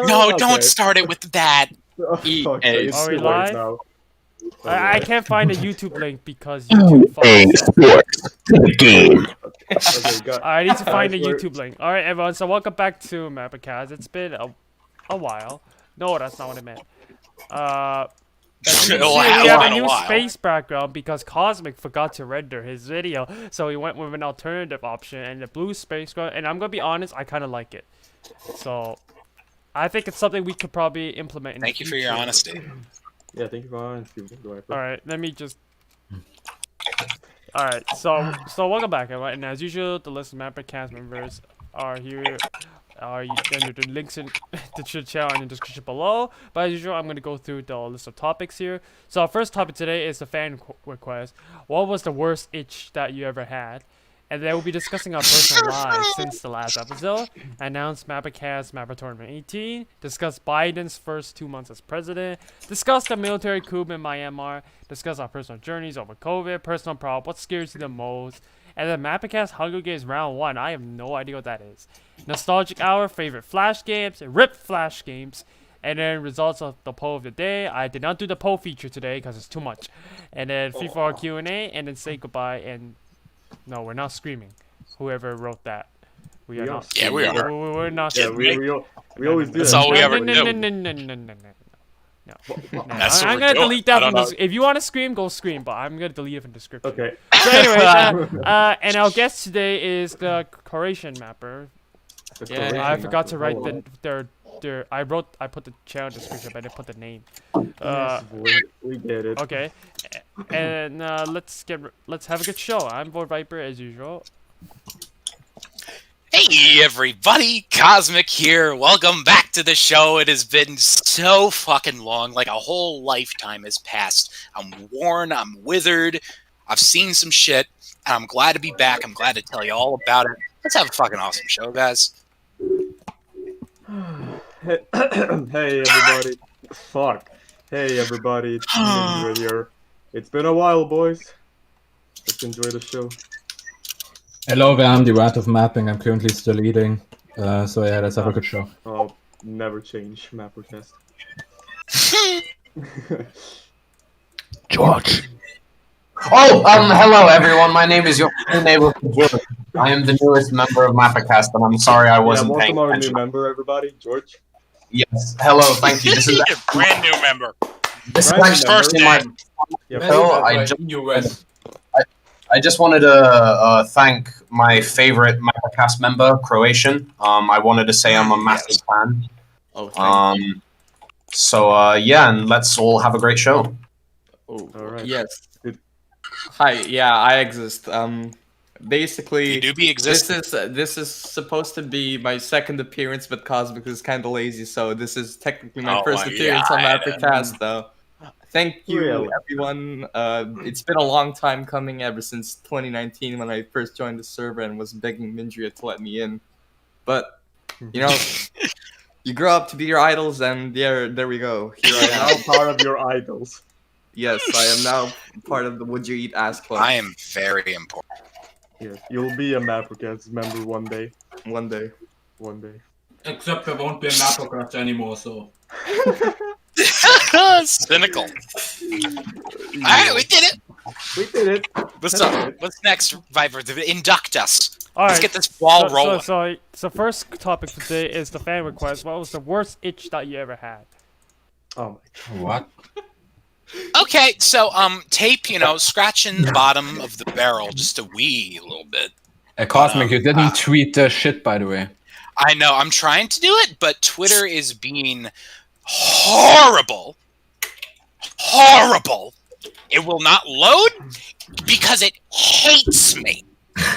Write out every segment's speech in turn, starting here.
No, don't start it with that. Are we live? Now. I can't find a YouTube link because YouTube fucks. Sports to the game. I need to find a YouTube link. Alright, everyone, so welcome back to MapperCast. It's been a while. No, that's not what I meant. We have a new space background because Cosmic forgot to render his video, so he went with an alternative option and the blue space background. And I'm gonna be honest, I kind of like it. So I think it's something we could probably implement in the future. Thank you for your honesty. Yeah, thank you for honesty. Alright, let me just... Alright, so welcome back, everyone. And as usual, the list of MapperCast members are here. The links in the channel and in the description below. But as usual, I'm going to go through the list of topics here. So our first topic today is the fan request. What was the worst itch that you ever had? And then we'll be discussing our personal lives since the last episode. Announce MapperCast Mapper Tournament 18. Discuss Biden's first 2 months as president. Discuss the military coup in Myanmar. Discuss our personal journeys over COVID. Personal problem. What scares you the most? And then MapperCast Hunger Games Round 1. I have no idea what that is. Nostalgic Hour. Favorite Flash games. RIP Flash games. And then results of the poll of the day. I did not do the poll feature today because it's too much. And then FIFA Q&A. And then say goodbye and... No, we're not screaming. Whoever wrote that. We are not. Yeah, we are. We're not screaming. Yeah, we always do that. That's all we ever do. No. I'm going to delete that from the... If you want to scream, go scream. But I'm going to delete it from the description. Okay. So anyway, and our guest today is the Croatian mapper. Yeah, I forgot to write I put the channel description, but I didn't put the name. We get it. Okay, and let's have a good show. I'm Void Viper as usual. Hey everybody, Cosmic here. Welcome back to the show. It has been so fucking long, like a whole lifetime has passed. I'm worn, I'm withered, I've seen some shit, and I'm glad to be back. I'm glad to tell you all about it. Let's have a fucking awesome show, guys. Hey everybody. Fuck. Hey everybody, it's Ninja here. It's been a while, boys. Let's enjoy the show. Hello there, I'm the Rat of Mapping. I'm currently still eating. So yeah, let's have a good show. Oh, never change, MapperCast. George. Oh, hello everyone. My name is your neighbor George. I am the newest member of MapperCast, and I'm sorry I wasn't paying welcome attention. Our new member, everybody, George. Yes. Hello. Thank you. This is a brand new member. This is first my. I just wanted to thank my favorite MapperCast member, Croatian. I wanted to say I'm a massive fan. Oh, thank you. So yeah, and let's all have a great show. Oh, all right. Yes. Hi. Yeah, I exist. Basically, you do be existing. This is supposed to be my second appearance, but Cosmic is kind of lazy, so this is technically my first appearance on MapperCast, though. Thank you, everyone. It's been a long time coming, ever since 2019 when I first joined the server and was begging Mindria to let me in. But you know, you grow up to be your idols, and there we go. Here I am, now part of your idols. Yes, I am now part of the Would You Eat Ass Club. I am very important. Yes, you'll be a MapperCast member one day. One day. One day. Except there won't be a MapperCast anymore, so... Cynical. Alright, we did it! We did it! What's up? What's next, Viper? Induct us. All Let's right, get this ball rolling. So first topic for today is the fan request. What was the worst itch that you ever had? Oh my god. What? Okay, so tape, scratching the bottom of the barrel just a wee little bit. Cosmic, you didn't tweet the shit, by the way. I know, I'm trying to do it, but Twitter is being horrible. Horrible. It will not load because it hates me.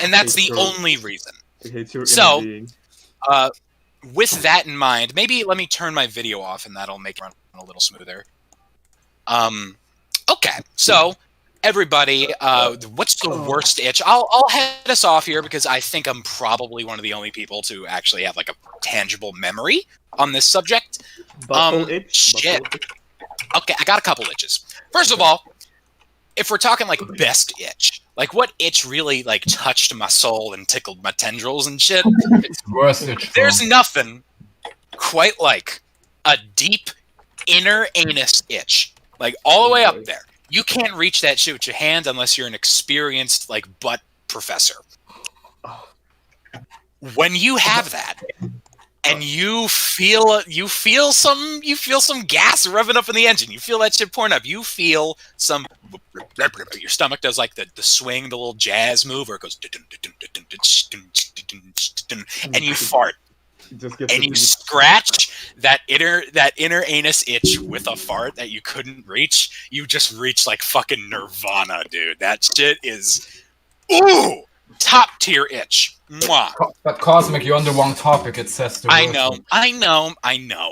And that's the only reason. It hates your so, being. With that in mind, maybe let me turn my video off and that'll make it run a little smoother. Okay, so everybody, what's the worst itch? I'll head us off here because I think I'm probably one of the only people to actually have like a tangible memory on this subject. Itch? Shit. Okay, I got a couple itches. First of all, if we're talking like best itch, like what itch really like touched my soul and tickled my tendrils and shit, Worst itch. there's nothing quite like a deep inner anus itch, like all the way up there. You can't reach that shit with your hands unless you're an experienced like butt professor. When you have that, and you feel some gas revving up in the engine, you feel that shit pouring up. You feel some. Your stomach does like the swing, the little jazz move, or it goes, and you fart. And you scratch that inner anus itch with a fart that you couldn't reach. You just reach like fucking nirvana, dude. That shit is top tier itch. Mwah. But Cosmic, you're on the wrong topic. It says I know.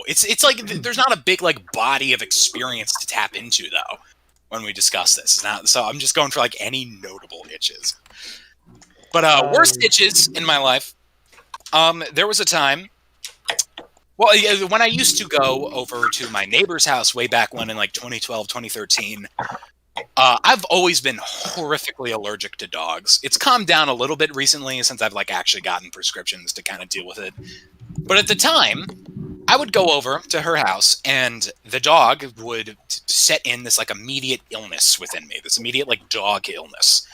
It's like there's not a big like body of experience to tap into though when we discuss this. So I'm just going for like any notable itches. But worst itches in my life. There was a time, well, when I used to go over to my neighbor's house way back when in like 2012, 2013, I've always been horrifically allergic to dogs. It's calmed down a little bit recently since I've like actually gotten prescriptions to kind of deal with it. But at the time, I would go over to her house and the dog would set in this like immediate illness within me, this immediate like dog illness.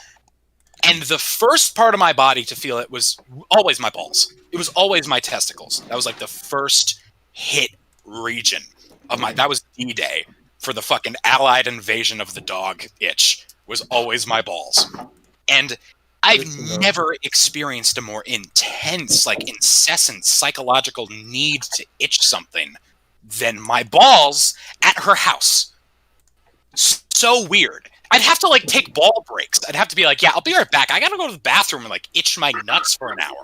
And the first part of my body to feel it was always my balls. It was always my testicles. That was like the first hit region of my, that was D-Day for the fucking allied invasion of the dog itch, was always my balls. And I've never experienced a more intense, like incessant psychological need to itch something than my balls at her house. So weird. I'd have to like take ball breaks. I'd have to be like, yeah, I'll be right back. I gotta go to the bathroom and like itch my nuts for an hour.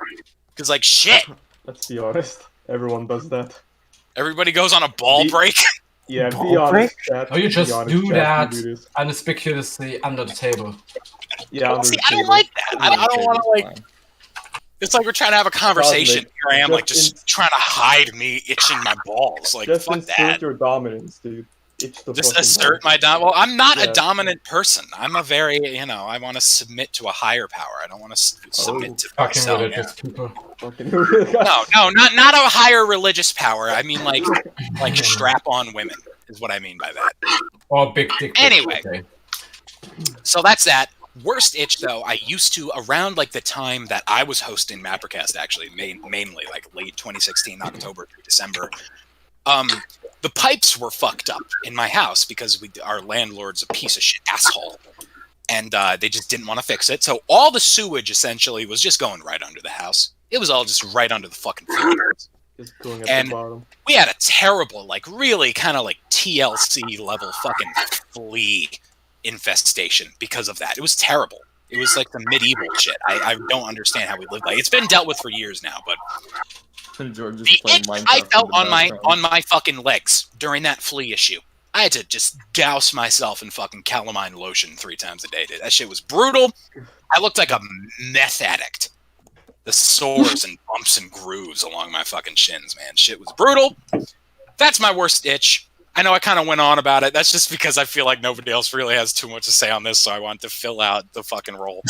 Because like shit. Let's be honest. Everyone does that. Everybody goes on a ball break. Yeah, be honest. Oh, you just do that unconspicuously under the table. Yeah, under see, the I don't table. like that. I don't want to like. It's like we're trying to have a conversation. Here I am, like just trying to hide me itching my balls. Like just fuck insert that. your dominance, dude. Itch the Just fucking assert ball. my dom. Well, I'm not Yeah. a dominant person. I'm a very, I want to submit to a higher power. I don't want to submit to Fucking myself. religious people. Fucking No, not a higher religious power. I mean like strap-on women is what I mean by that. Or big dick. Anyway. Okay. So that's that. Worst itch though, I used to around like the time that I was hosting MapperCast, actually, mainly like late 2016, October through December. The pipes were fucked up in my house because our landlord's a piece of shit asshole, and they just didn't want to fix it. So all the sewage essentially was just going right under the house. It was all just right under the fucking floors. Just going at And the bottom. we had a terrible, like really kind of like TLC level fucking flea infestation because of that. It was terrible. It was like the medieval shit. I don't understand how we lived like it. It's been dealt with for years now, but George is the playing itch Minecraft I in felt the on background. my fucking legs during that flea issue. I had to just douse myself in fucking calamine lotion 3 times a day, dude. That shit was brutal. I looked like a meth addict. The sores and bumps and grooves along my fucking shins, man. Shit was brutal. That's my worst itch. I know I kind of went on about it. That's just because I feel like nobody else really has too much to say on this, so I want to fill out the fucking role.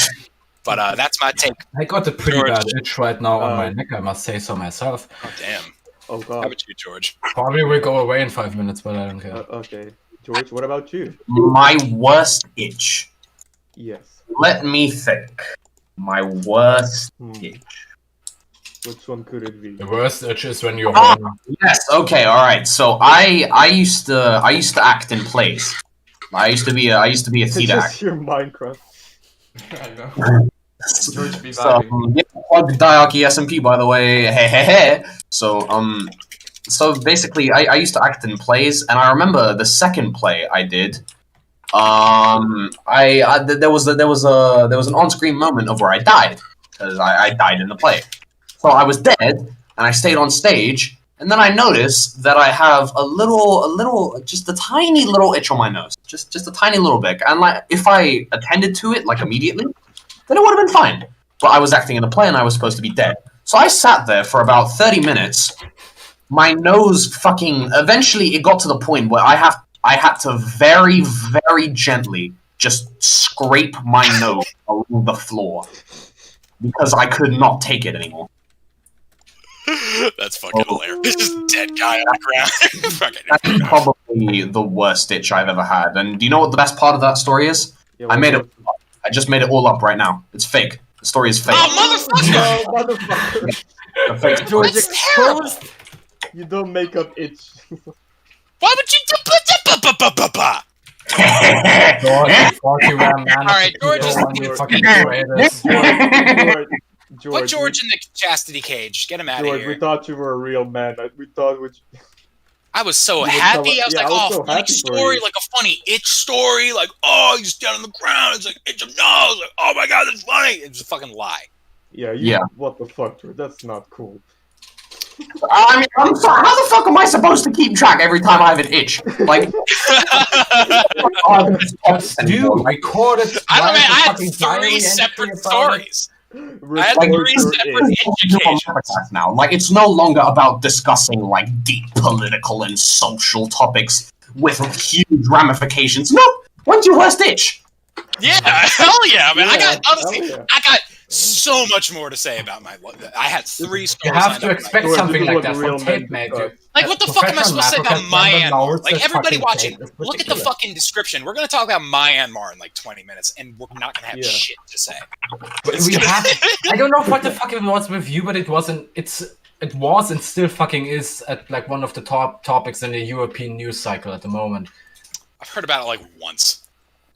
But that's my take. I got a pretty George. bad itch right now on my neck, I must say so myself. Oh, damn. Oh How god. about you, George? Probably will go away in 5 minutes, but I don't care. Okay. George, what about you? My worst itch. Yes. Let me think. My worst itch. Which one could it be? The worst itch is when you're Oh, home. yes. Okay. All right. So I used to act in plays. I used to be a It's theater actor. just your Minecraft. I know. George be So vibing. yeah, plug Diarchy SMP, by the way. Hey, hey, hey. So basically, I used to act in plays, and I remember the second play I did. There was an on-screen moment of where I died because I died in the play. So I was dead, and I stayed on stage, and then I noticed that I have just a tiny little itch on my nose, just a tiny little bit, and like if I attended to it like immediately, then it would have been fine. But I was acting in a play, and I was supposed to be dead. So I sat there for about 30 minutes. My nose eventually it got to the point where I had to very, very gently just scrape my nose along the floor because I could not take it anymore. That's fucking hilarious. Just dead guy on the ground. That's probably the worst itch I've ever had. And do you know what the best part of that story is? Yeah, I made it. I just made it all up right now. It's fake. The story is fake. Oh, motherfucker! No, motherfucker. The fake story. That's terrible! You don't make up itch. Why would you do Alright, George is- George, Put George in the chastity cage. Get him out of George, we here. thought you were a real man. We thought I was so You would happy. tell- I was yeah, like, I was oh, so funny happy for story, you. like a funny itch story. Like, oh, he's down on the ground. It's like, itch him nose. Like, oh my god, that's funny. It's a fucking lie. yeah. What the fuck, George? That's not cool. I mean, I'm sorry. How the fuck am I supposed to keep track every time I have an itch? Like, You recorded. I don't know, I had fucking diary 3 entry separate about it. stories. I had Record 3 your separate itch. itch occasions. MapperCast now. Like, it's no longer about discussing like deep political and social topics with huge ramifications. No, when's your worst itch? Yeah, hell yeah, man. I Yeah, got, honestly, hell yeah. I got so much more to say about my life. I had 3 stories. You have lined to up. expect George, something this is like what that the for real tape men major. discuss. Like, what the fuck am I supposed to say about Myanmar? Like, everybody watching, look at the fucking description. We're going to talk about Myanmar in like 20 minutes, and we're not going to have Yeah. shit to say. We have. I don't know what the fuck it was with you, but it wasn't. It was and still fucking is at like one of the top topics in the European news cycle at the moment. I've heard about it like once.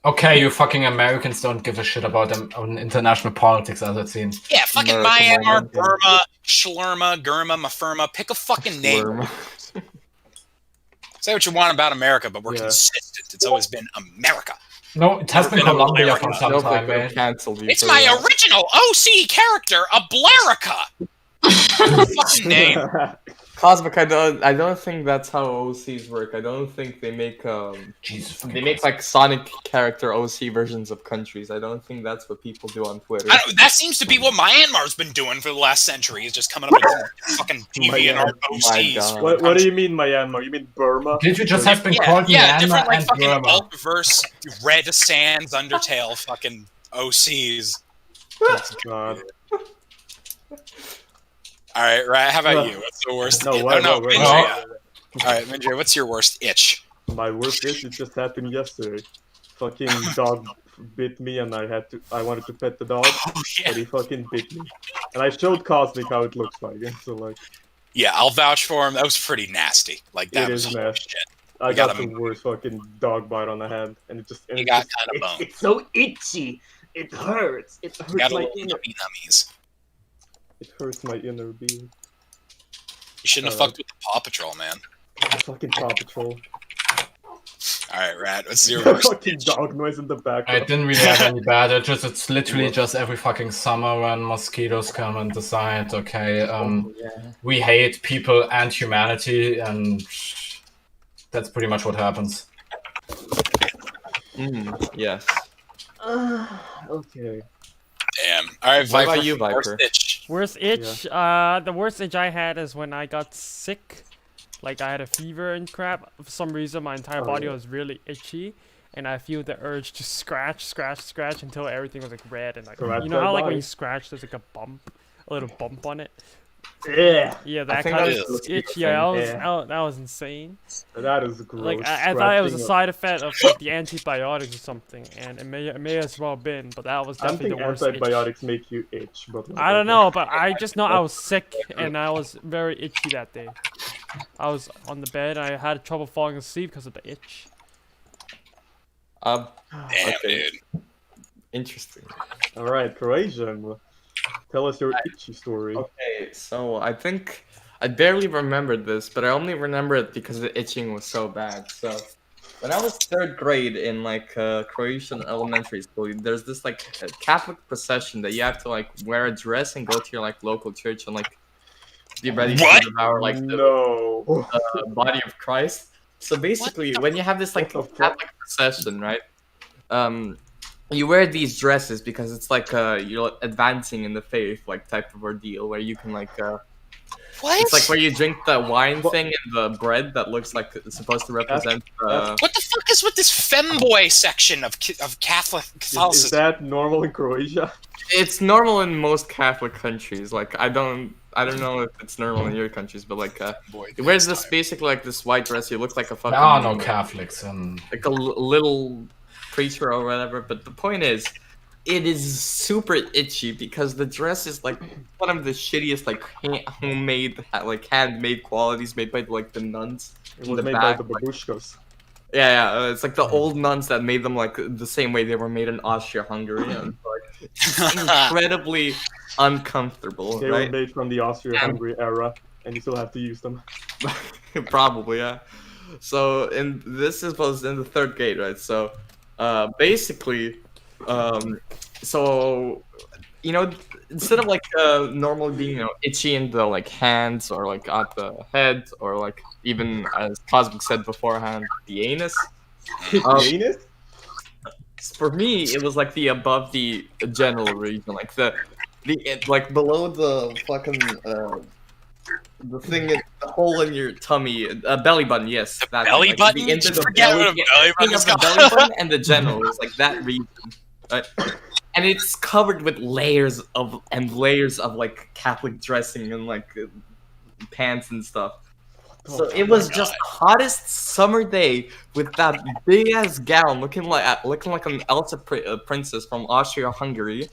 Okay, you fucking Americans don't give a shit about them on international politics, as it seems. Yeah, fucking America, Myanmar, Myanmar. Burma, Shlerma, Gurma, Mafirma. Pick a fucking name. Say what you want about America, but we're Yeah. consistent. It's always been America. No, it has been Never been a Colombia for America. some Nope, I time, could have man. canceled you. It's for my that. original OC character, a Blarica. Fucking name. Cosmic, I don't think that's how OCs work. I don't think they make Jesus. they make like Sonic character OC versions of countries. I don't think that's what people do on Twitter. That seems to be what Myanmar's been doing for the last century. Is just coming up with fucking DeviantArt OCs. God. What do you mean, Myanmar? You mean Burma? Did you just have been Yeah, called yeah, Myanmar different like and fucking Burma? Ultraverse, Red Sands, Undertale, fucking OCs. God. All right, right. How about you? What's the worst? No, itch? wait, no, wait, wait, Minji. wait. All right, Minji, what's your worst itch? My worst itch, it just happened yesterday. Fucking dog bit me and I wanted to pet the dog, Oh yeah, but he fucking bit me. And I showed Cosmic how it looks like, and so like, yeah. I'll vouch for him. That was pretty nasty. Like that It was is holy nasty. shit. I You got got the him. worst fucking dog bite on the hand, and it just... And You it got just- kind of bone. It's so itchy! It hurts! It You hurts got a my little inner... nummy nummies. It hurts my inner being. You shouldn't have fucked with the Paw Patrol, man. Fucking Paw Patrol. All right, Rad. What's your worst Fucking itch? dog noise in the I background. didn't really have any bad itches. It's literally just every fucking summer when mosquitoes come and decide, okay, we hate people and humanity, and that's pretty much what happens. Yes. Okay. Damn. All right, What Viper. about you, Worst Viper? itch. Worst itch? The worst itch I had is when I got sick. Like I had a fever and crap. For some reason, my entire body was really itchy, and I feel the urge to scratch until everything was like red and like Scratch you know that how like when body. you scratch, there's like a little bump on it. Yeah, Yeah, I that think kind that of was the itch. thing. Yeah, Yeah. that was insane. that is gross. Like I thought it was a Scratching side effect of like the antibiotics or something, and it may as well been, but that was I don't definitely think the worst itch. antibiotics make you itch, but... like, I don't okay. know, but I just know I was sick and I was very itchy that day. I was on the bed. I had trouble falling asleep because of the itch. Damn, Okay. dude. Interesting. Alright, Croatian. Tell us your itchy story. Okay, so I think I barely remembered this, but I only remember it because the itching was so bad. So when I was 3rd grade in like Croatian elementary school, there's this like Catholic procession that you have to like wear a dress and go to your like local church and like be ready What? to devour like the No. body of Christ. So basically, when you have this like What the fuck? Catholic procession, right? You wear these dresses because it's like you're advancing in the faith, like type of ordeal where you can like What? it's like where you drink the wine thing and the bread that looks like it's supposed to represent. What the fuck is with this femboy section of Catholic Is Catholicism? that normal in Croatia? It's normal in most Catholic countries. Like I don't I don't know if it's normal in your countries, but like Boy, he wears this basically like this white dress. He looks like a fucking There are no Catholics. like a little preacher or whatever. But the point is, it is super itchy because the dress is like one of the shittiest like homemade like handmade qualities made by like the nuns. It was made by the babushkas. Yeah, it's like the old nuns that made them like the same way they were made in Austria-Hungary, and like it's incredibly uncomfortable. They right? were made from the Austria-Hungary era, and you still have to use them. Probably, yeah. So, and this was in the third gate, right? So, basically, so you know, instead of like normally being itchy in the like hands or like at the head or like even as Cosmic said beforehand, the anus. Anus? For me, it was like the above the genital region, like like below the fucking the thing, the hole in your tummy, belly button. Yes, that belly like, button. Into the Forget belly, what a belly button is the belly button and the genital is like that region, right? And it's covered with layers of like Catholic dressing and like pants and stuff. So it was just hottest summer day with that big ass gown, looking like an Elsa princess from Austria-Hungary,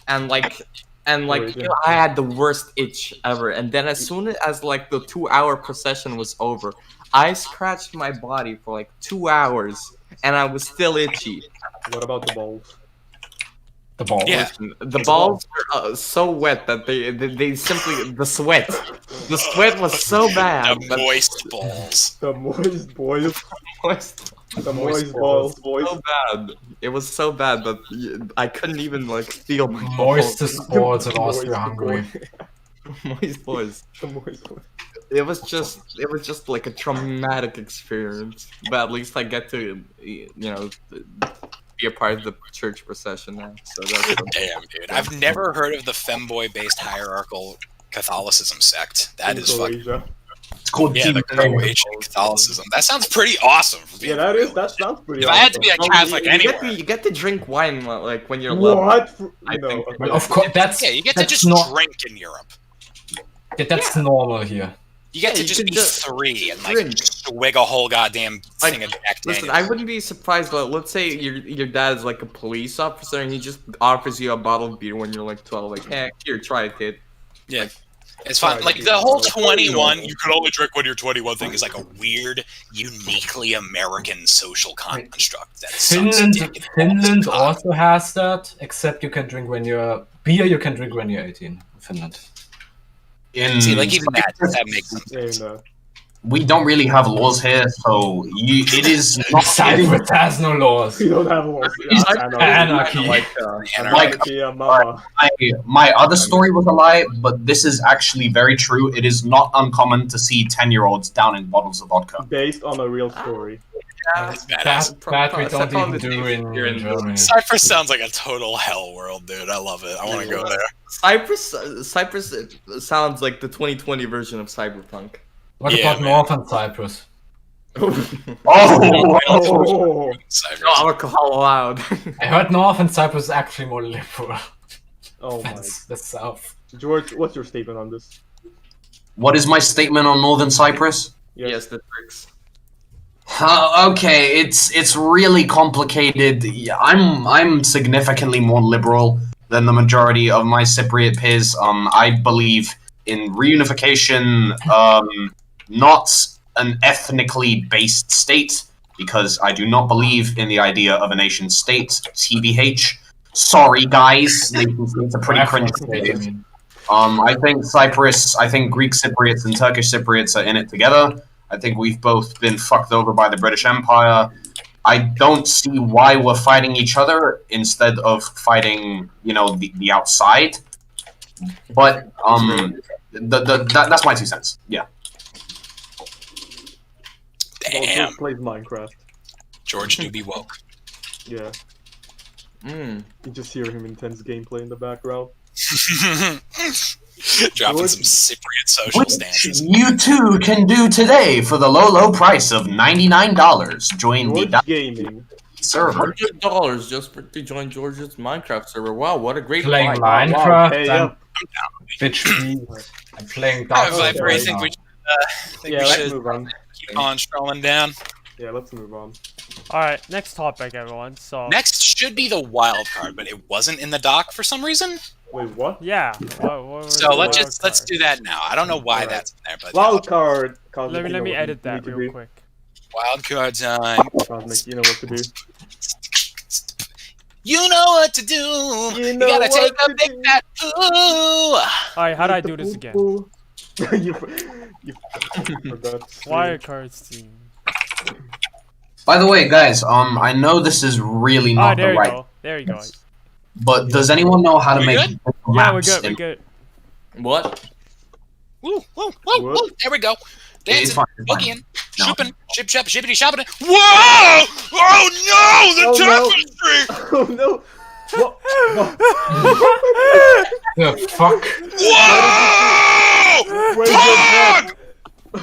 and like you know, I had the worst itch ever. And then as soon as like the 2-hour procession was over, I scratched my body for like 2 hours, and I was still itchy. What about the balls? The balls. Yeah. The balls were so wet that they simply the sweat was so bad. The moist balls. The moist boys. Moist. The moist balls, boys. So bad. It was so bad that I couldn't even like feel my Moistest balls in Austria-Hungary. Moist boys. The moist boys. It was just like a traumatic experience. But at least I get to be a part of the church procession now. So that's damn, dude. I've never heard of the femboy-based hierarchical Catholicism sect. That is fucking. It's called the Croatian Catholicism. That sounds pretty awesome. Yeah, that sounds pretty. If awesome. I had to be a Catholic anywhere, you get to drink wine like when you're what? No. Well, of course, you get to just drink in Europe. That's normal here. You get to just be free and like swig a whole goddamn thing of Jack Daniels. Listen, I wouldn't be surprised, but let's say your dad is like a police officer and he just offers you a bottle of beer when you're like 12, like, hey, here, try it, kid. Yeah. It's fine. Like the whole 21, you can only drink when you're 21 thing is like a weird, uniquely American social construct. Finland also has that, except you can drink when you're beer. You can drink when you're 18 in Finland. See, like even that makes sense. We don't really have laws here, so it is not. Cyprus has no laws. We don't have laws. Anarchy. My other story was a lie, but this is actually very true. It is not uncommon to see 10-year-olds downing bottles of vodka. Based on a real story. That we don't even do in Germany. Cyprus sounds like a total hell world, dude. I love it. I want to go there. Cyprus sounds like the 2020 version of Cyberpunk. What about Northern Cyprus? Oh! No alcohol allowed. I heard Northern Cyprus is actually more liberal. Oh my. The south. George, what's your statement on this? What is my statement on Northern Cyprus? Yes, the tricks. Okay, it's really complicated. I'm significantly more liberal than the majority of my Cypriot peers. I believe in reunification, not an ethnically based state, because I do not believe in the idea of a nation state. TBH. Sorry, guys. Nation states are pretty cringe. I think Greek Cypriots and Turkish Cypriots are in it together. I think we've both been fucked over by the British Empire. I don't see why we're fighting each other instead of fighting, the outside. But that's my 2 cents. Yeah. Damn. George plays Minecraft. George do be woke. Yeah. You just hear him intense gameplay in the background. Dropping some Cypriot social stances. You too can do today for the low price of $99. Join George the gaming server. $100 just to join George's Minecraft server. Wow, what a great Playing fight. Minecraft. Hey, I'm bitch. I'm playing Dark Souls Viper, I right think now. we should, Yeah, we let's should move on. keep on strolling down. Yeah, let's move on. Alright, next topic, everyone. So Next should be the wild card, but it wasn't in the doc for some reason. Wait, what? yeah. What was So the let's wild do that now. I don't know why Alright. that's in there, but Wildcard. card? Let me edit that real quick. wild card time. Cosmic, you know what to do. You know what to do. You know gotta take what a to big do. fat poo. Alright, how do I do this again? you forgot. Wild cards team. By the way, guys, I know this is really not there the you right, go. There you go. but does anyone know how to We make good? maps? Yeah, we're good. We're in- good. What? Woo, woo, woo, woo. There we go. It's Dancing, fine, it's fine. boogieing, No. shooping, ship, shop, shippity, shopping. Whoa! Oh no! The Oh, no. tapestry! Oh no! What? The fuck? Whoa! Where's your bed? Fuck!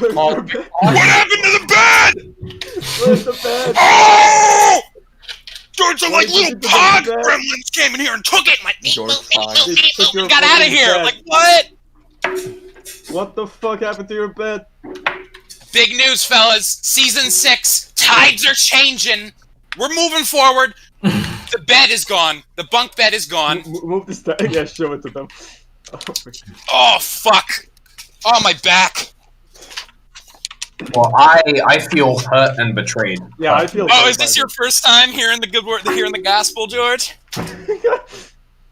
Where's your bed? What happened to the bed? Where's the bed? Oh! George, some like Why little did you pod do that? gremlins came in here and took it. And like, George Pod. They took your and got out of fucking here. bed. Like what? What the fuck happened to your bed? Big news, fellas. Season 6. Tides are changing. We're moving forward. The bed is gone. The bunk bed is gone. Move this down. Yeah, show it to them. Oh, fuck. Oh, my back. Well, I feel hurt and betrayed. Yeah, I feel. Oh, is this your first time hearing the good word, hearing the gospel, George?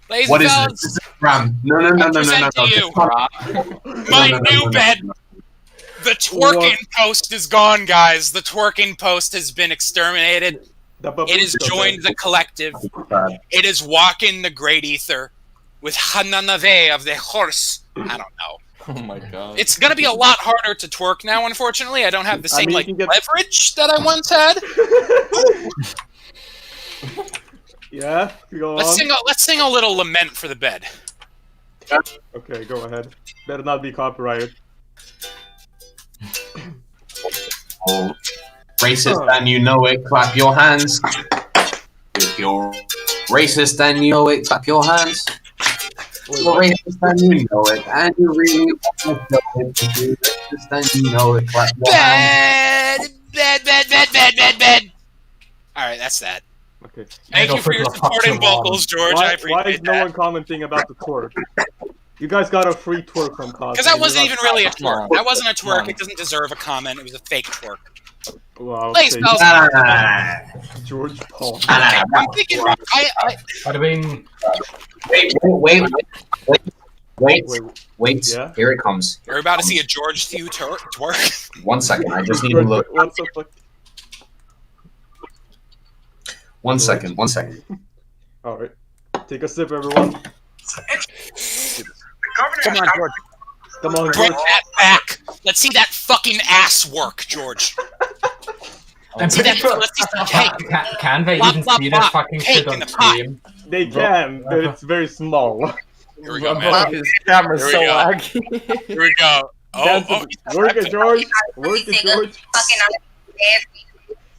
Ladies What and is fellas, this? This is Ram. No, no, no, no, no, no, present no. to This you is not- my no, no, no, new no, no, bed. no. The twerking post is gone, guys. The twerking post has been exterminated. It has joined the collective. It is walking the great ether with Hananave of the horse. I don't know. Oh my god. It's gonna be a lot harder to twerk now, unfortunately. I don't have the same mean, you like can get- leverage that I once had. Yeah, go Let's on. sing a little lament for the bed. Okay, go ahead. Better not be copyrighted. Oh, racist and you know it, clap your hands. If you're racist and you know it, clap your hands. Wait, You're what? racist and you know it, and you really want to know it. If you're racist and you know it, clap your hands. Bed. Alright, that's that. Okay. Thank you for your support and vocals, George. I Why appreciate is no that. one commenting about the twerk? You guys got a free twerk from Cosmic. Because that wasn't even really a Come on. twerk. That wasn't a Come on. twerk. It doesn't deserve a comment. It was a fake twerk. Well, I'll Please, say fellas. George Paul. I'm thinking, But I mean, Wait. Yeah? Here it comes. We're about to see a George Thew twerk. 1 second. I just need to look. What the fuck? 1 second. 1 second. Alright. Take a sip, everyone. Come on, George. Come on, Bring George. that back. Let's see that fucking ass work, George. I'm See pretty that? sure. Let's see some cake. Can they Plop, even plop, see plop. that fucking Cake shit in on the pot. stream? They can, but it's very small. Here we go, Bro, man. his camera's Here we so go. laggy. Here we go. Work it, George. Work it, George.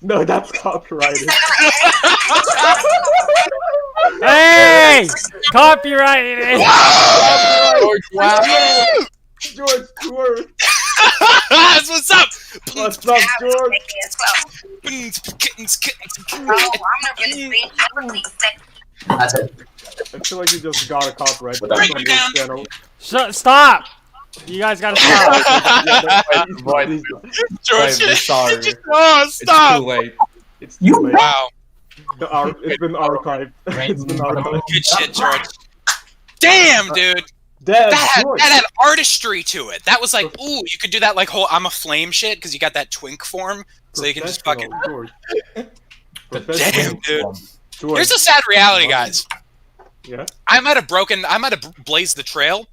No, that's copyrighted. Hey! Copyrighted! George, wow. George, twerk. That's what's up. What's up, George? That's it. I feel like you just got a copyright. Break That's on it your down. channel. Stop! You guys gotta stop. Please, George, We're sorry. oh, It's stop. too late. it's too late. Wow. It's been archived. It's been archived. Good shit, George. Damn, dude. Dad, That had artistry to it. That was like, ooh, you could do that like whole I'm a flame shit because you got that twink form, so you can just fucking. George. Damn, dude. George. Here's a sad reality, guys. Yeah? I might have blazed the trail,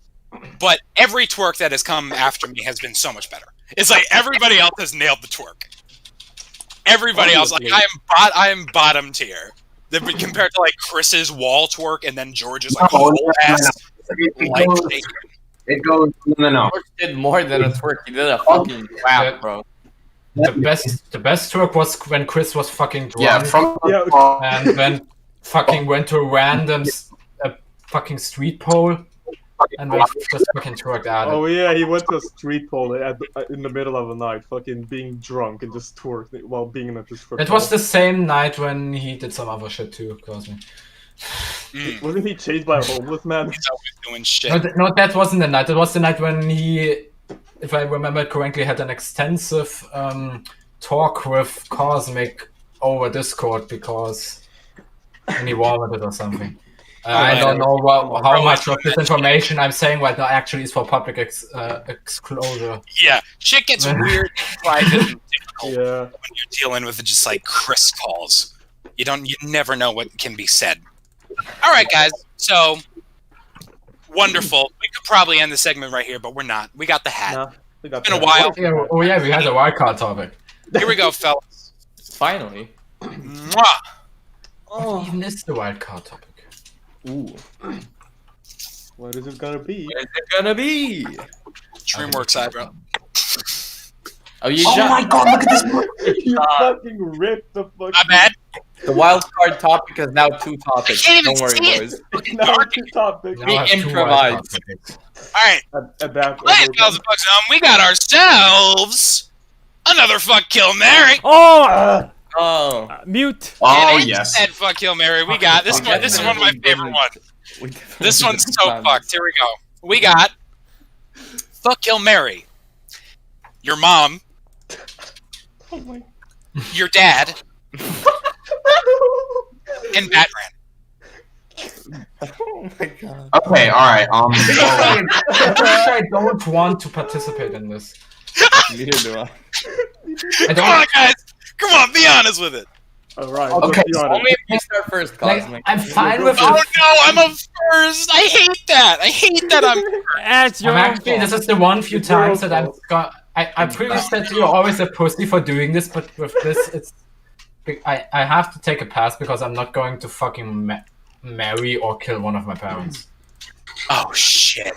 but every twerk that has come after me has been so much better. It's like everybody else has nailed the twerk. Everybody else, like I am bottom tier. Compared to like Chris's wall twerk and then George's like whole ass. It goes. No. George did more than a twerk. He did a fucking rap, bro. The best twerk was when Chris was fucking drunk. Yeah, from And then fucking went to a random fucking street pole and we just fucking twerked at it. Oh yeah, he went to a street pole in the middle of the night, fucking being drunk and just twerked while being at this. It was the same night when he did some other shit too, Cosme. Wasn't he chased by a homeless man? He's always doing shit. No, that wasn't the night. It was the night when he, if I remember correctly, had an extensive talk with Cosmic over Discord because when he vomited or something. I don't know how much of this information I'm saying right now actually is for public exposure. Yeah, shit gets weird, private, and difficult Yeah. when you're dealing with just like Chris calls. You never know what can be said. All right, guys. So wonderful. We could probably end the segment right here, but we're not. We got the hat. Nah, we got It's been a that. while. Oh yeah, we had a wildcard topic. Here we go, fellas. Finally. Mwah. What even is the wildcard topic? Ooh. What is it gonna be? What is it gonna be? DreamWorks eyebrow. Oh, you Oh my god, look at this. You fucking ripped the fucking. My bad. The wild card topic is now 2 topics. I can't even Don't worry, see it. boys. Now it's the topic. Now I have 2 improvise. wildcard topics. All right. Adapt. Last $1,000 we got ourselves another fuck kill Mary. Oh! Oh. Mute. Oh And yes. instead fuck kill Mary. We got this one. This is one of my favorite ones. This one's so fucked. Here we go. We got fuck kill Mary. Your mom. Oh my. Your dad. And Batman. Oh my god. Okay, all right. I don't want to participate in this. Neither do I. I Come on, don't. guys. Come on, be honest with it. All right. Okay, let's be honest. Only if you start first, Cosmic. Like, I'm fine with Oh it. no, I'm a first. I hate that. I hate that I'm. That's your I'm own actually, fault. this is the one few It's your times own that I've fault. got. I previously said you're always a pussy for doing this, but with this, it's. I have to take a pass because I'm not going to fucking marry or kill one of my parents. Oh shit.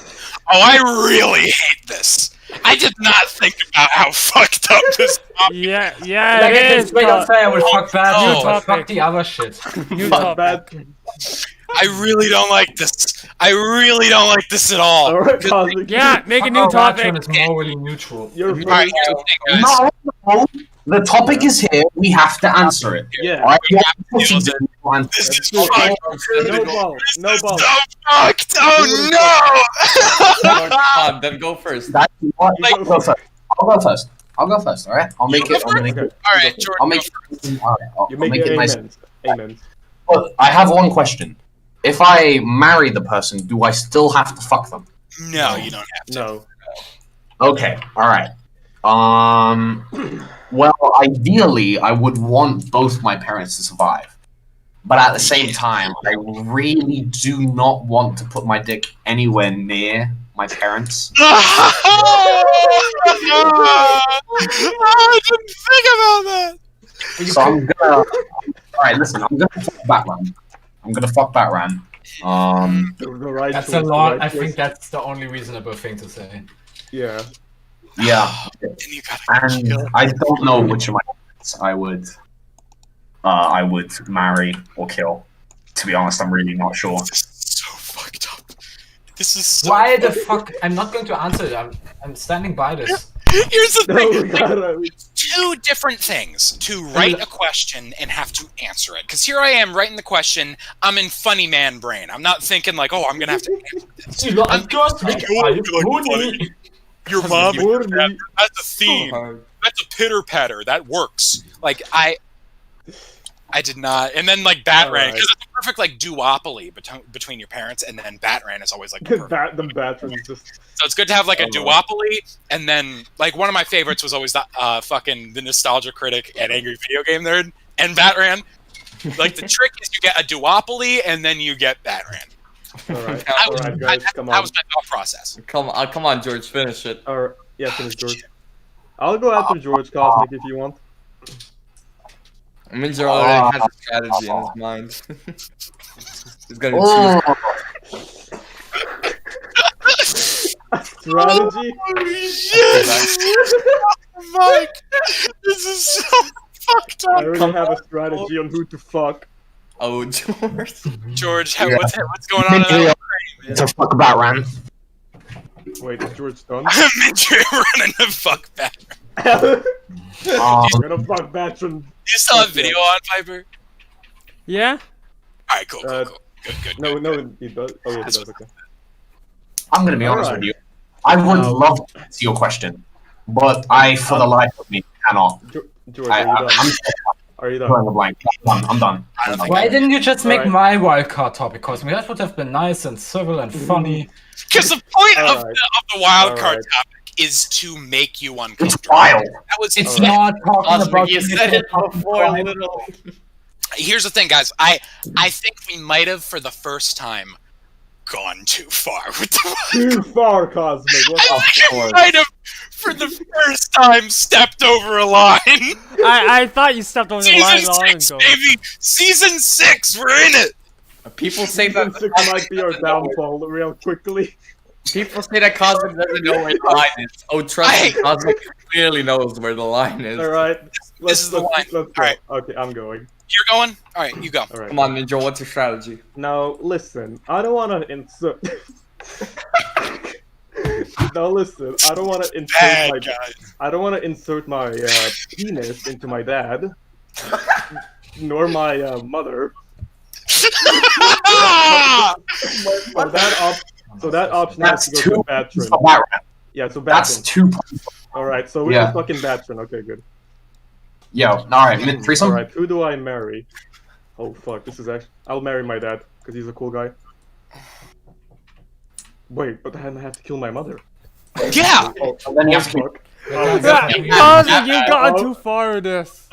Oh, I really hate this. I did not think about how fucked up this. Yeah, Like, it it's is. straight up say I would fuck bad, no. but fuck Topic. the other shit. New Fuck topic. that. I really don't like this. I really don't like this at all. All right, Cosmic. Yeah, make a Fuck new our topic. action is morally neutral. You're All right, here's the thing, guys. No, the topic is here. We have to answer it. Yeah. All right, We what have to pussy deal do with you answer This it? is Good. fucked. No ball. No This is ball. so fucked. Oh Lord, Todd, then go first. That's what. Like- I'll go first. I'll go first. All right. I'll make it. I'll make Okay. it. no! All right, Jordan. I'll make it. All right. I'll You make make it it nice. amens. Amens. But I have one question. If I marry the person, do I still have to fuck them? No, you don't have to. No. Okay. All right. Well, ideally, I would want both my parents to survive. But at the same time, I really do not want to put my dick anywhere near my parents. I didn't think about that. So I'm gonna. All right, listen. I'm gonna fuck Batman. I'm gonna fuck Batman. The right That's choice, a the lot. right I choice. think that's the only reasonable thing to say. Yeah. Yeah, And you gotta and kill. I don't know which of my parents I would marry or kill. To be honest, I'm really not sure. This is so fucked up. This is so. Why the fuck? I'm not going to answer it. I'm standing by this. Here's the No, thing. we like, gotta. two different things to write a question and have to answer it. Because here I am writing the question. I'm in funny man brain. I'm not thinking like, oh, I'm gonna have to answer this. I'm Your mom and your dad. That's a theme. That's a pitter patter. That works. Like I did not. And then like Batran, Alright. because it's a perfect like duopoly between your parents, and then Batran is always like the perfect. The bathroom's just. So it's good to have like a Oh. duopoly, and then like one of my favorites was always the fucking the nostalgia critic and angry video game nerd and Batran. Like the trick is you get a duopoly and then you get Batran. Alright, I was- alright, guys, come That on. was my thought process. Come on, George, finish it. Alright, yeah, finish George. I'll go after George Cosmic if you want. It means you're already has a strategy in his mind. He's gonna Oh, choose. Strategy? Yes! Mike, this is so fucked I up. already have a strategy on who to fuck. Oh, George. George, Yeah. what's going on? It's a fuck about Ran. Wait, is George done? Midriff running the fuck back. Um, We're gonna fuck Batron. You still have video on, Piper? Yeah? Alright, cool. Good. No, he does. Oh, yeah, he does, okay. I'm gonna be honest Alright. with you. I would love to answer your question, but I, for the life of me, cannot. George, I, are you I'm done? Are you drawing done? a blank. I'm done. Why didn't you just make Alright. my wildcard topic? Because that would have been nice and civil and funny. Because the point of Alright. the wild card Alright. topic is to make you It's uncomfortable. wild. That was It's Alright. not talking Cosmic, about you said it before, little. Here's the thing, guys. I think we might have, for the first time, gone too far with the Too far, Cosmic. What I the think we fuck? might have, for the first time, stepped over a line. I thought you stepped over the line Season long 6, ago. baby! Season 6, we're in it! People say Season that 6 might be our downfall real quickly. People say that Cosmic doesn't know where the line is. Oh, trust me, Cosmic clearly knows where the line is. Alright. This is the line. Let's go. Alright. Okay, I'm going. You're going? Alright, you go. Alright. Come on, Ninja, what's your strategy? Now, listen. I don't want to insert... Now, listen. I don't want to insert Bad my... guys. I don't want to insert my penis into my dad. Nor my mother. So that option has That's to go two. to Batron. For Batman. Yeah, so That's Batron. 2 points. Alright, so we're Yeah. fucking Batron. Okay, good. Yo, alright, mid threesome? Alright, who do I marry? Oh fuck, this is actually... I'll marry my dad, because he's a cool guy. Wait, but then I have to kill my mother. Yeah! Oh, And then you have to fuck. Cosmic, you've gone too far with this.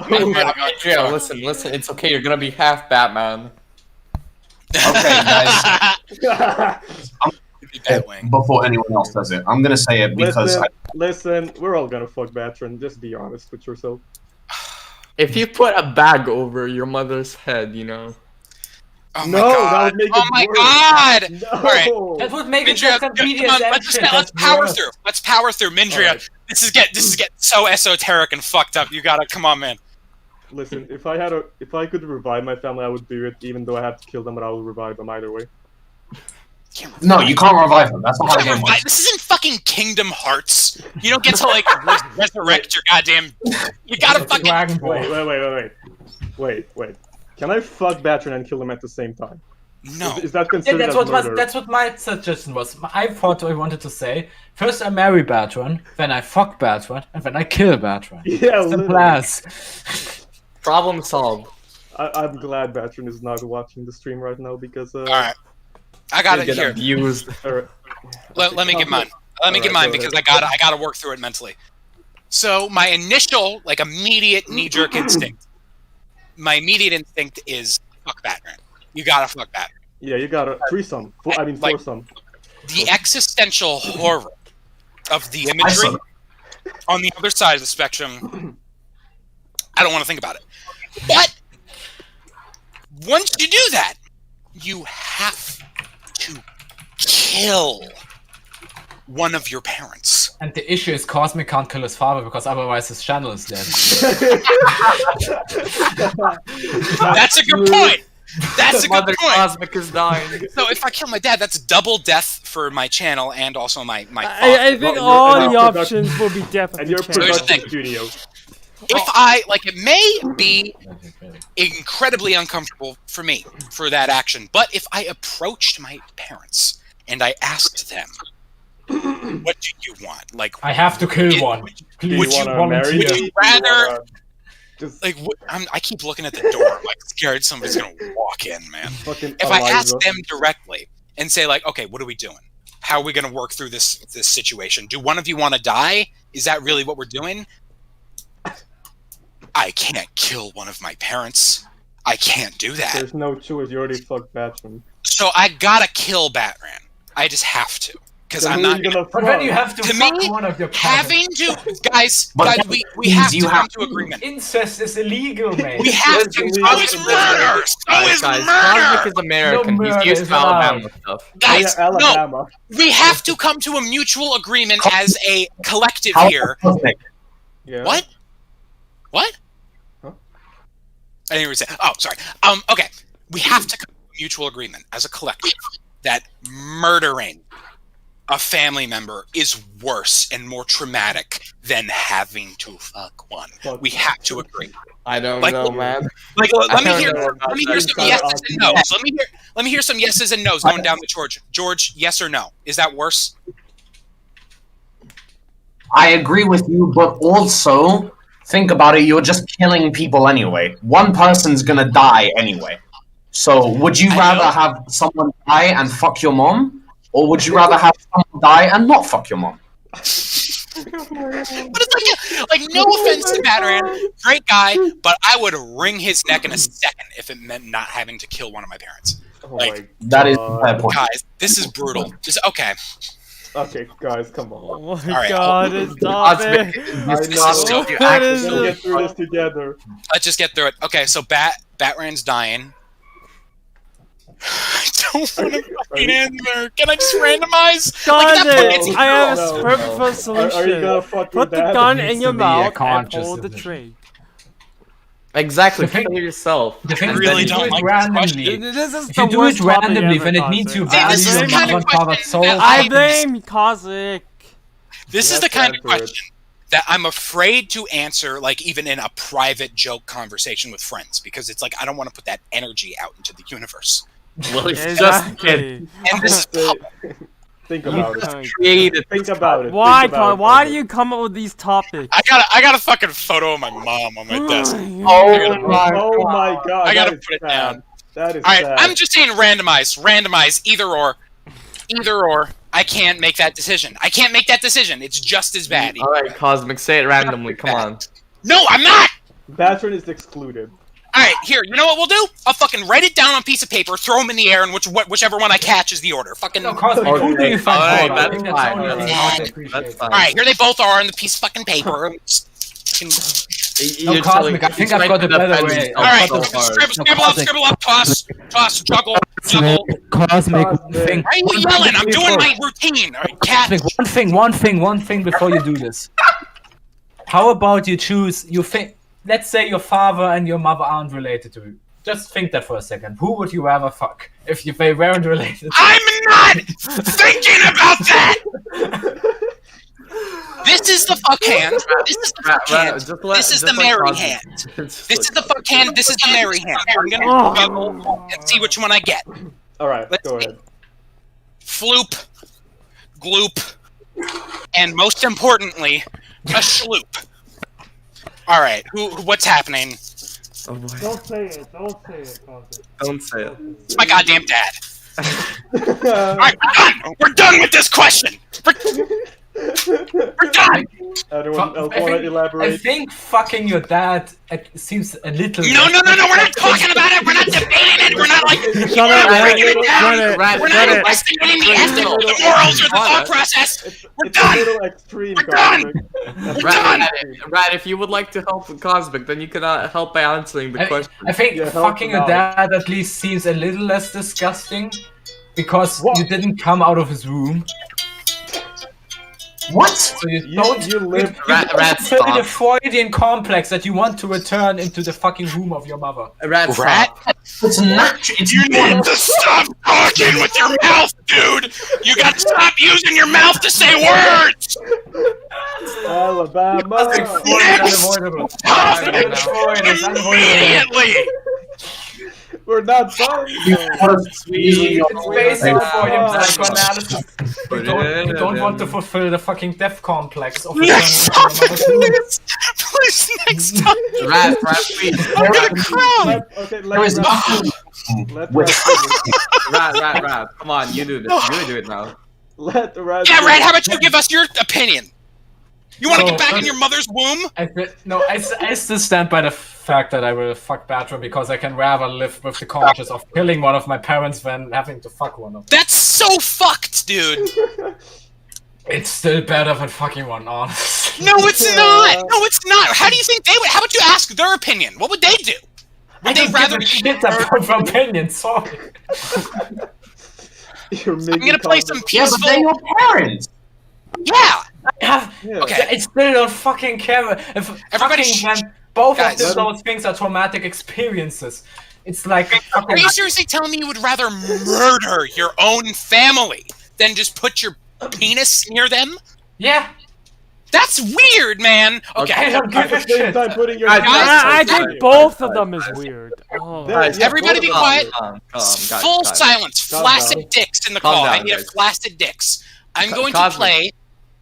Yeah, listen, it's okay, you're gonna be half Batman. Okay, guys. Batwing. Before anyone else does it, I'm gonna say it because listen, we're all gonna fuck Batron, just be honest with yourself. If you put a bag over your mother's head, you know. Oh No, that would make oh it my worse. god! No! Alright. That would make it Mindria, just a come on, let's power through. Let's power through, Mindria. Alright. This is getting so esoteric and fucked up. You gotta come on, man. Listen, if I could revive my family, I would do it, even though I have to kill them, but I will revive them either way. no, you can't revive them. That's not how the game works. This isn't fucking Kingdom Hearts. You don't get to like resurrect your goddamn. You gotta fucking. Dragon Ball. Wait. Can I fuck Batron and kill him at the same time? No. Is that Yeah, considered as murder? that's what my suggestion was. I thought I wanted to say, first I marry Batron, then I fuck Batron, and then I kill Batron. Yeah, Simple literally. as. Problem solved. I'm glad Batron is not watching the stream right now because Alright. I got it Get here. abused. Let me get mine. Let me get mine because I gotta work through it mentally. So my initial, like, immediate knee-jerk instinct. My immediate instinct is fuck Batman. You gotta fuck Batman. Yeah, you got a threesome. Like- Foursome. The existential horror of the imagery on the other side of the spectrum. I don't want to think about it. But once you do that, you have to kill one of your parents. And the issue is Cosmic can't kill his father because otherwise his channel is dead. That's a good point. That's a good Mother point. Cosmic is dying. So if I kill my dad, that's double death for my channel and also my father. I think Well, all you're- the and your options will be death of And the your channel. Here's the production thing. studio. If I, like, it may be incredibly uncomfortable for me for that action, but if I approached my parents and I asked them, what do you want? Like, I have to kill one. Do you Would you wanna marry volunteer? me? would you Do you rather- wanna just like I keep looking at the door, I'm like scared somebody's gonna walk in, man. fucking If I Eliza? ask them directly and say, like, okay, what are we doing? How are we gonna work through this situation? Do one of you want to die? Is that really what we're doing? I can't kill one of my parents. I can't do that. There's no choice. You already fucked Batman. So I gotta kill Batman. I just have to, because Then I'm who are not you gonna. gonna But fuck? then you have to To fuck me, one of your parents. Having to, guys, But we means have to you come have to agreement. Incest is illegal, man. We have That's to. illegal. So is murder. So is Guys, murder. Cosmic is American. No He's murder used is to Alabama allowed. stuff. Guys, Yeah, no, Alabama. we have to come to a mutual agreement as a collective How here. Cosmic? Yeah. What? What? Huh? I didn't even say. Oh, sorry. Okay. we have to come to a mutual agreement as a collective that murdering a family member is worse and more traumatic than having to fuck one. We have to agree. I don't know, man. Like, let me hear some yeses and no's. Let me hear some yeses and no's going down to George. George, yes or no? Is that worse? I agree with you, but also think about it. You're just killing people anyway. One person's gonna die anyway. So, would you rather have someone die and fuck your mom, or would you rather have someone die and not fuck your mom? But it's like no offense to Batman, great guy, but I would wring his neck in a second if it meant not having to kill one of my parents. That is a fair point. Guys, this is brutal. Just okay. Okay, guys, come on. Oh my god, stop it! This is so Let's get through this together. Let's just get through it. Okay, so Batman's dying. I don't want to fucking answer. Can I just randomize? Got I have a perfect solution. Are you gonna fuck Put the gun in your mouth and hold the trade. Exactly. Kill yourself. I really don't like randomly. This is If you do it randomly, then it means you value your mother-father's soul. I blame Kazik. This is the kind of question that I'm afraid to answer, like even in a private joke conversation with friends, because it's like I don't want to put that energy out into the universe. Well, it's just a kid. And this Think about it. Created. Think about it. Why, Colin? Why do you come up with these topics? I got a fucking photo of my mom on my desk. Oh my god. I gotta put it down. That is Alright, sad. I'm just saying randomize, either or. Either or. I can't make that decision. I can't make that decision. It's just as bad. Alright, Cosmic, say it randomly. Come on. No, I'm not! Batron is excluded. Alright, here, you know what we'll do? I'll fucking write it down on a piece of paper, throw them in the air, and whichever one I catch is the order. Fucking. No, Cosmic, who do you think? Alright, I that's think fine. only That's thing I fine. appreciate. That's fine. Alright, here they both are on the piece of fucking paper. No, Cosmic, I think I've got a better way. Alright, No, scribble up, toss, juggle. Cosmic, one thing. Why are you yelling? I'm doing my routine. Alright, cat. Cosmic, one thing before you do this. How about you choose, let's say your father and your mother aren't related to you. Just think that for a second. Who would you rather fuck if they weren't related? I'm not thinking about that! This is the fuck hand. This is the fuck hand. This is the marry hand. This is the fuck hand. This is the marry hand. I'm gonna juggle and see which one I get. Alright, Let's go see. ahead. Floop, gloop, and most importantly, a schloop. Alright, what's happening? Oh boy. Don't say it. Don't say it, Kazik. Don't say it. It's my goddamn dad. Alright, we're done with this question! We're done! Anyone else want to elaborate? I think fucking your dad seems a little... No, we're not talking about it! We're not debating it! We're not like... Shut up, breaking it down! We're not shut it. investigating the ethics, the morals, or the thought process! We're It's a done! little extreme, We're done! Cosmic. We're done! Rad, if you would like to help with Cosmic, then you can help by answering the question. I think Yeah, help fucking him your out. dad at least seems a little less disgusting because you didn't come out of his room. What? So you You don't live. Rad, feel the stop. Freudian complex that you want to return into the fucking room of your mother. Rad, stop. It's natural. It's You need to stop talking with your mouth, dude! You gotta stop using your mouth to say words! Alabama. Freud is unavoidable. Freud is unavoidable. Immediately! We're not done. It's basic Freudian Ah. psychoanalysis. You don't want to fulfill the fucking death complex of Next returning to your mother's room. Please, next time! Rad, please. I'm gonna cry! Okay, There is let with Rad, come on, you do this. You do it now. Let the Raz. Yeah, Red, how about you give us your opinion? You want to So, get back in your mother's womb? I still stand by the fact that I will fuck Batman because I can rather live with the conscience of killing one of my parents than having to fuck one of them. That's so fucked, dude! It's still better than fucking one, honestly. No, it's not! No, it's not! How do you think they would? How about you ask their opinion? What would they do? Would they rather be shit about opinion, sorry. I'm gonna play some Yeah, but they're peaceful... your parents. Yeah! Yeah. Okay. I still don't fucking care if Everybody fucking when both Guys. of those things are traumatic experiences. It's like Are fucking. you seriously telling me you would rather murder your own family than just put your penis near them? Yeah. That's weird, man. Okay. I don't give a At the same shit. time, putting your I think both of them is weird. Oh. Guys, Everybody be both of quiet. them. Full silence. Calm Flaccid down. dicks in the Calm call. I down, need a guys. flaccid dicks. I'm going to Cosmic. play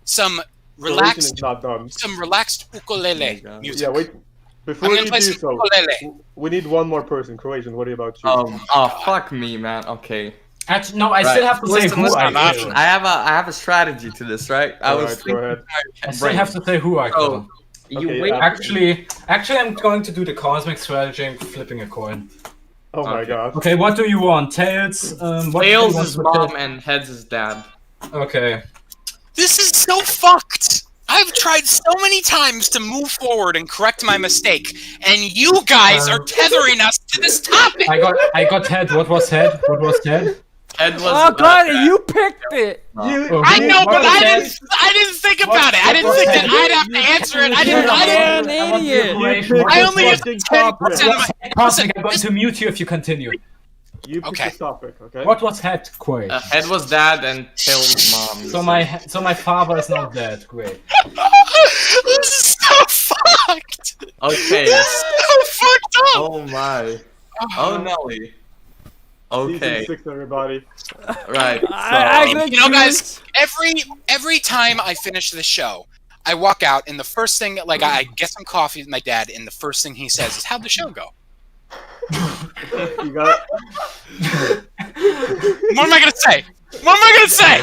some Croatian relaxed, is not done. ukulele Oh my God. music. Yeah, wait. Before I'm you gonna play do some so, ukulele. we need one more person. Croatian, what about you? Oh fuck me, man. Okay. Actually, no, I Right. still have to say Listen, who listen, I listen. kill. I have a strategy to this, right? I was Alright, go ahead. I still have to say who I kill. You Okay, wait. Actually, I'm going to do the cosmic strategy and flipping a coin. Oh my Okay. god. Okay, what do you want? Tails? What do you Tails want is for mom Tails? and heads is dad. Okay. This is so fucked. I've tried so many times to move forward and correct my mistake, and you guys are tethering us to this topic. I got head. What was head? What was head? Head was. Oh god, you picked it! Oh, I who- know, what but was I head? didn't think about it. I didn't think that I'd have to answer it. I didn't. You're an idiot! I only have fucking 10% topic. of my. Cosmic, I'm going to mute you if you continue. You pick Okay. the topic, okay? What was head? Great. Head was dad and tails was mom. So my father is not dead. Great. This is so fucked. Okay. So fucked up. Oh my. Oh Nelly. Okay. Season 6, everybody. Right. I'm gonna You know, guys, choose- every time I finish the show, I walk out, and the first thing, like, I get some coffee with my dad, and the first thing he says is, "How'd the show go?" You got What am I gonna say? What am I gonna say?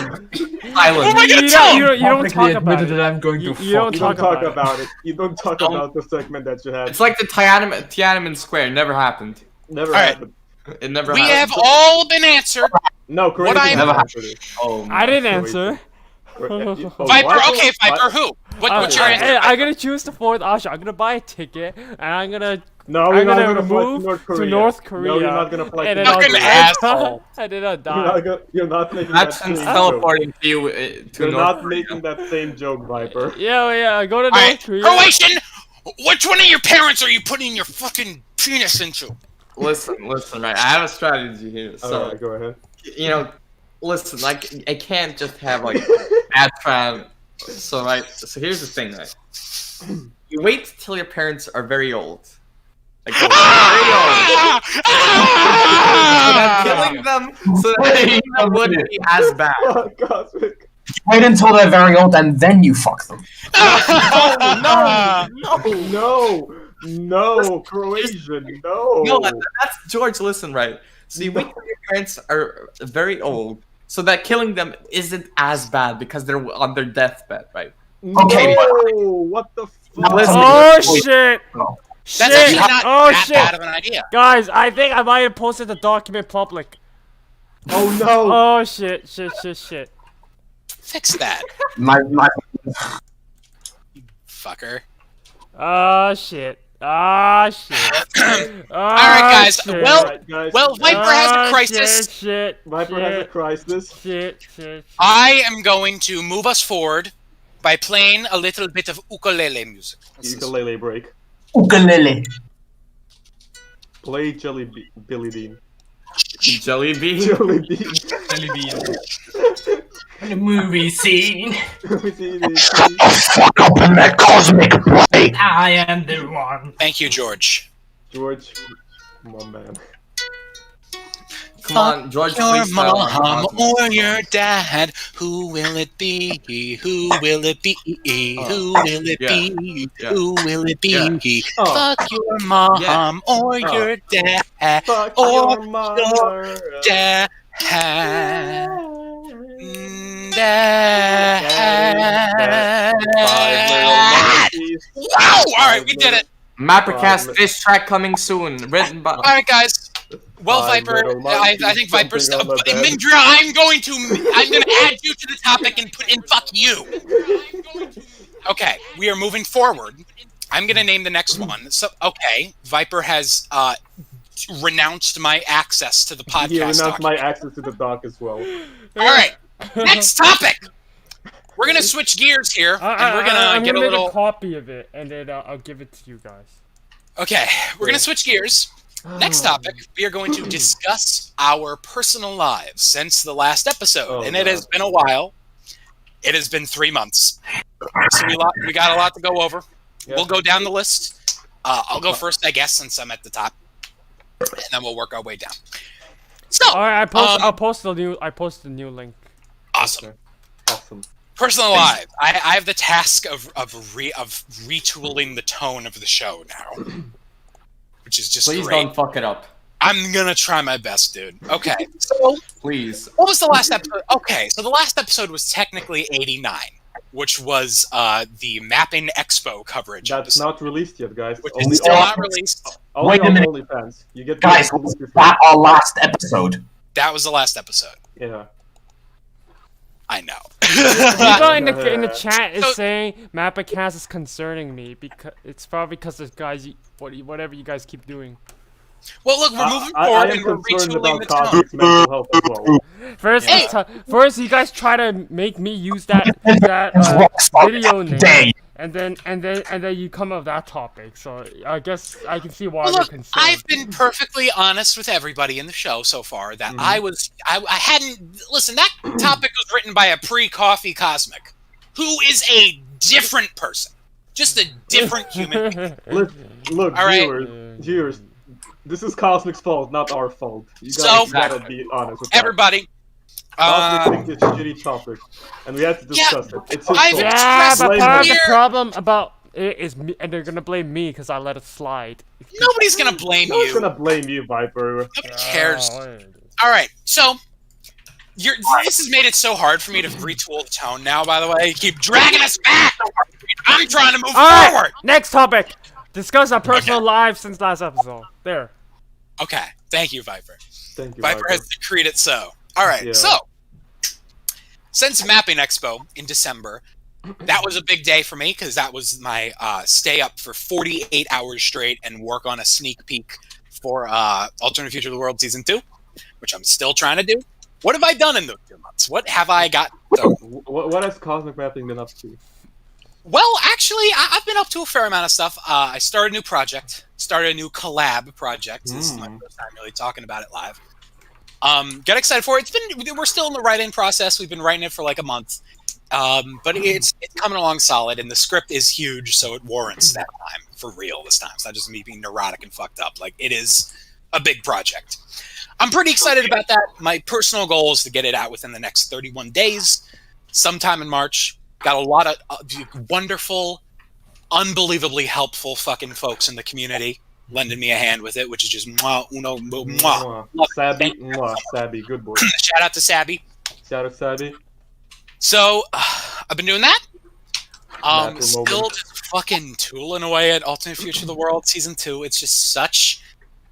What am I gonna You tell don't, him? you don't Publicly talk about admitted it. that I'm going to You fuck don't You don't talk talk about about it. You don't talk about the segment that you had. It's like the Tiananmen Square. Never happened. Never Alright. happened. It never We happened. have all been answered. No, Croatian I am- never answered it. Oh, I didn't answer. Oh, Viper, what? okay, Viper, who? What's your answer? I'm gonna choose the fourth option. I'm gonna buy a ticket, and I'm gonna No, I'm we're not gonna gonna fly move to North to Korea. North Korea. No, you're not gonna fly to and then North I'll Fucking Korea. asshole. and then I'll You're die. not making That's that same joke. teleporting to you to You're North not Korea. making that same joke, Viper. Yeah, go to All North right, Korea. Croatian. Which one of your parents are you putting your fucking penis into? Listen, right. I have a strategy here. So, Alright, go ahead. you know, listen, like, I can't just have, like, bad fan. So, right, so here's the thing, right? You wait till your parents are very old. Like, very old. So that killing them, so that killing them wouldn't be as bad. Oh, Cosmic. Wait until they're very old and then you fuck them. No, Croatian, no. No, that's George, listen, right? So you wait till your parents are very old, so that killing them isn't as bad because they're on their deathbed, right? Okay, No, what the fuck? listen. Oh shit! That's actually not Oh that shit! bad of an idea. Guys, I think I might have posted the document public. Oh no. Oh shit! Fix that, My fucker. Oh shit! Ah shit! All right, guys. Shit. Alright, guys. Well, Viper has a crisis. Shit! Viper has a crisis. Shit! I am going to move us forward by playing a little bit of ukulele music. Ukulele break. ukulele. Play Billy Bean. Jelly bean? Jelly Bean. Jelly bean. The movie scene. Let me see this. Fuck up in that cosmic break. I am the one. Thank you, George. George, come on, man. Come on, George, Your please stop. mom or your dad, who will it be? Who will it be? Who will it be? Yeah. Who will it be? Oh. Fuck your mom or your dad Fuck or your mother. dad. Dad. Wow! Alright, we did it. MapperCast diss track coming soon. Written by. Alright, guys. Well, Five Viper, little I monkeys think Viper's. jumping on the bed. Mindra, I'm going to add you to the topic and put in fuck you. Okay, we are moving forward. I'm gonna name the next one. So, okay, Viper has renounced my access to the podcast. He renounced document. my access to the doc as well. All right, next topic. We're gonna switch gears here, and we're gonna I'm get gonna a make little. a copy of it, and then I'll give it to you guys. Okay, we're gonna switch gears, Next topic, we are going to discuss our personal lives since the last episode, and it has been a while. It has been 3 months, so we got a lot to go over. Yeah. We'll go down the list. I'll go first, I guess, since I'm at the top, and then we'll work our way down. So, all right, I'll post the new link. Awesome. Personal life. I have the task of retooling the tone of the show now, which is just Please great. don't fuck it up. I'm gonna try my best, dude. Okay, so please. What was the last episode? Okay, so the last episode was technically 89, which was the Mapping Expo coverage. That's not released yet, guys. Which is still not released. Wait a minute, OnlyFans. You get guys. Was that our last episode? That was the last episode. Yeah. I know. People in the chat is saying MapperCast is concerning me because it's probably because the guys, whatever you guys keep doing. Well, look, we're moving forward and we're retooling the tone. Mental health as well. First, you guys try to make me use that video name, and then you come up with that topic. So I guess I can see why they're concerned. I've been perfectly honest with everybody in the show so far that I hadn't listen. That topic was written by a pre-coffee Cosmic, who is a different person, just a different human being. Look, all right, viewers. This is Cosmic's fault, not our fault. You gotta be honest with everybody. Cosmic thinks it's a shitty topic, and we have to discuss it. It's his fault. But part of the problem about it is me, and they're gonna blame me because I let it slide. Nobody's gonna blame you. Nobody's gonna blame you, Viper. Nobody cares. All right, so this has made it so hard for me to retool the tone now. By the way, you keep dragging us back. I'm trying to move forward. Next topic. Discuss our personal lives since last episode. There. Okay. Thank you, Viper. Thank you, Viper has decreed it so. All right. So, since Mapping Expo in December, that was a big day for me because that was my stay up for 48 hours straight and work on a sneak peek for Alternate Future of the World Season 2, which I'm still trying to do. What have I done in those 2 months? What have I got done? What has Cosmic Mapping been up to? Well, actually, I've been up to a fair amount of stuff. I started a new project, started a new collab project. This is my first time really talking about it live. Got excited for it. We're still in the write-in process. We've been writing it for like a month, but it's coming along solid, and the script is huge, so it warrants that time for real this time. It's not just me being neurotic and fucked up. Like, it is a big project. I'm pretty excited about that. My personal goal is to get it out within the next 31 days, sometime in March. Got a lot of wonderful, unbelievably helpful fucking folks in the community lending me a hand with it, which is just Sabby, good boy. Shout out to Sabby. Shout out Sabby. So, I've been doing that. Still just fucking tooling away at Alternate Future of the World Season 2. It's just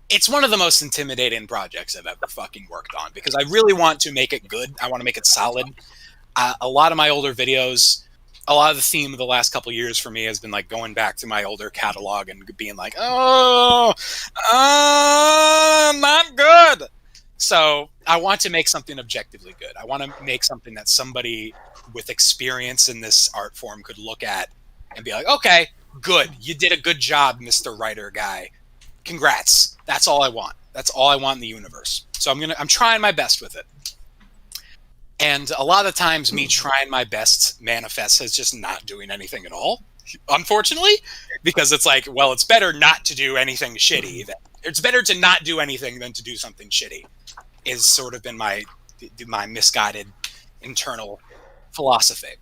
it's one of the most intimidating projects I've ever fucking worked on because I really want to make it good. I want to make it solid. A lot of my older videos, a lot of the theme of the last couple of years for me has been like going back to my older catalog and being like, not good. So I want to make something objectively good. I want to make something that somebody with experience in this art form could look at and be like, okay, good. You did a good job, Mr. Writer guy. Congrats. That's all I want. That's all I want in the universe. So I'm trying my best with it. And a lot of the times me trying my best manifests as just not doing anything at all, unfortunately, because it's like, well, it's better not to do anything shitty. It's better to not do anything than to do something shitty is sort of been my misguided internal philosophy.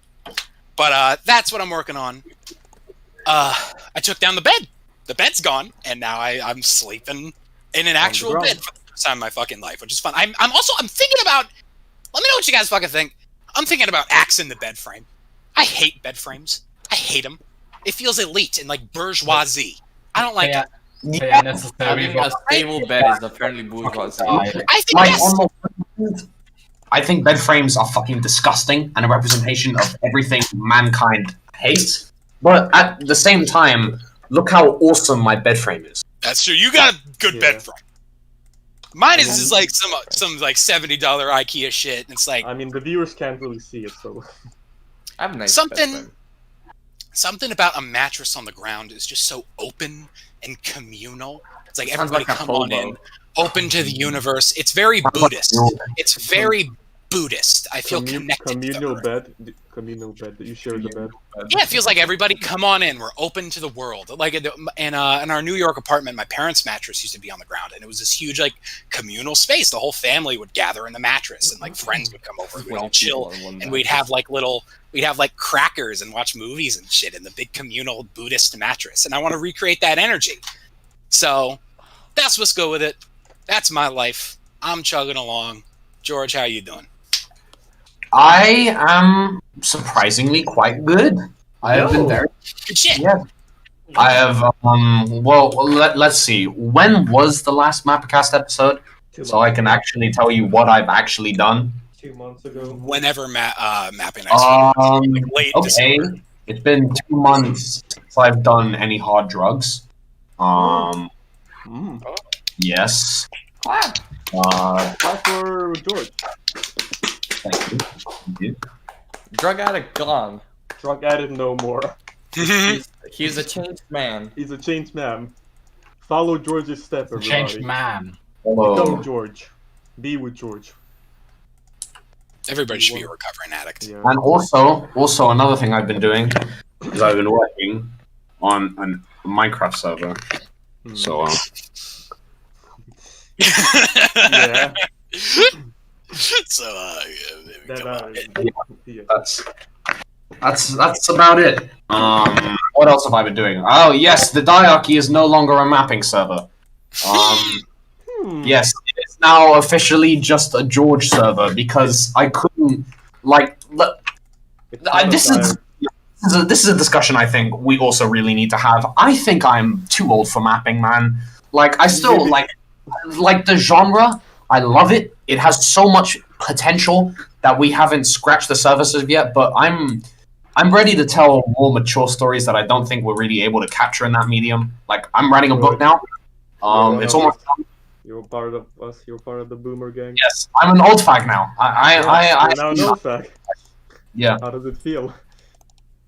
But that's what I'm working on. I took down the bed. The bed's gone, and now I'm sleeping in an actual bed for the first time in my fucking life, which is fun. I'm thinking about... Let me know what you guys fucking think. I'm thinking about axing the bed frame. I hate bed frames. I hate them. It feels elite and like bourgeoisie. I don't like it. Yeah, necessary. A stable bed is apparently bourgeoisie. I think bed frames are fucking disgusting and a representation of everything mankind hates. But at the same time, look how awesome my bed frame is. That's true. You got a good bed frame. Mine is just like some like $70 IKEA shit. It's like, I mean, the viewers can't really see it, so I have a nice something about a mattress on the ground is just so open and communal It's like Sounds everybody like a come on hobo. in, open to the universe. It's very Buddhist. It's very Buddhist. I feel connected Communal to the bed. Communal bed. You share the bed. Yeah, it feels like everybody come on in. We're open to the world. Like in our New York apartment, my parents' mattress used to be on the ground, and it was this huge like communal space. The whole family would gather in the mattress, and like friends would come over. We'd all chill, and we'd have like crackers and watch movies and shit in the big communal Buddhist mattress. And I want to recreate that energy. So that's what's good with it. That's my life. I'm chugging along. George, how you doing? I am surprisingly quite good. I have been very good shit. Yeah. I have well let's see. When was the last MapperCast episode? So I can actually tell you what I've actually done. 2 months ago. Whenever mapping next week. Like late okay. December. It's been 2 months since I've done any hard drugs. Yes. Clap for George. Thank you. Thank you. Drug addict gone. Drug addict no more. He's a changed man. He's a changed man. Follow George's step, everybody. Changed man. Become George. Be with George. Everybody should be a recovering addict. Yeah. And also another thing I've been doing is I've been working on a Minecraft server. So yeah. So that's about it. What else have I been doing? Oh yes, the Diarchy is no longer a mapping server. Yes, it is now officially just a George server because I couldn't like. This is a discussion I think we also really need to have. I think I'm too old for mapping, man. Like I still like the genre. I love it. It has so much potential that we haven't scratched the surface of yet. But I'm ready to tell more mature stories that I don't think we're really able to capture in that medium. Like I'm writing a book now. It's almost done. You're part of us. You're part of the boomer gang. Yes, I'm an old fag now. You're now an old fag. Yeah. How does it feel?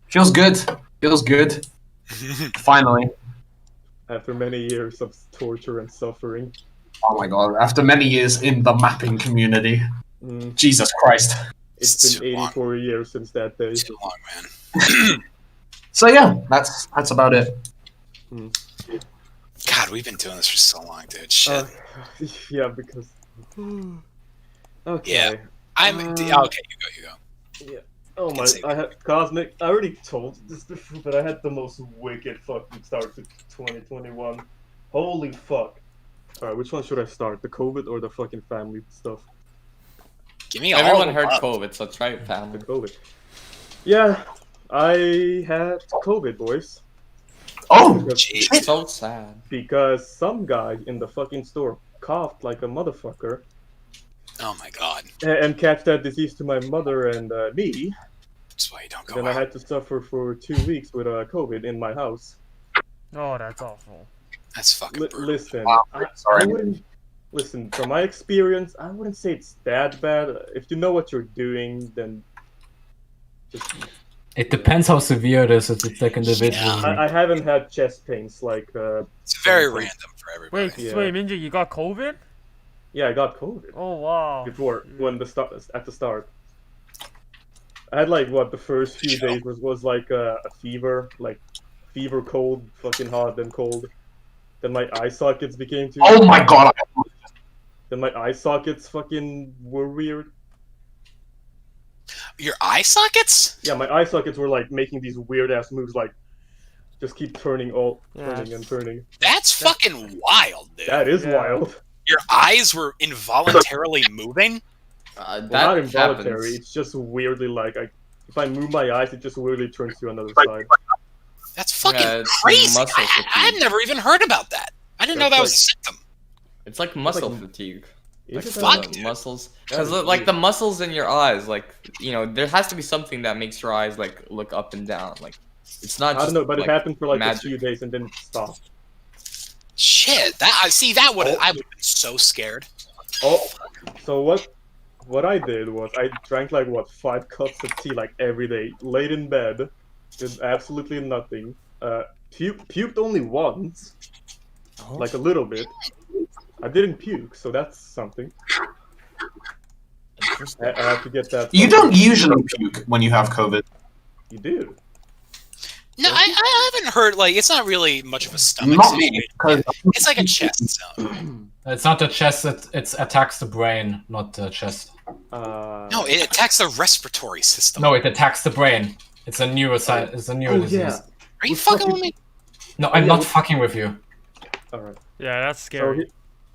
Feels good. Feels good. Finally. After many years of torture and suffering. Oh my god, after many years in the mapping community. Jesus Christ. It's been 84 years since that day. Too long, man. So yeah, that's about it. God, we've been doing this for so long, dude. Shit. Yeah, because... Okay. Yeah. Okay, you go. Yeah. Oh my, I had Cosmic. I already told this before, but I had the most wicked fucking start to 2021. Holy fuck. Alright, which one should I start? The COVID or the fucking family stuff? Give me all. Everyone heard COVID, so try it, family. The COVID. Yeah, I had COVID, boys. Oh, jeez. So sad. Because some guy in the fucking store coughed like a motherfucker. Oh my god. And catch that disease to my mother and me. That's why you don't go Then out. I had to suffer for 2 weeks with COVID in my house. Oh, that's awful. That's fucking brutal. Listen, sorry. I wouldn't, listen, from my experience, I wouldn't say it's that bad. If you know what you're doing, then just... It depends how severe it is. It's like individual. Yeah. I haven't had chest pains like... It's very random for everybody. Wait, Minji, you got COVID? Yeah, I got COVID. Oh, wow. Before, at the start. I had like, what, the first few days was like a fever, like fever, cold, fucking hot, then cold. Then my eye sockets became too... Oh my god! Then my eye sockets fucking were weird. Your eye sockets? Yeah, my eye sockets were like making these weird ass moves, like just keep turning and turning. That's fucking wild, dude. That is wild. Your eyes were involuntarily moving? Well, That not involuntary. happens. It's just weirdly like if I move my eyes, it just weirdly turns to another side. That's fucking it's crazy. muscle fatigue. I've never even heard about that. I didn't know that was a symptom. It's like muscle fatigue. Like Is it fuck, the dude. muscles, That is because like weird. the muscles in your eyes, like there has to be something that makes your eyes like look up and down. Like it's not. I Just, don't know, but like, it happened for like magic. a few days and then it stopped. Shit, that would I would have been so scared. Oh, so what I did was I drank like 5 cups of tea like every day, laid in bed, did absolutely nothing. Puked only once, like a little bit. I didn't puke, so that's something. I have to get that. You don't usually puke when you have COVID. You do. No, I haven't heard, like, it's not really much of a stomach Not me, situation. because It's like a chest zone. It's not the chest. It attacks the brain, not the chest. No, it attacks the respiratory system. No, it attacks the brain. It's a neuroscience. It's a disease. Yeah. Are you fucking with me? No, I'm not fucking with you. All right. Yeah, that's So scary.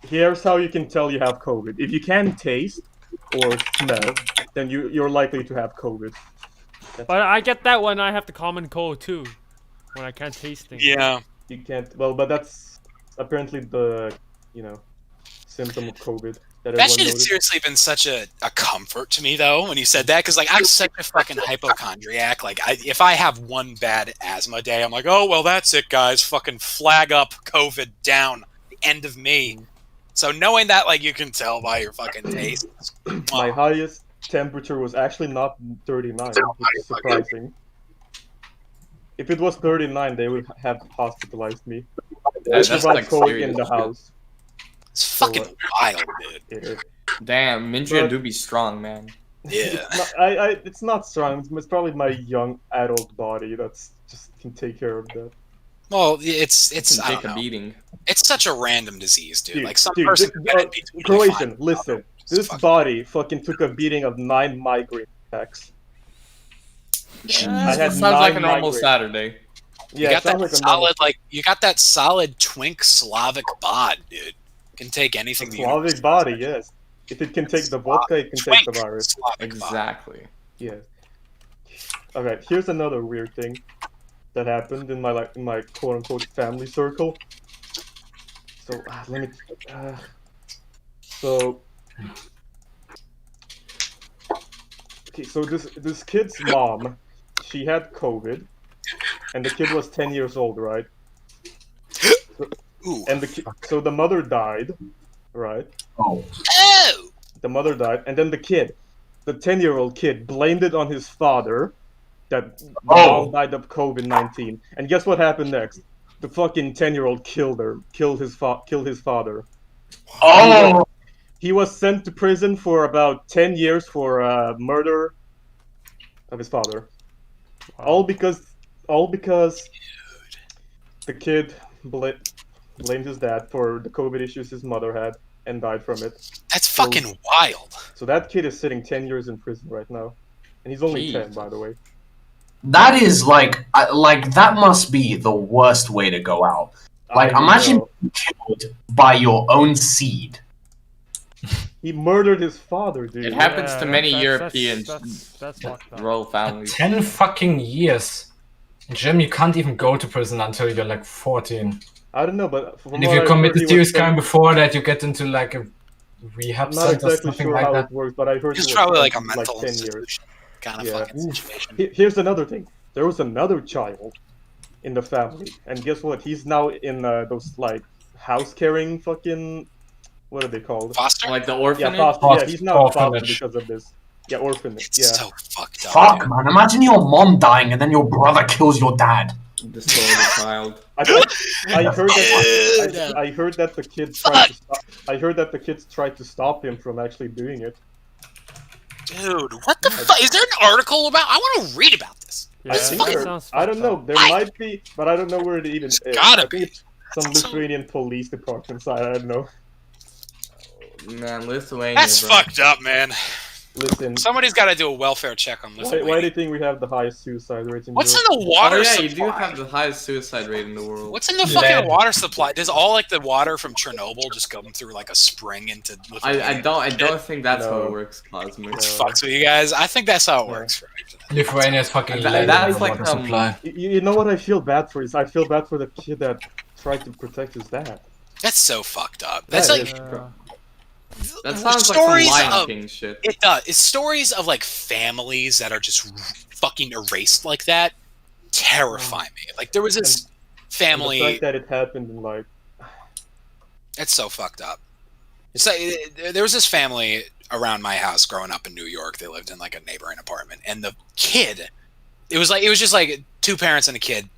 here's how you can tell you have COVID. If you can taste or smell, then you're likely to have COVID. But I get that when I have the common cold too, when I can't taste things. Yeah. You can't. Well, but that's apparently the symptom of COVID. That everyone shit has noticed. seriously been such a comfort to me, though, when you said that, because, like, I'm such a fucking hypochondriac. Like, if I have one bad asthma day, I'm like, oh, well, that's it, guys. Fucking flag up, COVID down. The end of me. So knowing that, like, you can tell by your fucking taste. My highest temperature was actually not 39, which is surprising. If it was 39, they would have hospitalized me. That's That's like COVID serious in the shit. house. It's fucking wild, dude. It- Damn, Minja But- do be strong, man. Yeah. it's not strong. It's probably my young adult body that's just can take care of that. Well, it's Can I take don't a know. beating. It's such a random disease, dude. Like, some Dude, person this- could be totally Croatian, fine. listen. It's This fucking- body fucking took a beating of 9 migraine attacks. I had Sounds like a 9 normal migraines. Saturday. You Yeah, got it sounds that like a solid, like, you got that solid twink Slavic bod, dude. Can take anything. the universe Slavic body, yes. If it can take the vodka, it can take the Twink virus. Slavic bod. Exactly. Yeah. Alright, here's another weird thing that happened in my quote unquote family circle. So let me. So. Okay, so this kid's mom, she had COVID, and the kid was 10 years old, right? Ooh. And so the mother died, right? Oh. Oh! The mother died, and then the 10-year-old kid, blamed it on his father that the Oh. mom died of COVID-19. And guess what happened next? The fucking 10-year-old killed his father. Oh. He was sent to prison for about 10 years for murder of his father. All because the kid blamed his dad for the COVID issues his mother had and died from it. That's fucking wild. So that kid is sitting 10 years in prison right now. And he's only 10, Jesus. by the way. That is like that must be the worst way to go out. Like, I imagine know. being killed by your own seed. He murdered his father, dude. It happens to many that's- European That's fucked up. royal families. 10 fucking years. Jim, you can't even go to prison until you're like 14. I don't know, but from And if what you I commit heard, a he serious was crime before that, you get into like a rehab I'm not center or exactly something sure like how that. it works, but I heard It's he was probably like a sentenced mental 10 years. institution kind of Yeah. fucking situation. Here's another thing. There was another child in the family, and guess what? He's now in those like house caring fucking what are they called? Foster? Like the Yeah, orphanage? foster. Yeah, he's now in foster Orphanage. because of this. Yeah, orphanage. It's Yeah. so fucked up. Fuck, dude. man. Imagine your mom dying and then your brother kills your dad. Destroy the child. I heard that. Dude. I heard that the kids tried to stop. I heard that the kids tried to stop him from actually doing it. Dude, what the fuck? Is there an article about? I want to read about this. Yeah, I that think sounds I don't fucked know. up. There might be, but I don't know where it even is. gotta I think it's some That's so- Lithuanian police department side. I don't know. Man, Lithuania. That's bro. fucked up, man. Listen, Somebody's got to do a welfare check on why Lithuania. do you think we have the highest suicide rate in What's in Europe? the water Oh yeah, supply? you do have the highest suicide rate in the world. What's in the fucking Lead. water supply? Does all like the water from Chernobyl just come through like a spring into Lithuania? I don't think that's how No. it works, Cosmic. It fucks with you guys. I think that's how it works. Right? Lithuania is fucking That- laden that with is like, water supply. You know what I feel bad for is I feel bad for the kid that tried to protect his dad. That's so fucked up. That's That like is- That sounds like some stories Lion of King shit. it does. It's stories of like families that are just fucking erased like that. Terrify me. Like there was this And the family. fact that it happened in like It's so fucked up. So there was this family around my house growing up in New York. They lived in like a neighboring apartment, and the kid, it was just like two parents and a kid.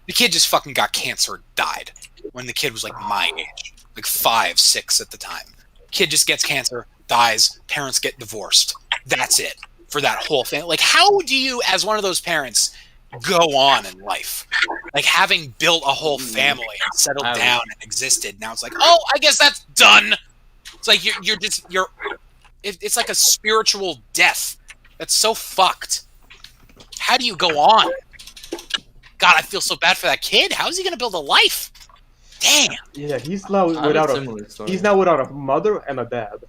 The kid just fucking got cancer, died. when the kid was like my age, like 5, 6 at the time. Kid just gets cancer, dies, parents get divorced. That's it for that whole family. Like, how do you, as one of those parents, go on in life? Like, having built a whole family and settled down and existed, now it's like, oh, I guess that's done. It's like it's like a spiritual death. That's so fucked. How do you go on? God, I feel so bad for that kid. How is he gonna build a life? Damn. Yeah, he's now without a mother and a dad.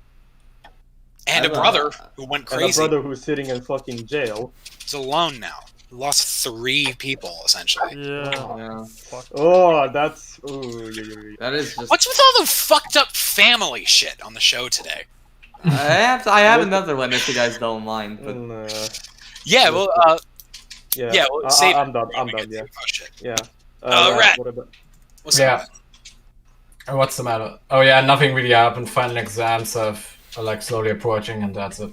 And a brother who went crazy. And a brother who's sitting in fucking jail. He's alone now. He lost 3 people, essentially. Yeah. Oh, that's... Ooh, yeah. That is just... What's with all the fucked up family shit on the show today? I have another one if you guys don't mind. But... Yeah, well, save I'm done, yeah. Oh, shit. Yeah. Rat. What's what's the matter? Oh yeah, nothing really happened. Final exams are like slowly approaching, and that's it.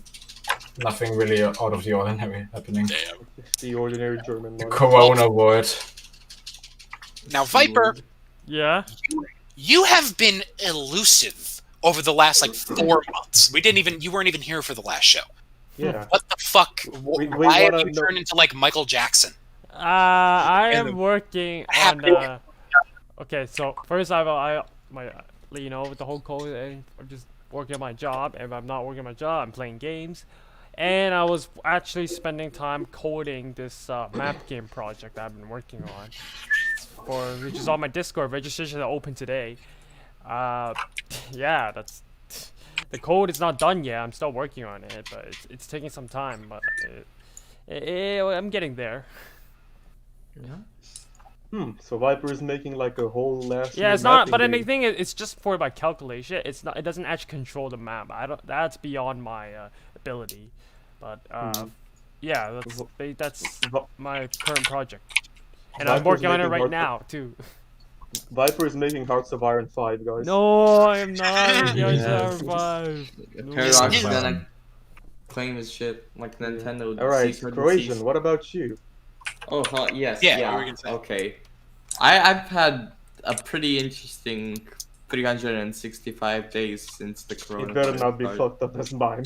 Nothing really out of the ordinary happening. Damn. The ordinary German. The Corona word. Now, Viper. Yeah. You have been elusive over the last like 4 months. You weren't even here for the last show. Yeah. What the fuck? Why have you turned into like Michael Jackson? I am working on. Okay, so first with the whole COVID, I'm just working on my job. And if I'm not working on my job, I'm playing games. And I was actually spending time coding this map game project I've been working on, which is on my Discord. Registration is open today. Yeah, that's the code is not done yet. I'm still working on it, but it's taking some time. But I'm getting there. Yeah. So Viper is making like a whole last. Yeah, it's not. But the thing is, it's just for my calculation. It's not. It doesn't actually control the map. That's beyond my ability. But yeah, that's my current project, and I'm working on it right now too. Viper is making Hearts of Iron 5, guys. No, I am not. Hearts of Iron 5. Paradox is gonna claim his shit like Nintendo. Alright, Croatian, what about you? Oh, yes. Yeah. Okay. I've had a pretty interesting 365 days since the corona. It better not be fucked up as mine.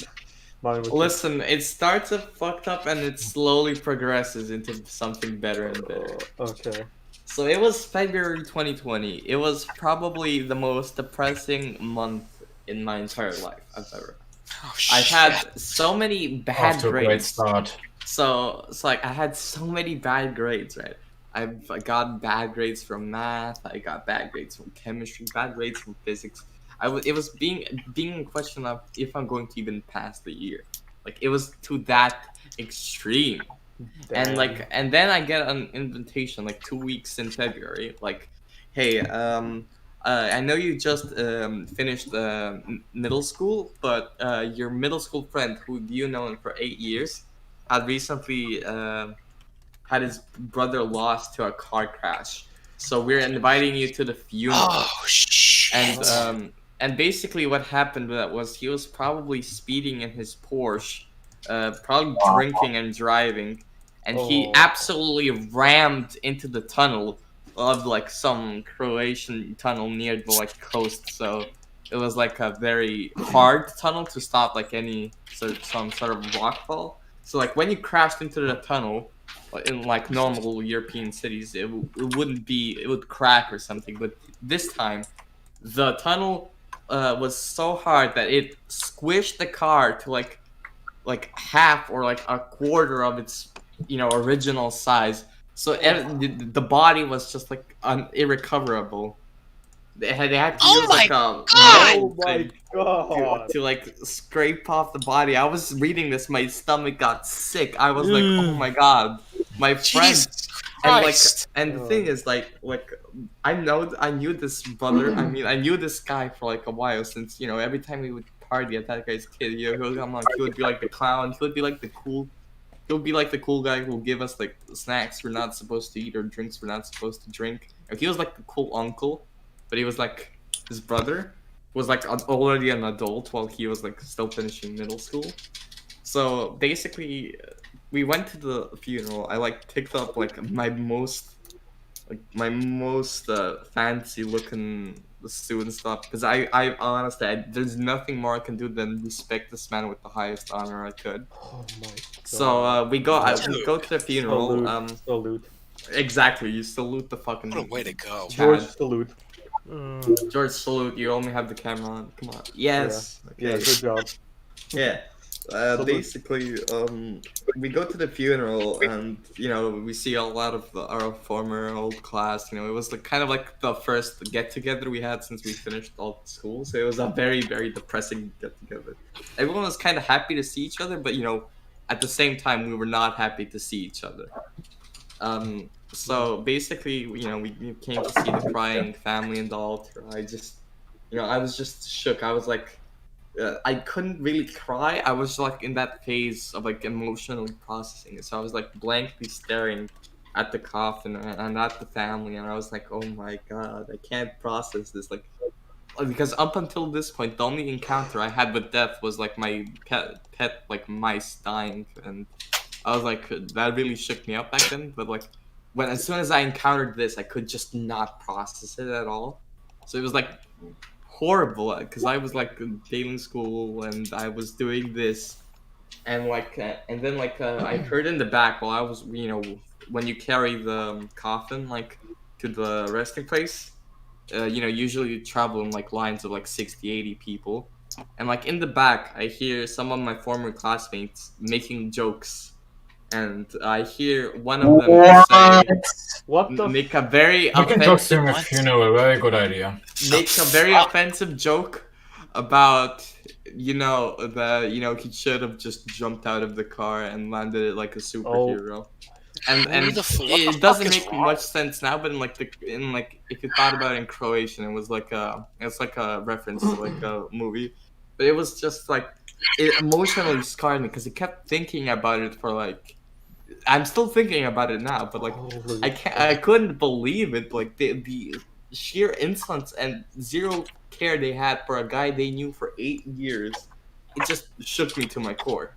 Listen, it starts off fucked up and it slowly progresses into something better and better. Okay. So it was February 2020. It was probably the most depressing month in my entire life I've ever. Oh, shit. I've had so many bad Off to a grades. great start. So it's like I had so many bad grades, right? I got bad grades from math. I got bad grades from chemistry. Bad grades from physics. It was being in question of if I'm going to even pass the year. Like it was to that extreme. Damn. And then I get an invitation like 2 weeks in February. Like, hey, I know you just finished middle school, but your middle school friend who you known for 8 years had recently had his brother lost to a car crash. So we're inviting you to the funeral. Oh shit! And basically what happened was he was probably speeding in his Porsche, probably drinking and driving, and he absolutely rammed into the tunnel of like some Croatian tunnel near the like coast. So it was like a very hard tunnel to stop like some sort of rockfall. So like when you crashed into the tunnel in like normal European cities, it would crack or something. But this time, the tunnel was so hard that it squished the car to like half or like a quarter of its original size. So the body was just like irrecoverable. They had to use like a metal thing to like scrape off the body. I was reading this, my stomach got sick. I was like, oh my god, my friend. And the thing is like I knew this brother. I mean, I knew this guy for like a while since every time we would party at that guy's kid, he would be like the clown. He would be like the cool. He'll be like the cool guy who'll give us like snacks we're not supposed to eat or drinks we're not supposed to drink. He was like the cool uncle, but he was like his brother was like already an adult while he was like still finishing middle school. So basically, we went to the funeral. I like picked up like my most like my most fancy looking student stuff, because I honestly, there's nothing more I can do than respect this man with the highest honor I could. Oh my god. So we go to the funeral. Salute. Exactly, you salute the fucking. What a way to go. George, salute. George, salute. You only have the camera on. Come on. Yes. Yeah, Okay. good job. Yeah. Basically, we go to the funeral, and we see a lot of our former old class. It was kind of like the first get together we had since we finished all school. So it was a very, very depressing get together. Everyone was kind of happy to see each other, but at the same time, we were not happy to see each other. So basically, we came to see the crying family and the altar. I was just shook. I was like. I couldn't really cry. I was like in that phase of like emotionally processing it. So I was like blankly staring at the coffin and at the family, and I was like, oh my god, I can't process this. Like, because up until this point, the only encounter I had with death was like my pet like mice dying, and I was like, that really shook me up back then. But like, as soon as I encountered this, I could just not process it at all. So it was like horrible, because I was like failing school and I was doing this, and like and then like I heard in the back while I was when you carry the coffin like to the resting place, usually you travel in like lines of like 60-80 people, and like in the back I hear some of my former classmates making jokes, and I hear one of them say, What the make a very You can jokes during a funeral, very good idea. Make a very offensive joke about he should have just jumped out of the car and landed it like a superhero. And it doesn't make much sense now, but in if you thought about it in Croatian, it was like a reference to like a movie, but it was just like it emotionally scarred me because I kept thinking about it for like. I'm still thinking about it now, but like I couldn't believe it. Like the sheer insolence and zero care they had for a guy they knew for 8 years, it just shook me to my core.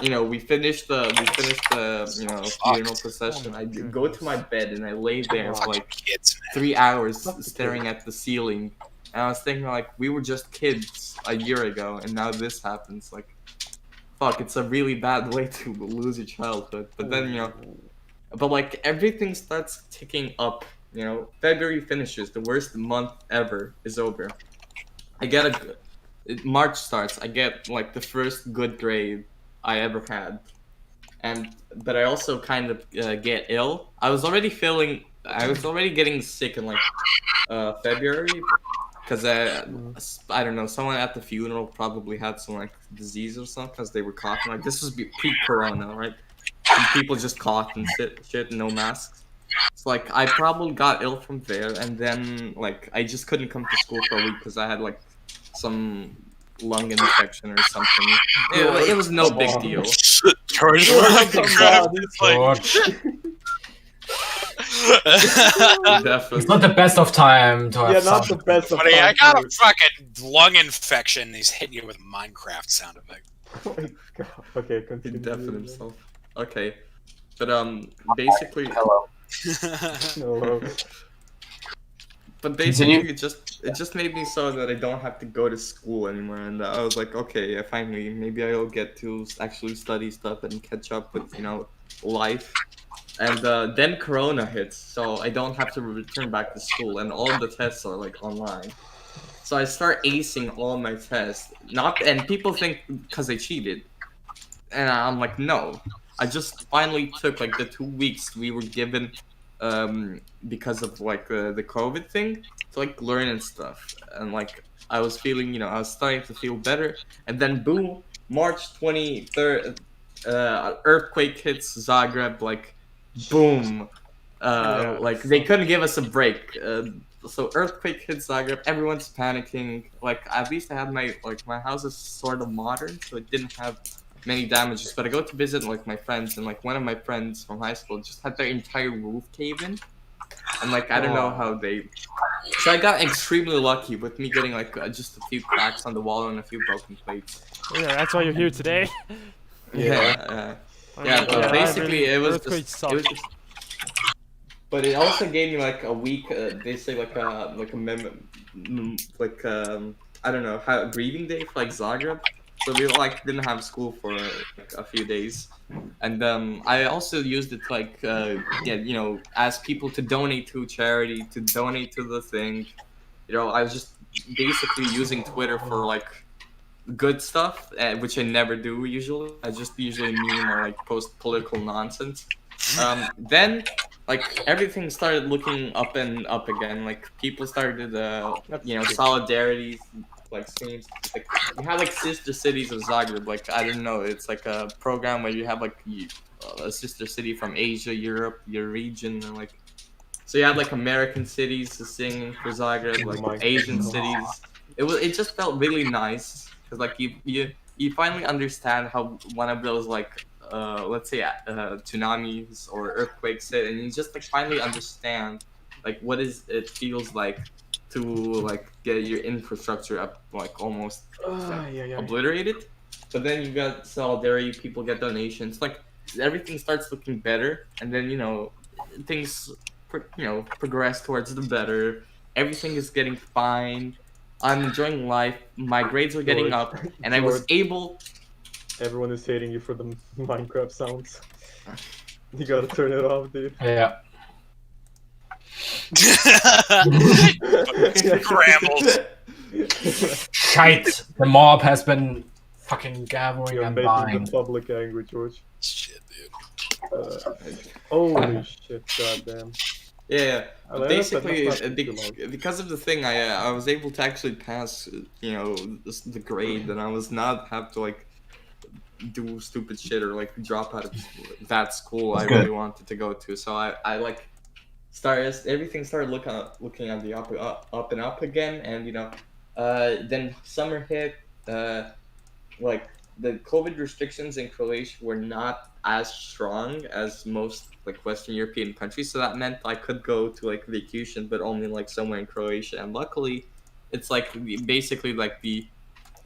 We finished the funeral procession. I go to my bed and I lay there for like 3 hours staring at the ceiling, and I was thinking like we were just kids a year ago, and now this happens. Like, fuck, it's a really bad way to lose your childhood. But then, but like everything starts ticking up. February finishes, the worst month ever is over. March starts, I get like the first good grade I ever had. But I also kind of get ill. I was already getting sick in like February. Because I don't know, someone at the funeral probably had some like disease or something because they were coughing. Like this was pre-corona, right? And people just coughed and shit, no masks. So like I probably got ill from there, and then like I just couldn't come to school for a week because I had like some lung infection or something. It was no big deal. It's not the best of time to have not the best of Buddy, time. I got a fucking lung infection. He's hitting you with Minecraft sound effect. Oh my god. Okay, continue. He deafened himself. Okay. But basically Hello. No. But basically it just made me so that I don't have to go to school anymore, and I was like, okay, finally maybe I'll get to actually study stuff and catch up with life. And then Corona hits, so I don't have to return back to school, and all the tests are like online. So I start acing all my tests, and people think because I cheated, and I'm like, no, I just finally took like the 2 weeks we were given, because of like the COVID thing, to like learn and stuff, and like I was feeling, I was starting to feel better, and then boom, March 23rd, earthquake hits Zagreb, like. Boom! Like they couldn't give us a break. So earthquake hits Zagreb. Everyone's panicking. Like at least I had my house is sort of modern, so it didn't have many damages. But I go to visit like my friends, and like one of my friends from high school just had their entire roof cave in, and like I don't know how they. So I got extremely lucky with me getting like just a few cracks on the wall and a few broken plates. Yeah, that's why you're here today. Yeah. Yeah, but basically it was just But it also gave me like a week, basically like a I don't know, how a grieving day for like Zagreb. So we like didn't have school for like a few days, and I also used it to like ask people to donate to charity, to donate to the thing. I was just basically using Twitter for like good stuff, which I never do usually. I just usually meme or like post political nonsense. Then like everything started looking up and up again. Like people started, solidarity, like streams. Like you have like sister cities of Zagreb. Like I don't know, it's like a program where you have like a sister city from Asia, Europe, your region, and like so you had like American cities singing for Zagreb, like Asian cities. It just felt really nice because like you finally understand how one of those like let's say tsunamis or earthquakes hit, and you just like finally understand like what it feels like to like get your infrastructure up like almost obliterated. But then you got solidarity, people get donations, like everything starts looking better, and then things progress towards the better. Everything is getting fine. I'm enjoying life. My grades are getting up, and I was able. Everyone is hating you for the Minecraft sounds. You gotta turn it off, dude. Yeah. Scrambled. Shite! The mob has been fucking gathering You're and making buying. the public angry, George. Shit, dude. Holy shit, goddamn. Yeah, Well, basically, that's not too long. because of the thing, I was able to actually pass, the grade, and I was not have to like do stupid shit or like drop out of that school I really wanted to go to. So I like everything started looking on the up and up again, and then summer hit. Like the COVID restrictions in Croatia were not as strong as most like Western European countries, so that meant I could go to like vacation, but only like somewhere in Croatia. And luckily, it's like basically like the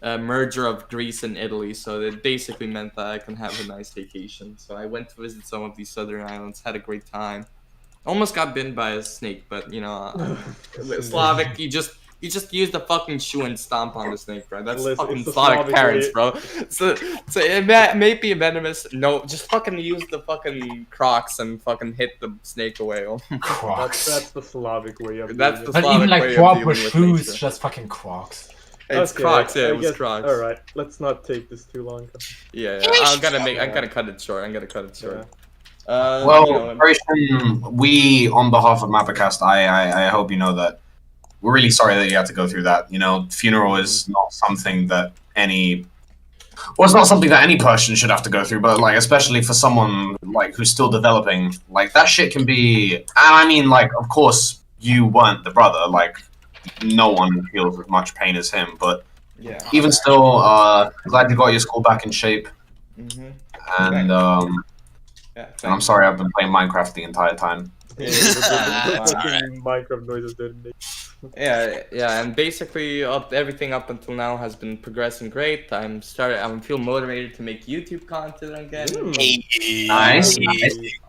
merger of Greece and Italy, so it basically meant that I can have a nice vacation. So I went to visit some of these southern islands, had a great time. Almost got bitten by a snake, but Slavic, you just use the fucking shoe and stomp on the snake, bro. That's fucking Slavic parents, bro. So it may be venomous. No, just fucking use the fucking Crocs and fucking hit the snake away. Crocs. That's the Slavic way of But doing it. even like proper shoes, just fucking Crocs. It's Crocs, yeah, it was Crocs. Alright, let's not take this too long. Yeah. I'm gonna cut it short. Yeah. Very soon, we, on behalf of MapperCast, I hope you know that we're really sorry that you had to go through that. Funeral is not something that it's not something that any person should have to go through, but like especially for someone like who's still developing, like that shit can be. And I mean, like, of course you weren't the brother, like no one feels with much pain as him, but even still, glad you got your school back in shape. And I'm sorry I've been playing Minecraft the entire time. Minecraft noises didn't make. Yeah, and basically everything up until now has been progressing great. I'm feel motivated to make YouTube content again. Nice.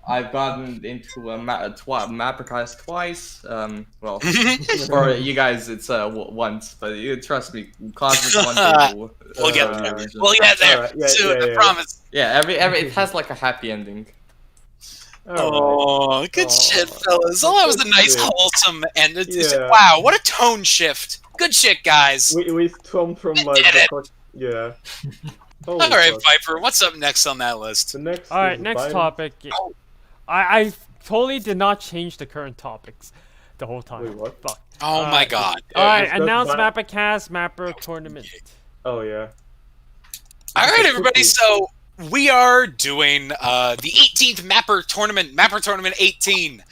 I've gotten into MapperCast twice. Well, for you guys it's once, but trust me, Cosmic one day we'll get there. We'll get there soon. I promise. Yeah, every it has like a happy ending. Oh, good shit, fellas. Oh, that was a nice, wholesome end. Wow, what a tone shift. Good shit, guys. We come from like yeah. All right, Viper, what's up next on that list? Next topic. I totally did not change the current topics the whole time. Wait, what? Fuck. Oh my god. Alright, announce MapperCast Mapper Tournament. Oh yeah. Alright, everybody, so we are doing the 18th Mapper Tournament 18.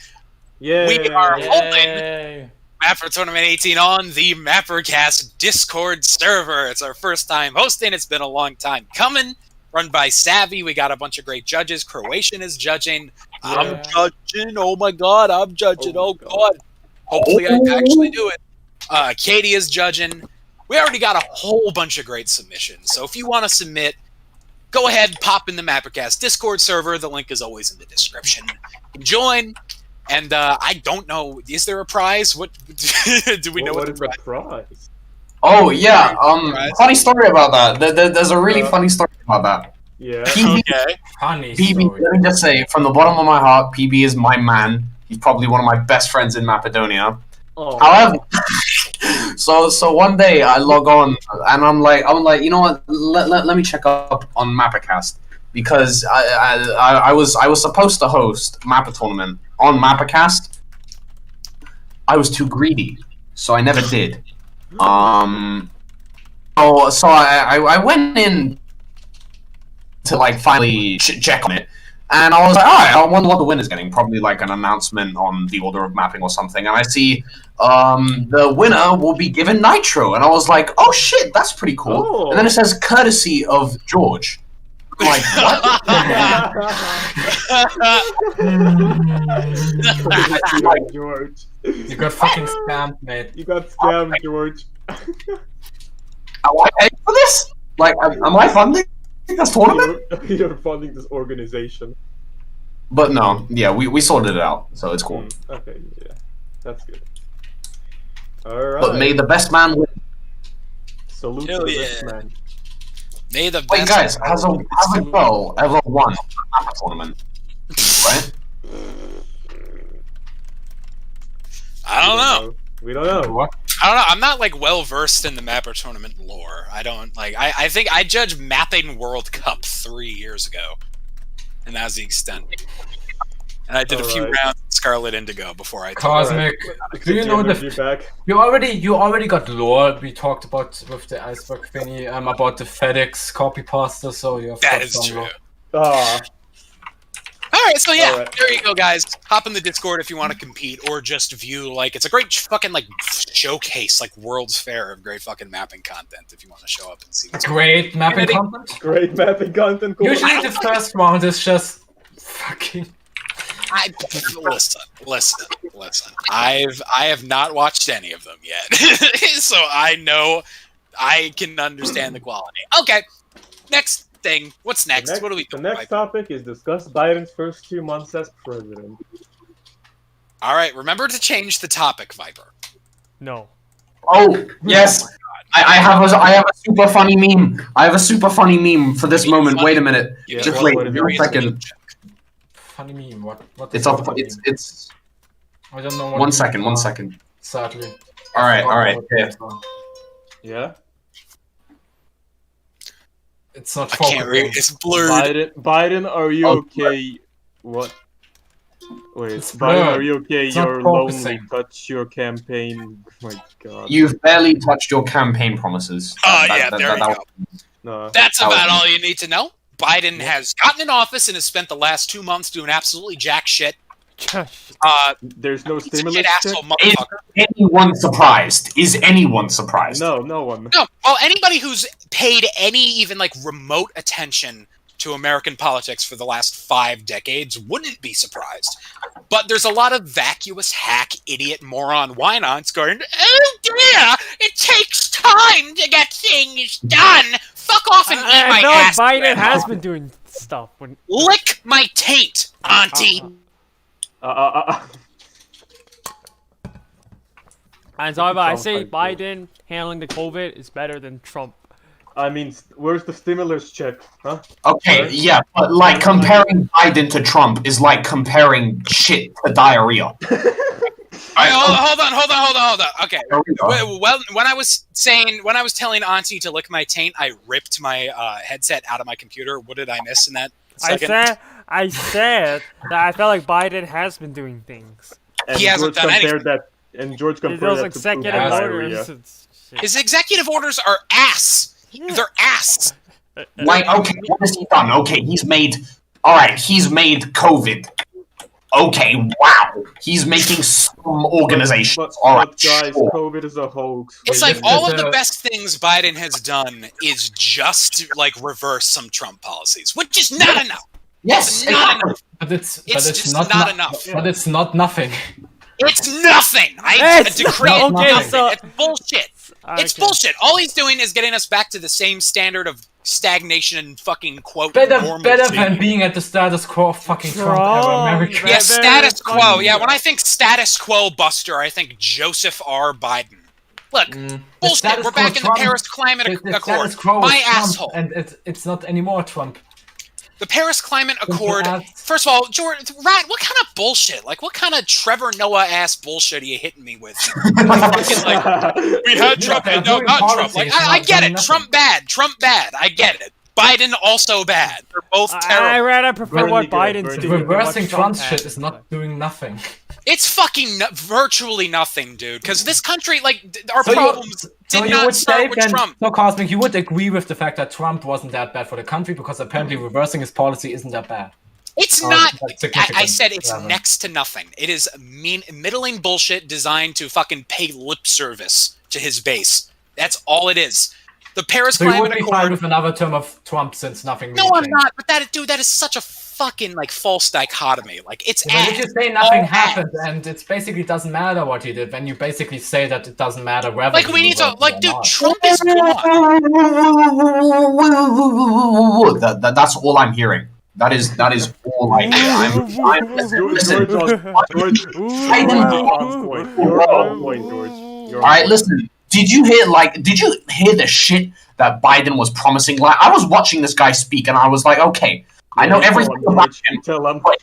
Yeah. We are holding Mapper Tournament 18 on the MapperCast Discord server. It's our first time hosting. It's been a long time coming. Run by Savvy. We got a bunch of great judges. Croatian is judging. Yeah. I'm judging. Oh my god, I'm judging. Oh god. Hopefully I actually do it. Katie is judging. We already got a whole bunch of great submissions. So if you want to submit, go ahead, pop in the MapperCast Discord server. The link is always in the description. Join. And I don't know. Is there a prize? What do we know? What is the prize? Oh yeah. Funny story about that. There's a really funny story about that. Yeah. PB, Okay. Funny PB, story. let me just say, from the bottom of my heart, PB is my man. He's probably one of my best friends in Macedonia. Oh. However, so one day I log on and I'm like, you know what? Let me check up on MapperCast because I was supposed to host Mapper tournament on MapperCast. I was too greedy, so I never did. So I went in to like finally check on it. And I was like, alright, I wonder what the winner's getting. Probably like an announcement on the order of mapping or something. And I see the winner will be given Nitro. And I was like, oh shit, that's pretty cool. Oh. And then it says courtesy of George. I'm like, what? George. You got fucking scammed, mate. You got scammed, George. Am I paying for this? Like, am I funding this tournament? You're funding this organization. But no, yeah, we sorted it out, so it's cool. Okay, yeah. That's good. Alright. But may the best man win. Salute Hell to the yeah. best man. May the Wait, best guys, has a girl ever won a Mapper tournament? Right? I don't know. We don't know. What? I don't know. I'm not like well versed in the Mapper tournament lore. I don't like. I think I judged Mapping World Cup 3 years ago, and that was the extent. And I did a few rounds of Scarlet Indigo before I. Cosmic. Do you know you already got lore we talked about with the iceberg thingy about the FedEx copy pasta, so you have That got is some true. lore. Alright, so yeah, Alright. there you go, guys. Hop in the Discord if you want to compete or just view. Like, it's a great fucking like showcase, like World's Fair of great fucking mapping content. If you want to show up and see what's Great mapping content. Great mapping content. Cool. Usually the first round is just fucking. Listen. I have not watched any of them yet, so I know I can understand the quality. Okay, next thing. What's next? What do we? The next topic is discuss Biden's first 2 months as president. All right, remember to change the topic, Viper. No. Oh, yes. I have a super funny meme. I have a super funny meme for this moment. Wait a minute. Yeah, Just well, wait 1 second. Funny meme. What? It's up. It's. I don't know. What 1 second. 1 second. Sadly. All right. Yeah. Yeah. It's not. I can't read. It's blurred. Biden, are you okay? What? Wait, It's Biden, blurred. are you okay? It's not You're lonely. focusing. Touch your campaign. Oh my God. You've barely touched your campaign promises. Yeah, there you go. No. That's That was about me. all you need to know. Biden has gotten in office and has spent the last 2 months doing absolutely jack shit. There's no Piece of stimulus shit check? asshole motherfucker. Anyone surprised? Is anyone surprised? No, no one. No, well, anybody who's paid any even like remote attention to American politics for the last 5 decades wouldn't be surprised. But there's a lot of vacuous hack, idiot, moron whine-ons going, oh dear, it takes time to get things done. Fuck off and eat my I feel like ass. Biden has been doing stuff. When... Lick my taint, auntie. And so I say Biden handling the COVID is better than Trump. I mean, where's the stimulus check, huh? Okay, yeah, but like comparing Biden to Trump is like comparing shit to diarrhea. Hold on. Okay. There we go. Well, when I was telling Auntie to lick my taint, I ripped my headset out of my computer. What did I miss in that second? I said that I felt like Biden has been doing things. And He hasn't George done compared that, and George compared Those that to executive diarrhea. orders. Shit. His executive orders are ass. They're ass. Like, okay, what has he done? Okay, he's made COVID. Okay, wow. He's making some organizations. But Alright, guys, sure. COVID is a hoax. It's like all of the best things Biden has done is just like reverse some Trump policies, which is not enough. Yes, It's not exactly. enough. But it's just not not enough. But it's not nothing. It's nothing. I It's decree not- it okay, nothing. so- It's bullshit. It's bullshit. All he's doing is getting us back to the same standard of stagnation and fucking quote Better normalcy. than being at the status quo of fucking Trump era America. Yeah, status quo. Yeah, when I think status quo buster, I think Joseph R. Biden. Look, bullshit. We're back in the Paris Climate Accord. My asshole. And it's not anymore Trump. The Paris Climate Accord. First of all, George, Rat, what kind of bullshit? Like, what kind of Trevor Noah ass bullshit are you hitting me with? Fucking, like, we had Trump, and no, not Trump. Like, I get it. Trump bad. I get it. Biden also bad. They're both terrible. I rather prefer what Biden's doing. Reversing Trump's shit is not doing nothing. It's fucking virtually nothing, dude. Because this country, like, our problems did not start with Trump. So, Cosmic, you would agree with the fact that Trump wasn't that bad for the country because apparently reversing his policy isn't that bad. It's not. I said it's next to nothing. It is middling bullshit designed to fucking pay lip service to his base. That's all it is. The Paris Climate Accord. So you would be fine with another term of Trump since nothing really No, I'm changed. not. But that is such a fucking like false dichotomy. Like it's. But if you say nothing happened and it basically doesn't matter what he did, then you basically say that it doesn't matter whether. Like we need to like, dude, Trump is gone. That's all I'm hearing. That is all I hear. Listen. You're on point, George. All right, listen. Did you hear the shit that Biden was promising? Like, I was watching this guy speak, and I was like, okay, I know everything about him. But,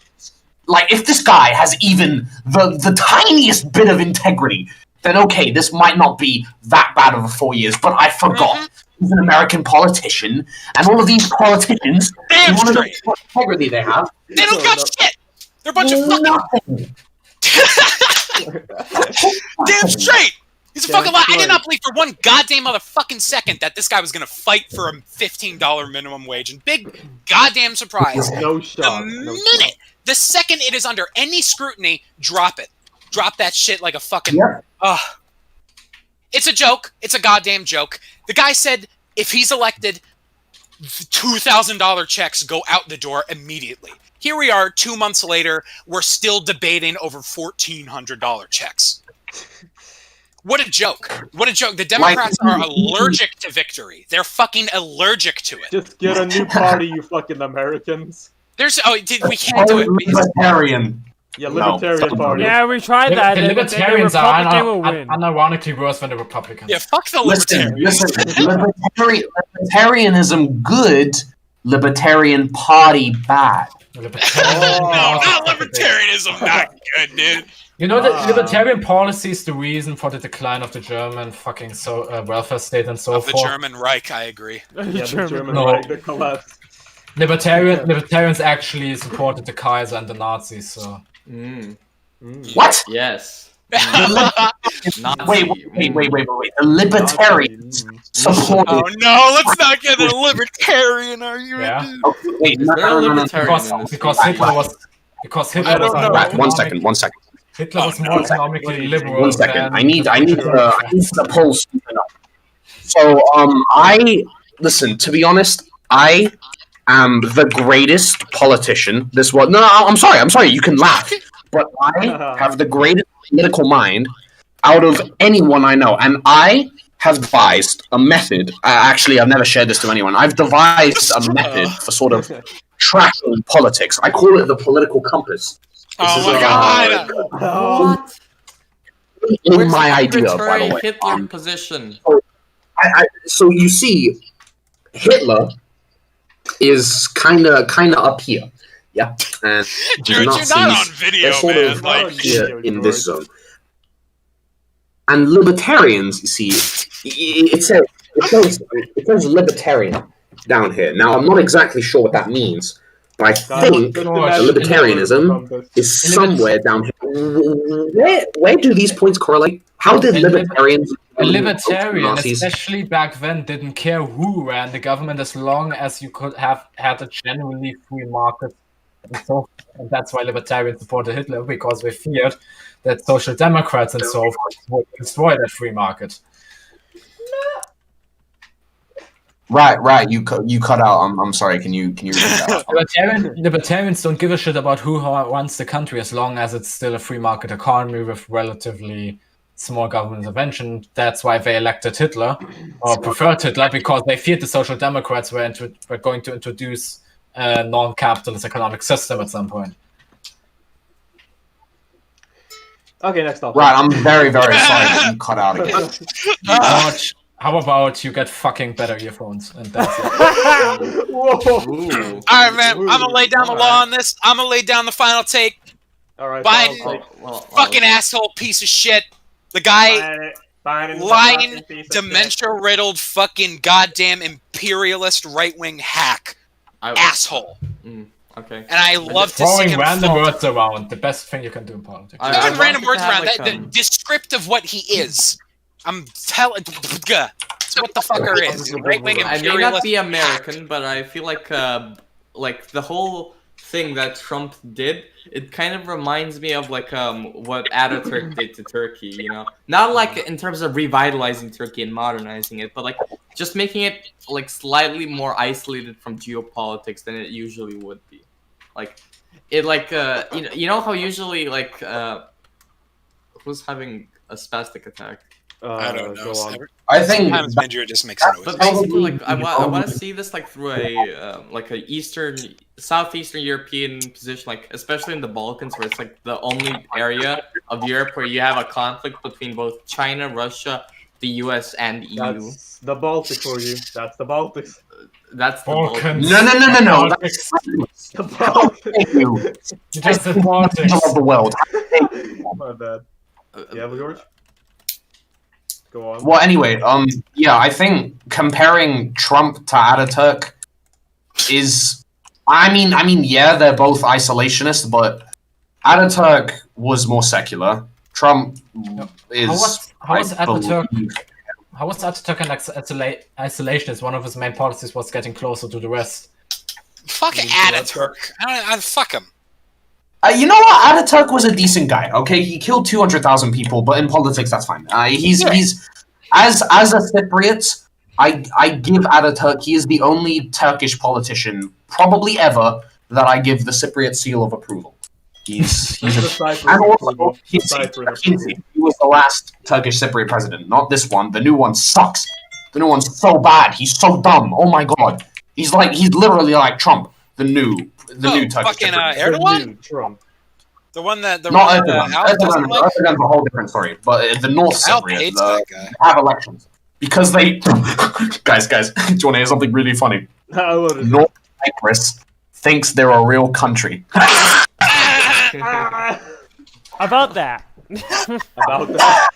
like, if this guy has even the tiniest bit of integrity, then okay, this might not be that bad of a 4 years. But I forgot he's an American politician, and all of these politicians, damn what straight, integrity they have. They don't got shit. They're a bunch of fucking. Damn straight. He's a fucking lie. I did not believe for one goddamn motherfucking second that this guy was gonna fight for a $15 minimum wage. And big goddamn surprise. No shot. The second it is under any scrutiny, drop it. Drop that shit like a fucking. It's a joke. It's a goddamn joke. The guy said if he's elected, $2,000 checks go out the door immediately. Here we are, 2 months later, we're still debating over $1,400 checks. What a joke. What a joke. The Democrats are allergic to victory. They're fucking allergic to it. Just get a new party, you fucking Americans. We can't do it. Libertarian. Yeah, Libertarian Party. Yeah, we tried that. The Libertarians are unironically worse than the Republicans. Yeah, fuck the Libertarians. Libertarianism good, Libertarian Party bad. No, not libertarianism not good, dude. You know that libertarian policy is the reason for the decline of the German fucking welfare state and so forth. The German Reich, I agree. Yeah, the German Reich, the collapse. Libertarians actually supported the Kaiser and the Nazis, so. What? Yes. Wait. The libertarians supported. Oh no, let's not get a libertarian argument. Yeah. Okay, wait, no. Because Hitler was. One second. Hitler was more economically liberal. 1 second. I need to pull something up. So, listen. To be honest, I am the greatest politician. I'm sorry. You can laugh, but I have the greatest political mind out of anyone I know, and I have devised a method. Actually, I've never shared this to anyone. I've devised a method for sort of tracking politics. I call it the political compass. Oh my god! What? In my idea, by the way. Hitler position. So you see, Hitler is kind of up here, yeah. And George, Nazis, you're not on video, sort man. of Like, here in this zone. And libertarians, you see, it says libertarian down here. Now, I'm not exactly sure what that means, but I think libertarianism is somewhere down here. Where do these points correlate? How did libertarians... A libertarian, especially back then, didn't care who ran the government as long as you could have had a genuinely free market. And that's why libertarians supported Hitler, because they feared that social democrats and so forth would destroy that free market. Right. You cut out. I'm sorry. Can you repeat that? Libertarians don't give a shit about who runs the country as long as it's still a free market economy with relatively small government intervention. That's why they elected Hitler, or preferred Hitler, because they feared the Social Democrats were going to introduce a non-capitalist economic system at some point. Okay, next up. Right, I'm very, very sorry that you cut out again. George, how about you get fucking better earphones, and that's it. Whoa. Ooh. All right, man. I'm gonna lay down the law on this. I'm gonna lay down the final take. All right. Biden, Well, fucking asshole, piece of shit. The guy, lying, dementia-riddled, fucking goddamn imperialist right-wing hack, asshole. Okay. And I love to see Throwing him random fall. words around, the best thing you can do in politics. Throwing random words around. Like, The descriptive what he is. I'm telling. That's what the fucker is. Right-wing I imperialist. may not be American, but I feel like the whole thing that Trump did, it kind of reminds me of like what Ataturk did to Turkey, you know? Not like in terms of revitalizing Turkey and modernizing it, but like just making it like slightly more isolated from geopolitics than it usually would be. Like it like you know how usually like who's having a spastic attack? I don't know. I think Sometimes Benjiro just makes noise. But basically, like I want to see this like through a southeastern European position, like especially in the Balkans, where it's like the only area of Europe where you have a conflict between both China, Russia, the U.S. and EU. That's the Baltic for you. That's the Baltics. That's the Balkans. Balkans. No. That's The Baltic. thank you. You just said politics. Of the world. My bad. Yeah, George. Go on. Well, anyway, yeah, I think comparing Trump to Ataturk is, I mean, yeah, they're both isolationist, but Ataturk was more secular. Trump is. How was I Ataturk? believe- How was Ataturk an isolationist? One of his main policies was getting closer to the West. Fuck Ataturk. Fuck him. You know what? Ataturk was a decent guy. Okay, he killed 200,000 people, but in politics, that's fine. He's as a Cypriot, I give Ataturk. He is the only Turkish politician, probably ever, that I give the Cypriot seal of approval. He's and also he was the last Turkish Cypriot president, not this one. The new one sucks. The new one's so bad. He's so dumb. Oh my god. He's literally like Trump. The new Turkish fucking Cypriot. Erdogan? Trump. The one that Not Alp Erdogan. doesn't like? Erdogan's a whole different story. But the North Alp Cypriot, hates that guy. they have elections because they. guys, do you want to hear something really funny? North Cyprus thinks they're a real country. About that. About that.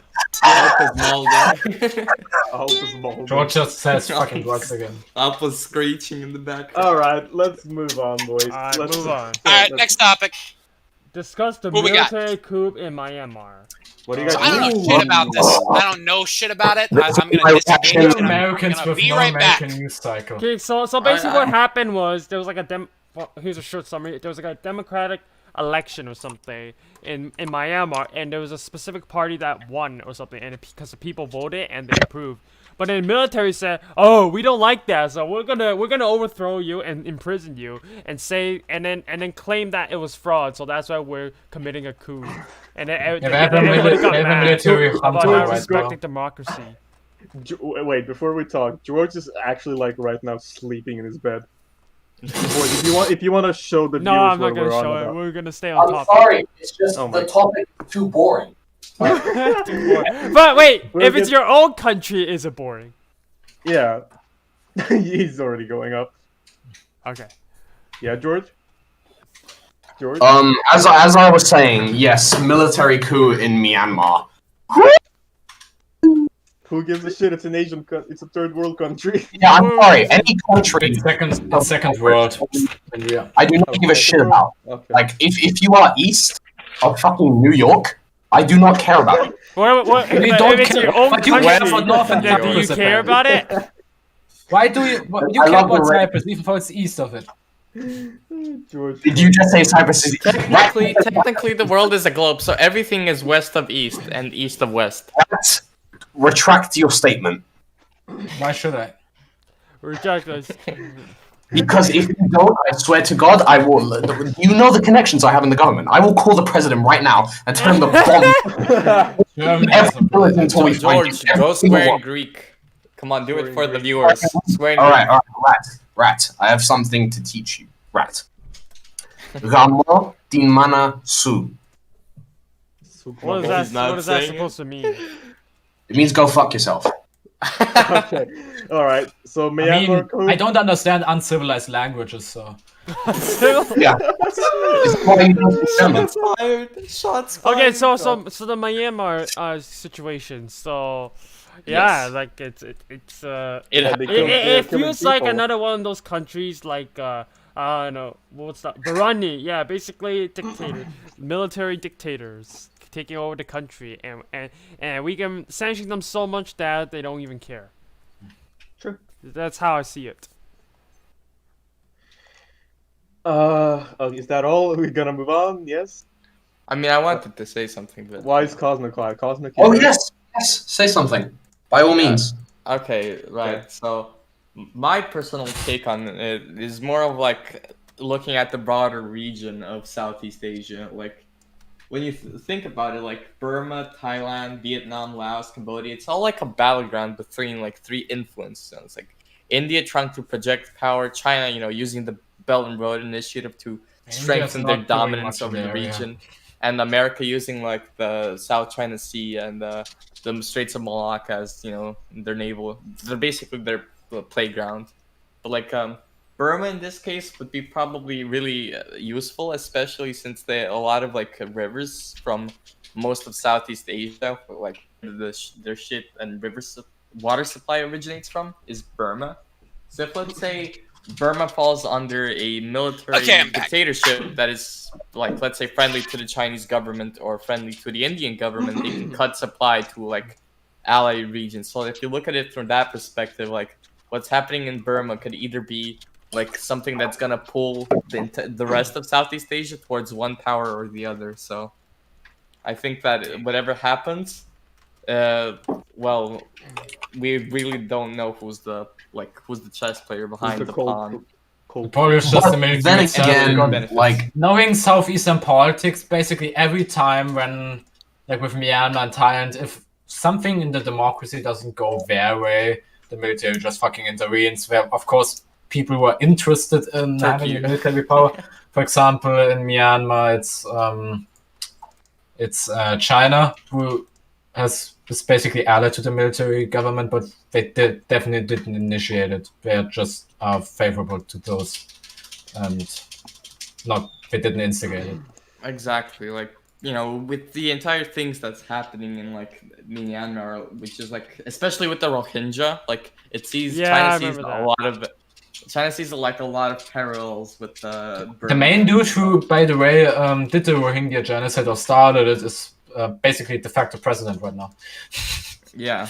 Alp is Malden. Alp is Malden. George just says fucking words again. Alp was screeching in the background. Alright, let's move on, boys. Alright, Let's move on. Alright, next topic. Discuss the What we got? military coup in Myanmar. What do you So guys I don't know shit about this. I don't know shit about it. I'm gonna my disengage. reaction. and I'm Americans gonna with be no right back. American news cycle. Okay, so basically what happened was there was like well, here's a short summary. There was like a democratic election or something in Myanmar, and there was a specific party that won or something, and because the people voted and they approved. But then the military said, "Oh, we don't like that, so we're gonna overthrow you and imprison you, and then claim that it was fraud. So that's why we're committing a coup." And then everybody got mad military about junta not right now. respecting democracy. Wait, before we talk, George is actually like right now sleeping in his bed. Boy, if you want to show the No, viewers I'm not what gonna we're on show it. about. We're gonna stay on I'm topic. sorry, it's just Oh my- the topic is too boring. But wait, We'll if it's get- your own country, is it boring? Yeah, he's already going up. Okay. Yeah, George. George. As I was saying, yes, military coup in Myanmar. Who gives a shit? It's an it's a third world country. Yeah, I'm sorry. Any country It's second world. And yeah. I do not give a shit about. Okay. Like, if you are east of fucking New York, I do not care about it. What, We if don't it's care. your own But you country, care for North and then do you Cyprus, care about it? Why do you I care love about the red- Cyprus even though it's east of it? George. Did you just say Cyprus is Technically, the world is a globe, so everything is west of east and east of west. that? Retract your statement. Why should I? Reject this. Because if you don't, I swear to God, I will. You know the connections I have in the government. I will call the president right now and tell him to bomb Germany has every a village until we find George, every go single swear in one. Greek. Come on, do Swear it in for the Greek. viewers. Swear in All Greek. right, rat. I have something to teach you, rat. Ramo din mana su. What is He's not that saying it. supposed to mean? It means go fuck yourself. Okay. All right. So I Myanmar mean, code. I don't understand uncivilized languages, so. Yeah. It's why you don't speak German. Shots fired. Shots fired. Okay, so the Myanmar situation. So yeah, Yes. like it's They're it killing feels like people. another one of those countries like I don't know what's that, Burundi. Yeah, basically military dictators taking over the country, and we can sanction them so much that they don't even care. Sure. That's how I see it. Is that all? Are we gonna move on? Yes. I mean, I wanted to say something, but Why is Cosmic quiet? Cosmic. Oh you there? yes, say something. By all means. okay, right. Okay. So, my personal take on it is more of like looking at the broader region of Southeast Asia. Like, when you think about it, like Burma, Thailand, Vietnam, Laos, Cambodia, it's all like a battleground between like three influence zones. Like India trying to project power, China, using the Belt and Road Initiative to strengthen their not doing dominance much over in the the area. region, and America using like the South China Sea and the Straits of Malacca as their naval. They're basically their playground. But like Burma in this case would be probably really useful, especially since a lot of like rivers from most of Southeast Asia, like their shit and water supply originates from, is Burma. So if let's say Burma falls under a military Okay, I'm back. dictatorship that is like, let's say, friendly to the Chinese government or friendly to the Indian government, they can cut supply to like ally regions. So if you look at it from that perspective, like what's happening in Burma could either be like something that's gonna pull the rest of Southeast Asia towards one power or the other. So I think that whatever happens, well, we really don't know who's the chess player behind the pawn. Probably it's just the military Then itself. again, benefits. like Knowing southeastern politics, basically every time when, like with Myanmar and Thailand, if something in the democracy doesn't go their way, the military just fucking intervenes. Where, of course, people who are interested in having military power. For example, in Myanmar, it's China who is basically allied to the military government, but they definitely didn't initiate it. They're just favorable to those, and they didn't instigate it. Exactly, like with the entire things that's happening in like Myanmar, which is like, especially with the Rohingya, like it sees Yeah, China sees like a lot of parallels with the The main dude who, by the way, did the Rohingya genocide or started it is basically de facto president right now. Yeah.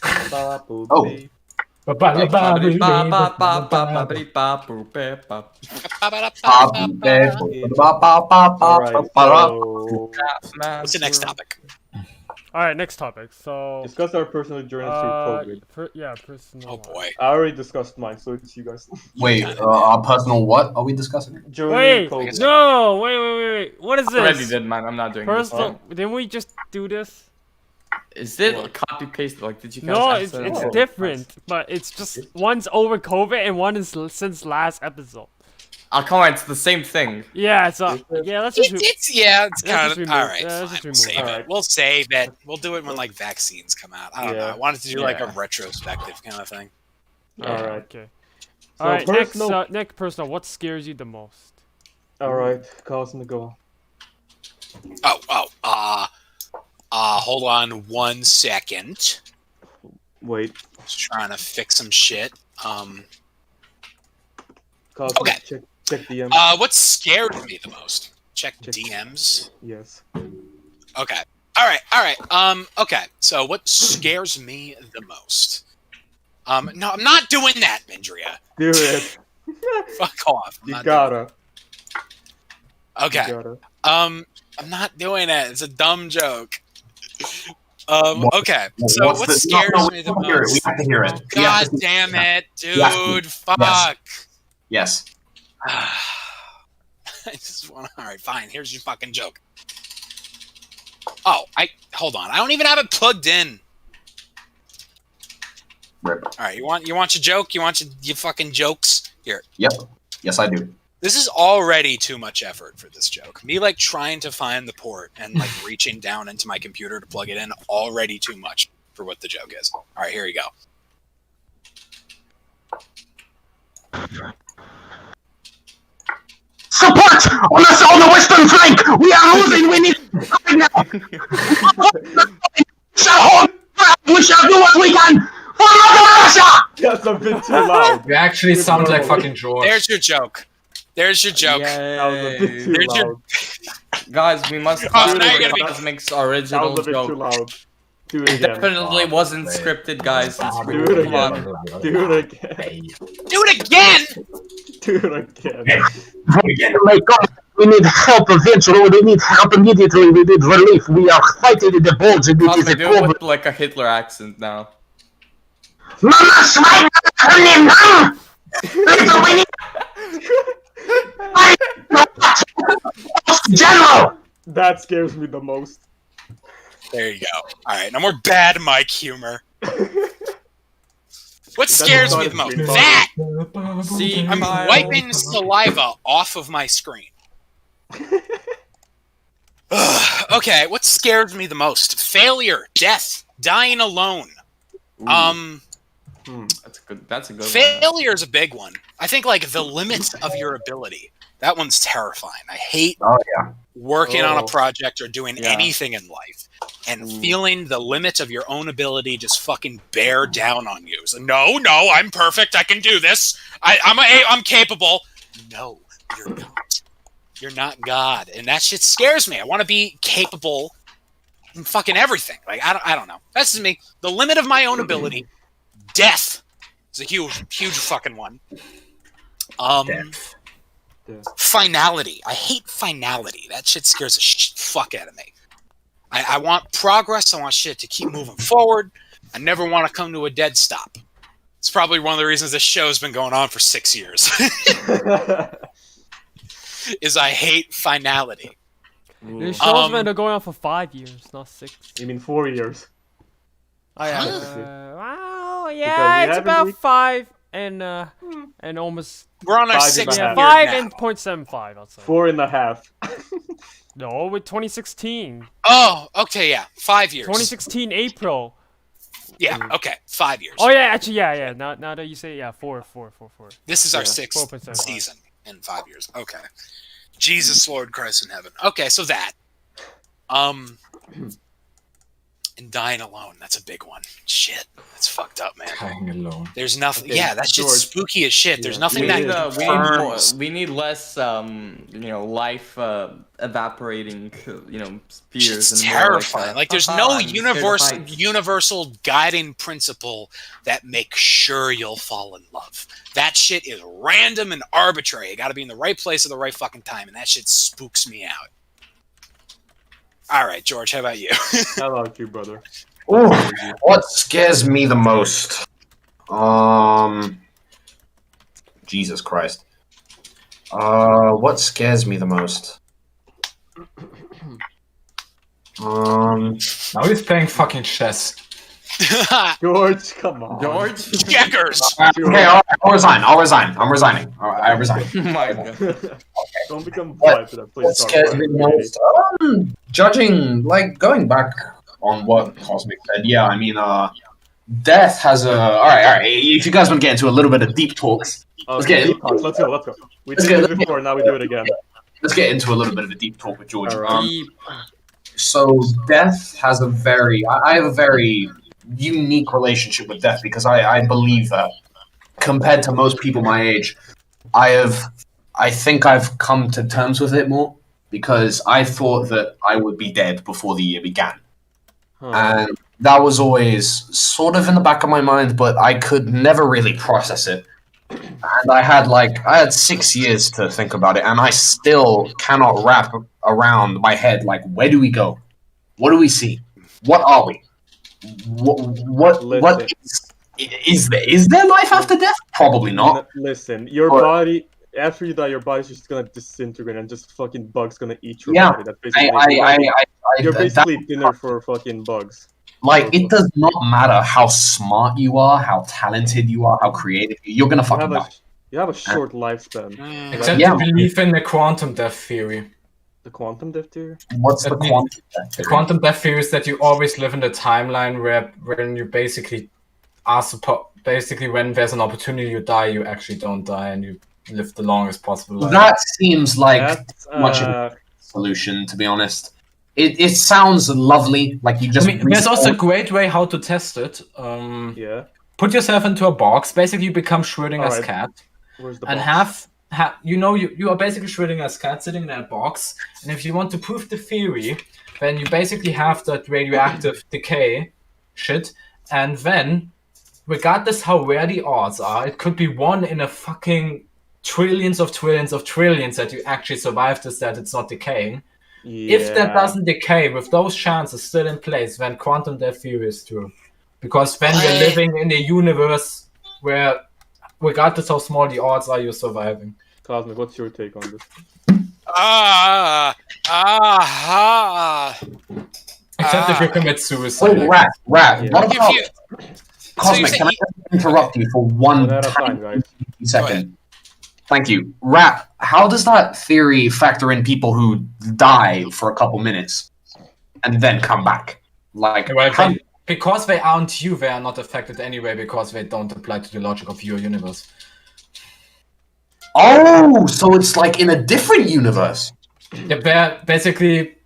oh, What's the next topic? All right, next topic. So Discuss our personal journey through COVID. personal. Oh boy. I already discussed mine, so it's you guys. wait, our personal what are we discussing? Journey Wait, COVID. no, wait. What is I already this? did mine. I'm not doing Personal. Didn't we just do this? this. Is it copy paste? Like, did you guys? No, accidentally- it's Oh, different, but it's just one's over COVID and one is since last episode. Oh, come on, it's the same thing. Yeah, so yeah, let's just. It's Let's kind just of remove- all right. let's Fine, just we'll remove save it. it. Alright. We'll save it. We'll do it when like vaccines come out. I don't know. Yeah. I wanted to do like a Yeah. retrospective kind of thing. All right. Okay. So All right, personal. next personal. What scares you the most? All right, Cosmic, go. Hold on 1 second. Wait, Just trying to fix some shit. Cosmic, Okay. check DM. What scared me the most? Check Check. DMs. Yes. Okay. All right. Okay. So what scares me the most? No, I'm not doing that, Mindria. Do it. Fuck off. I'm You not gotta. doing it. Okay. You gotta. I'm not doing it. It's a dumb joke. Okay. So what scares me the We most? have to hear it. God damn it, dude! Fuck. Yes. I just want to. All right, fine. Here's your fucking joke. Oh, hold on. I don't even have it plugged in. Rip. All right, you want your joke? You want your fucking jokes? Here. Yep. Yes, I do. This is already too much effort for this joke. Me like trying to find the port and like reaching down into my computer to plug it in, already too much for what the joke is. All right, here you go. Support on us on the western flank. We are losing. We need right now. We shall do what we can for Mother Russia. That's a bit too loud. You actually sound like fucking George. There's your joke. There's your joke. That was a bit too There's loud. your- Guys, we must Oh, now you're gonna be- Cosmic's That original was a bit too joke. loud. Do it It again. definitely wasn't scripted, guys. It's Do really it fun. again. Do it again. Do it again! Do it again. My God, we need help eventually. We need help immediately. We need relief. We are fighting in the bulge. And it is Cosmic, a do it COVID. with like a Hitler accent now. Mama Schwein, we need General. That scares me the most. There you go. All right, no more bad mic humor. What scares me the most? That! See, I'm Kyle. wiping saliva off of my screen. Okay, what scares me the most? Failure, death, dying alone. That's a good one. Failure is a big one. I think like the limits of your ability. That one's terrifying. I hate working on a project or doing anything in life and feeling the limits of your own ability just fucking bear down on you. So, no, I'm perfect. I can do this. I'm capable. No, you're not. You're not God, and that shit scares me. I want to be capable in fucking everything. Like I don't know. That's just me. The limit of my own ability. Death is a huge fucking one. Death. Finality. I hate finality. That shit scares the fuck out of me. I want progress. I want shit to keep moving forward. I never want to come to a dead stop. It's probably one of the reasons this show's been going on for 6 years. Is I hate finality. The show's been going on for 5 years, not 6. You mean 4 years? Oh yeah. Huh? Wow, Because yeah, we it's haven't about reached- 5 and almost We're on our 5 sixth. and a half. year 5 now. and 0.75, I'd say. 4.5. No, with 2016. Oh, okay, yeah. 5 years. 2016 April. Yeah, okay. 5 years. Oh yeah, actually, yeah. Now that you say, yeah, 4. This is our Yeah. 6th 4.75. season in 5 years. Okay. Jesus Lord Christ in heaven. Okay, so that. And dying alone, that's a big one. Shit. That's fucked up, man. Dying alone. There's nothing. Okay, Yeah, that shit's George. spooky as shit. There's Yeah. nothing We that need, confirms. we need less, life evaporating, spheres. It's and more like, terrifying. Like, there's no I'm scared of heights. universal guiding principle that makes sure you'll fall in love. That shit is random and arbitrary. You got to be in the right place at the right fucking time, and that shit spooks me out. All right, George, how about you? How about you, brother? Ooh, what scares me the most? Jesus Christ. What scares me the most? Now he's playing fucking chess. George, come on. George? Checkers. Okay, all right, I'll resign. I'm resigning. All right, I resign. Oh my god. Don't become What- quiet for that. What Please scares me the most? Judging, like, going back on what Cosmic said, yeah, I mean, death has a... Alright, if you guys want to get into a little bit of deep talks, Let's get it. Let's go. We Let's did get it it. before, now we do it again. let's get into a little bit of a deep talk with George. Alright. So death has a very... I have a very unique relationship with death because I believe that compared to most people my age, I think I've come to terms with it more because I thought that I would be dead before the year began. And that was always sort of in the back of my mind, but I could never really process it. And I had 6 years to think about it, and I still cannot wrap around my head, like, where do we go? What do we see? What are we? What is Is there life after death? Probably not. Listen, your body after you die, your body's just gonna disintegrate and just fucking bugs gonna eat your body. That's basically you're basically dinner for fucking bugs. Like, it does not matter how smart you are, how talented you are, how creative you're gonna fucking die. You have a short lifespan. Except you believe in the quantum death theory. The quantum death theory? What's the quantum death theory? The quantum death theory is that you always live in the timeline when you basically are basically when there's an opportunity you die, you actually don't die and you live the longest possible life. That seems like much of a solution, to be honest. It sounds lovely, like you just. There's also a great way how to test it. Put yourself into a box. Basically, you become Schrödinger's cat, and box? You are basically Schrödinger's cat sitting in that box. And if you want to prove the theory, then you basically have that radioactive decay shit, and then, regardless how rare the odds are, it could be 1 in a fucking trillions of trillions that you actually survive this, that it's not decaying. Yeah. If that doesn't decay, with those chances still in place, then quantum death theory is true. Because then you're living in a universe where, regardless how small the odds are, you're surviving. Cosmic, what's your take on this? Except if you commit suicide. Wait, Rat. What about... Cosmic, can I interrupt you for one tiny second? Thank you. Rat, how does that theory factor in people who die for a couple minutes and then come back? Like, because they aren't you, they are not affected anyway because they don't apply to the logic of your universe. Oh, so it's like in a different universe. Yeah, basically,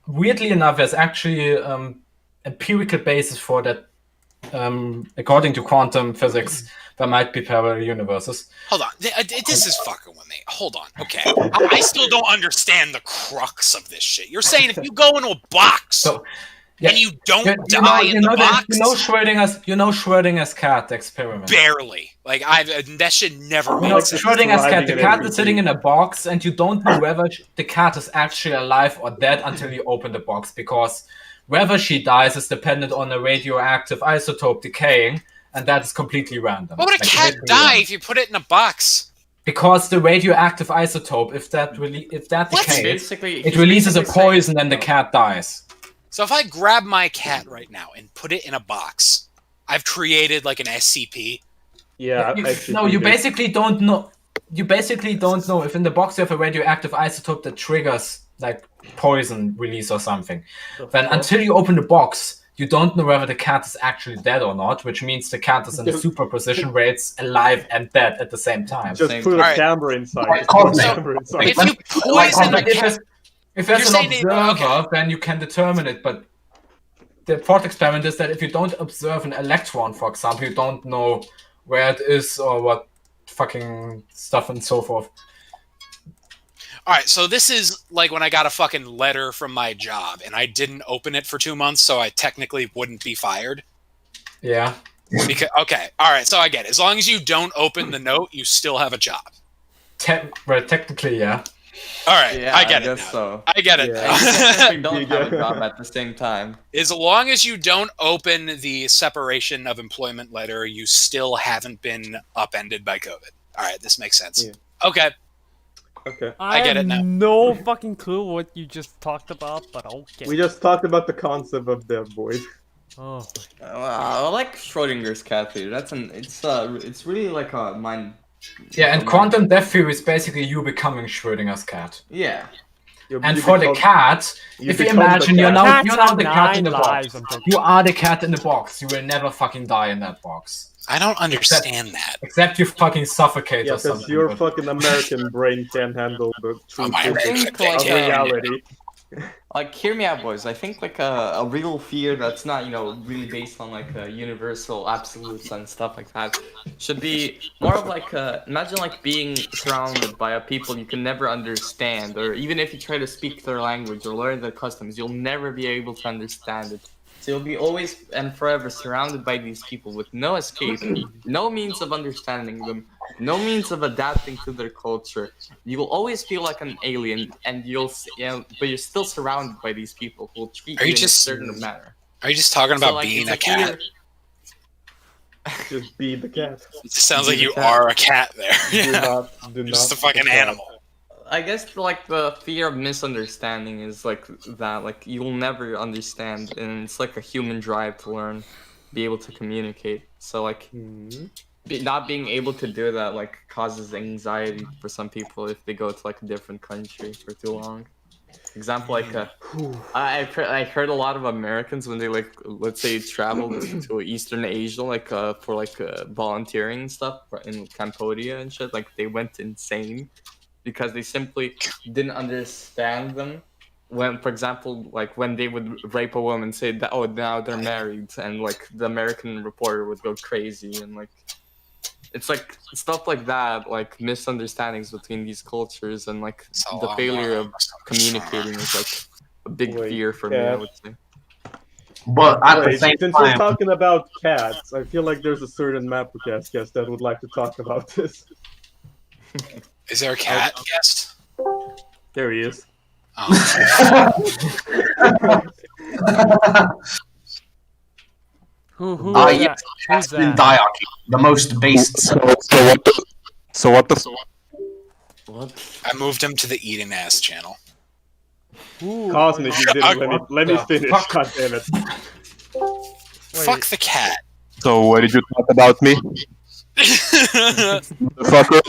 weirdly enough, there's actually empirical basis for that. According to quantum physics, there might be parallel universes. Hold on, this is fucking with me. Hold on, okay. I still don't understand the crux of this shit. You're saying if you go into a box and you don't die in the box, you know Schrödinger's cat experiment. Barely, like that shit never makes sense. Schrödinger's cat. The cat is sitting in a box, and you don't know whether the cat is actually alive or dead until you open the box, because whether she dies is dependent on a radioactive isotope decaying, and that is completely random. Why would a cat die if you put it in a box? Because the radioactive isotope, if that decays, it releases a poison and the cat dies. So if I grab my cat right now and put it in a box, I've created like an SCP. Yeah. You basically don't know. You basically don't know if in the box you have a radioactive isotope that triggers like poison release or something. Then until you open the box, you don't know whether the cat is actually dead or not, which means the cat is in a superposition where it's alive and dead at the same time. Just put a camera inside. If you poison a cat, if there's an observer, then you can determine it. But the thought experiment is that if you don't observe an electron, for example, you don't know where it is or what fucking stuff and so forth. Alright, so this is like when I got a fucking letter from my job and I didn't open it for 2 months, so I technically wouldn't be fired. Yeah. Because alright, so I get it. As long as you don't open the note, you still have a job. Technically, yeah. Alright, yeah, I get it now. So. I get it now. We don't have a job at the same time. As long as you don't open the separation of employment letter, you still haven't been upended by COVID. Alright, this makes sense. Yeah. Okay. I get it now. No fucking clue what you just talked about, but okay. We just talked about the concept of death, boys. Oh. I like Schrödinger's cat theory. It's really like a mind. Yeah, and quantum death theory is basically you becoming Schrödinger's cat. Yeah. And for the cat, if you imagine you're now the cat in the box. You are the cat in the box. You will never fucking die in that box. I don't understand that. Except you fucking suffocate or something. Because your fucking American brain can't handle the truth of reality. Like, hear me out, boys. I think like a real fear that's not, really based on like universal absolutes and stuff like that should be more of like imagine like being surrounded by a people you can never understand, or even if you try to speak their language or learn their customs, you'll never be able to understand it. So you'll be always and forever surrounded by these people with no escape, no means of understanding them, no means of adapting to their culture. You will always feel like an alien, and but you're still surrounded by these people who will treat you in a certain manner. Are you just talking about being a cat? Just be the cat. It just sounds like you are a cat there. Do You're not just a fucking animal. I guess like the fear of misunderstanding is like that. Like you'll never understand, and it's like a human drive to learn, be able to communicate. So like, not being able to do that like causes anxiety for some people if they go to like a different country for too long. Example, like I heard a lot of Americans when they like, let's say, traveled to Eastern Asia, like for like volunteering and stuff in Cambodia and shit. Like they went insane because they simply didn't understand them. When, for example, like when they would rape a woman, say that now they're married, and like the American reporter would go crazy, and like it's like stuff like that, like misunderstandings between these cultures, and like the failure of communicating is like a big fear for me, I would say. But at the same since time, we're talking about cats, I feel like there's a certain MapperCast guest that would like to talk about this. Is there a cat guest? There he is. Oh. Who's yes, that? Who's in that? Diarchy, the most based. So what the? What? I moved him to the eating ass channel. Cosmic, you didn't let me finish. God damn it. Fuck the cat. So what did you talk about me? Fucker.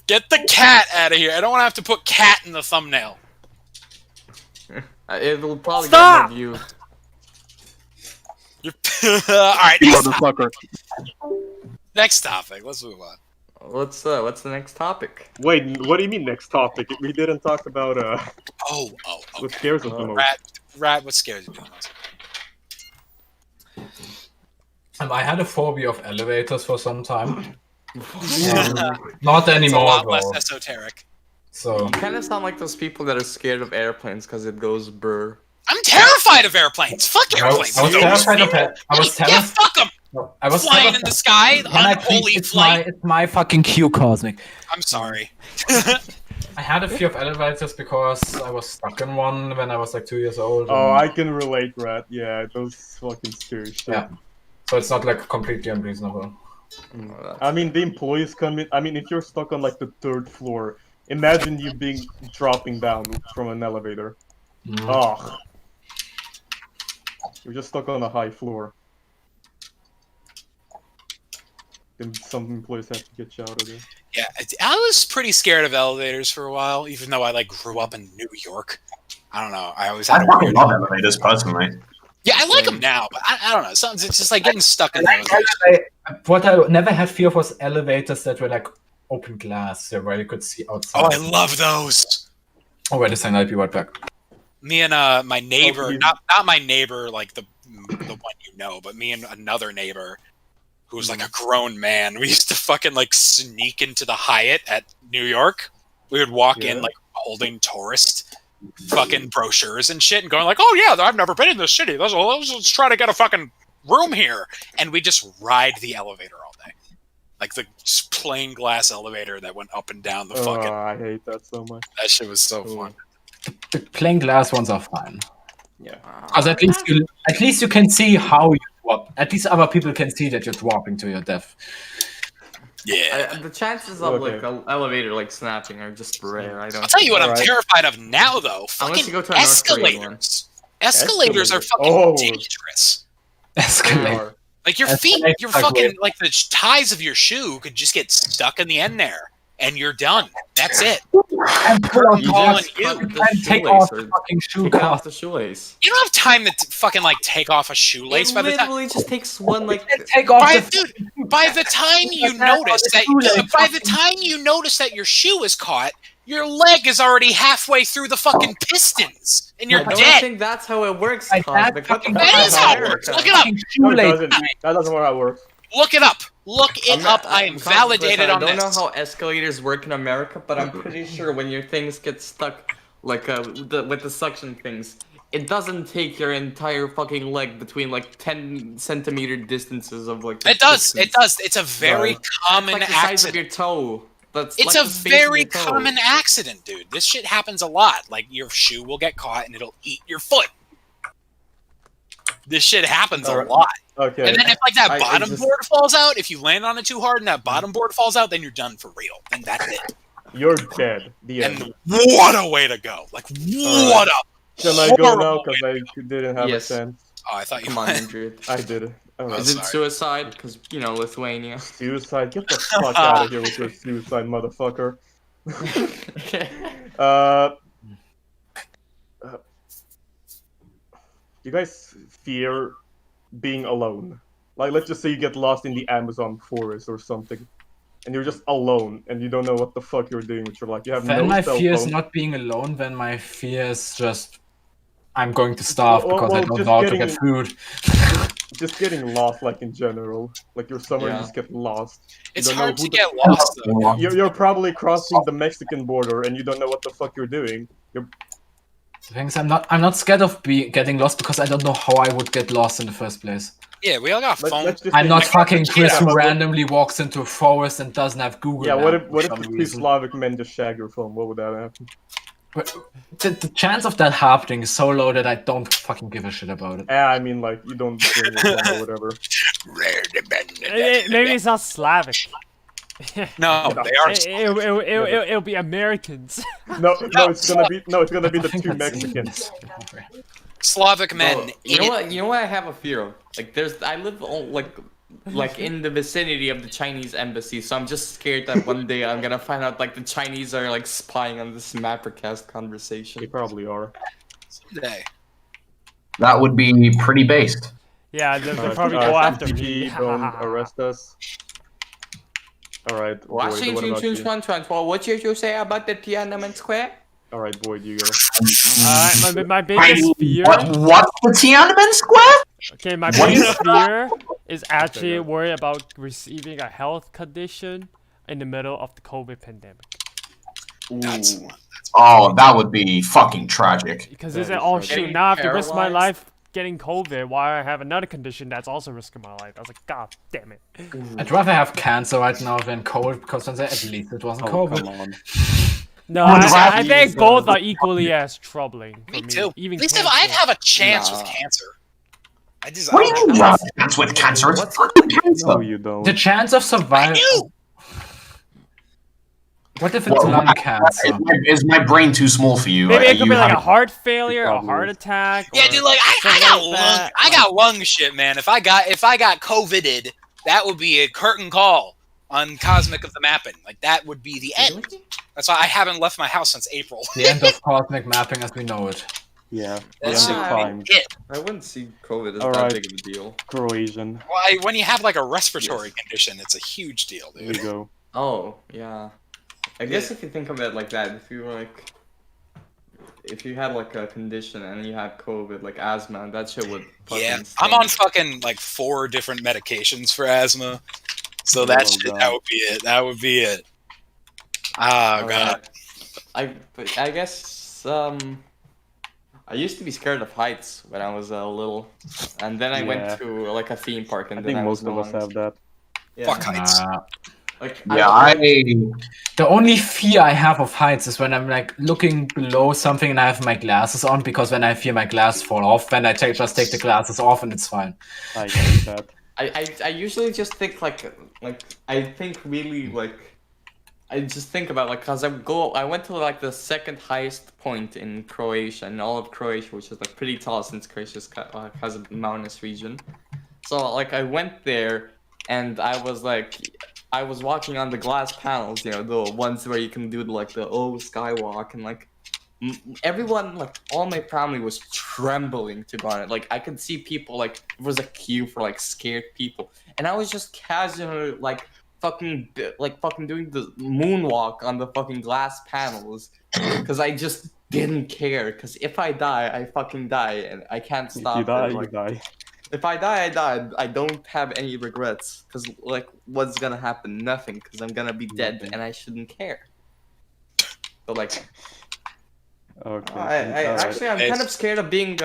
Get the cat out of here. I don't want to have to put cat in the thumbnail. It'll probably Stop! get more views. Alright, You next, motherfucker. next topic. Let's move on. What's the next topic? Wait, what do you mean next topic? We didn't talk about Oh, what okay. scares us the most. Rat, what scares you the most? I had a phobia of elevators for some time. It's Not a anymore, lot though. less esoteric. So You kind of sound like those people that are scared of airplanes because it goes brr. I'm terrified of airplanes. Fuck I airplanes. was terrified of it. I was Yeah, terrified. fuck them. I was Flying in terrified. the sky, unholy flight. It's my fucking cue, Cosmic. I'm sorry. I had a fear of elevators because I was stuck in one when I was like 2 years old. Oh, and- I can relate, Rat. Yeah, those fucking scary shit. Yeah. So it's not like completely unreasonable. I mean, the employees come in. I mean, if you're stuck on like the 3rd floor, imagine you being dropping down from an elevator. Oh, you're just stuck on a high floor. Then some employees have to get you out of there. Yeah, I was pretty scared of elevators for a while, even though I like grew up in New York. I don't know. I always I had a fucking weird. love elevators personally. Yeah, I like them now, but I don't know. Something it's just like getting stuck in those. What I never had fear of was elevators that were like open glass, where you could see outside. Oh, I love those. Oh, wait a second, I'll be right back. Me and my neighbor, not my neighbor, like the one you know, but me and another neighbor who was like a grown man. We used to fucking like sneak into the Hyatt at New York. We would walk in like holding tourist fucking brochures and shit and going like, oh yeah, I've never been in this city. Let's try to get a fucking room here. And we just ride the elevator all day. Like the plain glass elevator that went up and down the fucking... Oh, I hate that so much. That shit was so fun. The plain glass ones are fine. Yeah. Because at least you can see how you drop. At least other people can see that you're dropping to your death. Yeah. The chances of like an elevator like snapping are just rare. I'll tell you what I'm terrified of now, though. Unless Fucking you go to a North Korean one. escalators are fucking dangerous. Escalator. Like your feet, your fucking like the ties of your shoe could just get stuck in the end there, and you're done. That's it. And calling you. Take off the fucking shoe. Take off the shoelace. You don't have time to fucking like take off a shoelace. It By the time, literally just takes one like. Take off by the time you notice that your shoe is caught, your leg is already halfway through the fucking pistons, and you're I don't dead. think that's how it works. That is how it works. Look it up. No, that doesn't work how it works. Look it up. Look it up. I am validated on this. I don't know how escalators work in America, but I'm pretty sure when your things get stuck, like with the suction things, it doesn't take your entire fucking leg between like 10-centimeter distances of like. It does. It does. It's a very common like the size accident. of your toe. It's a very common accident, dude. This shit happens a lot. Like your shoe will get caught and it'll eat your foot. This shit happens a Alright. lot. Okay. And then if like that I bottom just- board falls out, if you land on it too hard and that bottom board falls out, then you're done for real. Then that's it. You're dead. The end. And what a way to go! Like what a Can I go now? horrible Because way. I didn't have Yes. a chance. Oh, I thought you Come on, went. Andrew. I did it. Alright. Is it sorry. suicide? Because, you know, Lithuania. Suicide? Get the fuck out of here with your suicide, motherfucker. You guys fear being alone? Like, let's just say you get lost in the Amazon forest or something, and you're just alone, and you don't know what the fuck you're doing with your life. You have Then no my cell fear is phone. not being alone, then my fear is just I'm going to starve Well, because I don't just know how to getting- get food. Just getting lost, like in general. Like you're somewhere, Yeah. you just get lost. It's don't know hard who to the- get lost though. You're probably crossing the Mexican border, and you don't know what the fuck you're doing. The thing is, I'm not scared of getting lost because I don't know how I would get lost in the first place. Yeah, we all got phone. Let's just I'm say- not fucking Chris Yeah, who but- randomly walks into a forest and doesn't have Google. Yeah, what if Maps for the some two reason. Slavic men just shag your phone? What would that happen? But the chance of that happening is so low that I don't fucking give a shit about it. I mean, like, you don't bring your phone or whatever. Maybe it's not Slavic. No, they are. It'll be Americans. No, it's gonna be the I think two that's- Mexicans. Slavic men. Oh, you know what? You know what I have a fear of? Like, I live like in the vicinity of the Chinese embassy, so I'm just scared that one day I'm gonna find out like the Chinese are like spying on this MapperCast conversation. They probably are. Someday. That would be pretty based. Yeah, they'll probably go after me. CCP, don't arrest us. Alright, Boyd, what about you? What did you say about the Tiananmen Square? Alright, Boyd, you go. My biggest fear. What's the Tiananmen Square? Okay, my biggest fear is actually worried about receiving a health condition in the middle of the COVID pandemic. That's Ooh. one. Oh, that would be fucking tragic. Because That it's like, is oh tragic. shoot, Getting now I have to risk my paralyzed? life getting COVID while I have another condition that's also risking my life. I was like, god damn it. I'd rather have cancer right now than COVID because then at least it wasn't Oh, COVID. come on. No, Would I rather think use, both are equally as troubling for Me me. too. Even At least if cancer. I'd have a chance with Nah. cancer. I just. What do I you don't mean know. you have a chance with cancer? It's fucking cancer. No, you don't. The chance of I survival. knew. What if it's lung cancer? Is my brain too small for you? Maybe Are it could you be like a having- heart failure, a Probably heart is. attack. Yeah, or dude. Like I something got like lung. that. I got lung shit, man. If I got COVIDed, that would be a curtain call on Cosmic of the Mapping. Like that would be the end. That's why I haven't left my house since April. The end of cosmic mapping as we know it. Yeah, That's the end of Ah. time. it. I wouldn't see COVID as Alright. that big of a deal. Croatian. Why? When you have like a respiratory condition, it's a huge deal, There you dude. go. Oh, yeah. I guess if you think of it like that, if you were like, if you had like a condition and you had COVID, like asthma, that shit would fucking Yeah, stink. I'm on fucking like 4 different medications for asthma, so that Oh, shit, God. that would be it. That would be it. Oh god. I guess I used to be scared of heights when I was little, and then I Yeah. went to like a theme park, and I then think was most of us going. have that. Yeah. Fuck heights. Like Yeah, I. The only fear I have of heights is when I'm like looking below something and I have my glasses on, because when I fear my glasses fall off, then I just take the glasses off and it's fine. I get that. I usually just think like I think really like I just think about like cause I went to like the second highest point in Croatia, in all of Croatia, which is like pretty tall since Croatia has a mountainous region. So like I went there and I was walking on the glass panels, you know, the ones where you can do like the skywalk, and like everyone, like all my family was trembling to go on it. Like I could see people, like there was a queue for like scared people, and I was just casually like fucking doing the moonwalk on the fucking glass panels because I just didn't care. Because if I die, I fucking die, and I can't stop. If you die, it. you Like, die. if I die, I die. I don't have any regrets. Because, like, what's gonna happen? Nothing. Because I'm gonna be dead Nothing. and I shouldn't care. But, like, Okay. actually, I'm kind of scared of being,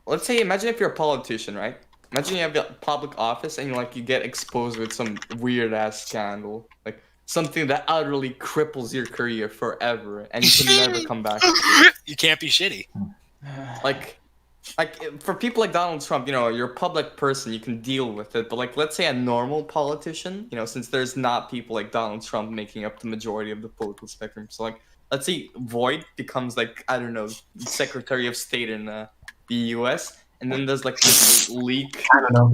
let's say, imagine if you're a politician, right? Imagine you have a public office and, like, you get exposed with some weird-ass scandal. Like, something that utterly cripples your career forever and you can never come back. You can't be shitty. Like, like for people like Donald Trump, you know, you're a public person, you can deal with it. But like, let's say a normal politician, you know, since there's not people like Donald Trump making up the majority of the political spectrum. So like, let's say Void becomes like, I don't know, Secretary of State in the U.S. And then there's like this leak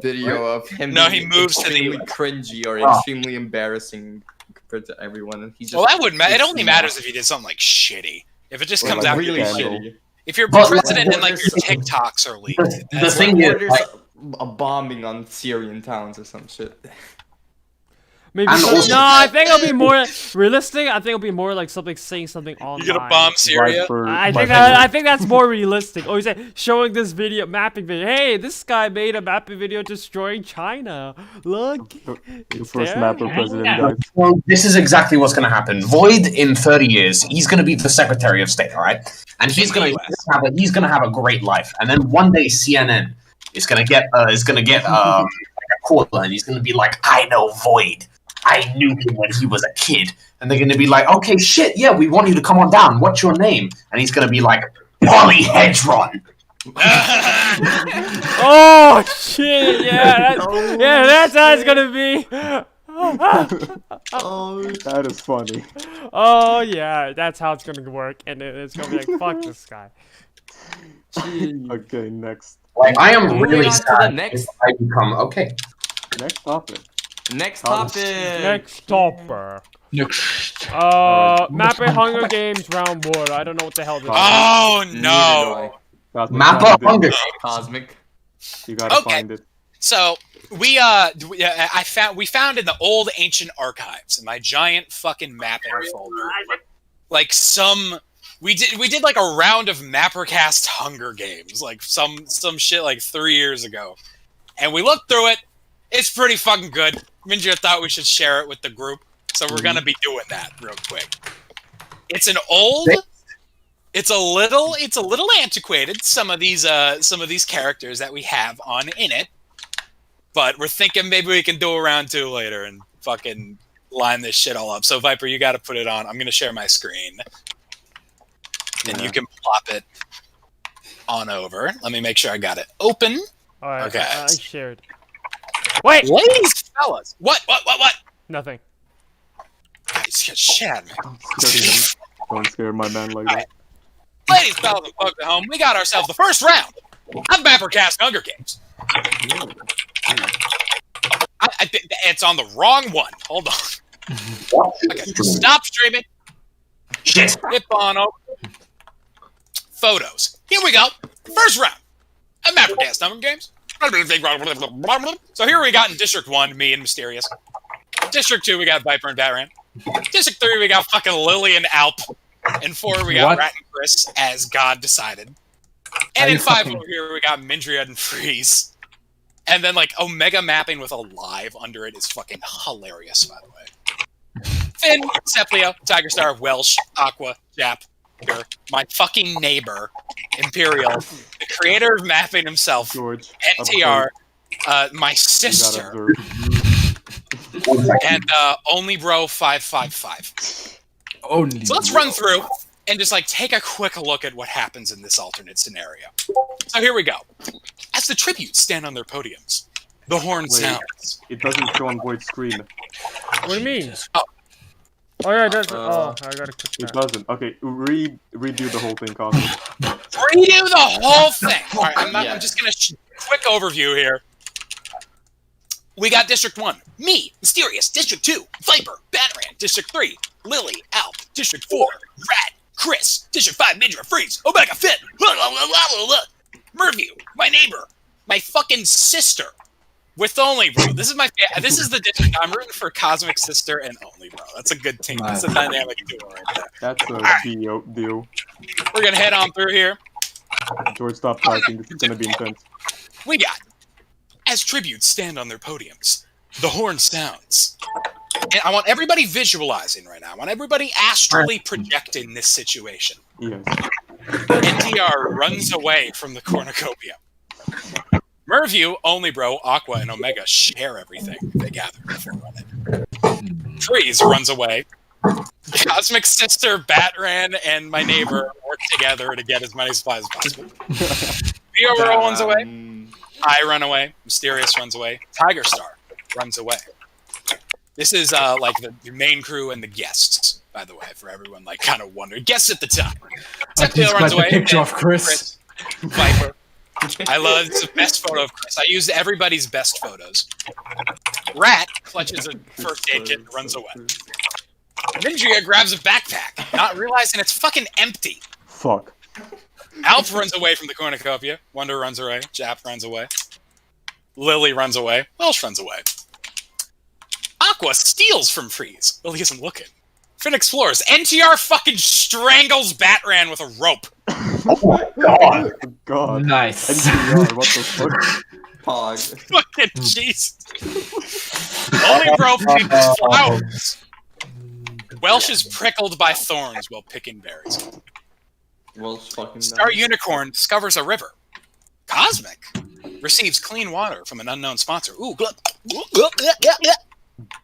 video of him. No, he moves to the extremely cringy or extremely embarrassing compared to everyone. And he just, well, that wouldn't matter. It only matters if he did something like shitty. If it just comes like out really scandal. shitty. If you're But, president like, and like your TikToks are leaked, The that's thing like, is, Or like, there's a bombing on Syrian towns or some shit. Maybe And also- no, I think it'll be more realistic. I think it'll be more like something saying something online. you gonna bomb Syria? Right for I my think that's more realistic. Oh, you say showing this video, mapping video. Hey, this guy made a mapping video destroying China. Look, the first there. mapper president, guys. well, this is exactly what's going to happen. Void in 30 years, he's going to be the Secretary of State, all right? And he's going to have a great life. And then one day CNN is going to get like a call, and he's going to be like, "I know Void. I knew him when he was a kid." And they're going to be like, "Okay, shit, yeah, we want you to come on down. What's your name?" And he's going to be like, "Polyhedron." Oh shit! Yeah, that's how it's gonna be. That is funny. Oh yeah, that's how it's gonna work, and it's gonna be like, fuck this guy. Okay, next Like, I am Moving really on to the sad next- if I become okay. topic. Next topic. Next topper. Next. Mapper Hunger Games round 1. I don't know what the hell this is. Oh Neither do no! Cosmic, Mapper find it. Hunger. Cosmic. You gotta Okay. find it. So we found in the old ancient archives in my giant fucking mapping folder, like we did like a round of MapperCast Hunger Games, like some shit like 3 years ago, and we looked through it. It's pretty fucking good. Minja thought we should share it with the group, so we're gonna be doing that real quick. It's a little antiquated. Some of these characters that we have in it, but we're thinking maybe we can do a round 2 later and fucking line this shit all up. So Viper, you got to put it on. I'm gonna share my screen, and you can plop it on over. Let me make sure I got it open. Alright, Okay. I shared. Wait! Ladies, fellas, what? Nothing. Guys, shit, man. Don't scare my man like that. Ladies, fellas, and folks at home, we got ourselves the first round of MapperCast Hunger Games. I think it's on the wrong one. Hold on. Okay, stop streaming. Shit. Flip on over. Photos. Here we go. First round of MapperCast Hunger Games. So here we got in District 1, me and Mysterious. District 2, we got Viper and Batran. District 3, we got fucking Lily and Alp. And 4, we got What? Rat and Chris, as God decided. And in 5 over here, we got Mindriad and Freeze. And then, like, Omega mapping with a live under it is fucking hilarious, by the way. Finn, Seplia, Tiger Star, Welsh, Aqua, Jap, here, my fucking neighbor, Imperial, the creator of mapping himself, George. NTR, my You gotta sister, observe. and Only Bro 555. Only. So let's run through and just like take a quick look at what happens in this alternate scenario. So here we go. As the tributes stand on their podiums, the horn Wait. sounds. It doesn't show on Void's screen. What do you mean? Oh. Oh yeah, it does. I gotta click It that. doesn't. Okay, redo the whole thing, Cosmic. Redo the whole thing. All right, I'm Yeah. just gonna quick overview here. We got District 1, me, Mysterious. District 2, Viper, Bataran. District 3, Lily, Alp. District 4, Rat, Chris. District 5, Midra, Freeze, Omega, Finn. Merview, my neighbor, my fucking sister. With Only Bro. This is the district I'm rooting for. Cosmic Sister and Only Bro. That's a good team. That's a dynamic duo right there. That's a deal. We're gonna head on through here. George, stop typing. This is gonna be intense. We got, as tributes stand on their podiums, the horn sounds. And I want everybody visualizing right now. I want everybody astrally projecting this situation. Yes. NTR runs away from the cornucopia. Merview, Only Bro, Aqua, and Omega share everything they gather before running. Freeze runs away. Cosmic Sister, Batran, and my neighbor work together to get as many supplies as possible. Leo runs away. I run away. Mysterious runs away. Tiger Star runs away. This is like the main crew and the guests, by the way, for everyone like kind of wondering. Guests at the top. Leo runs away. Picture of Chris. Viper. I love it's the best photo of Chris. I used everybody's best photos. Rat clutches a first aid kit and runs away. Mindria grabs a backpack, not realizing it's fucking empty. Fuck. Alf runs away from the cornucopia. Wonder runs away. Jap runs away. Lily runs away. Welsh runs away. Aqua steals from Freeze. Lily isn't looking. Finn explores. NTR fucking strangles Batran with a rope. Oh my god. Nice. NTR, what the fuck? Pog. Fucking jeez. Only rope needs flowers. Welsh is prickled by thorns while picking berries. Welsh fucking Star Unicorn discovers a river. Cosmic receives clean water from an unknown sponsor. Ooh,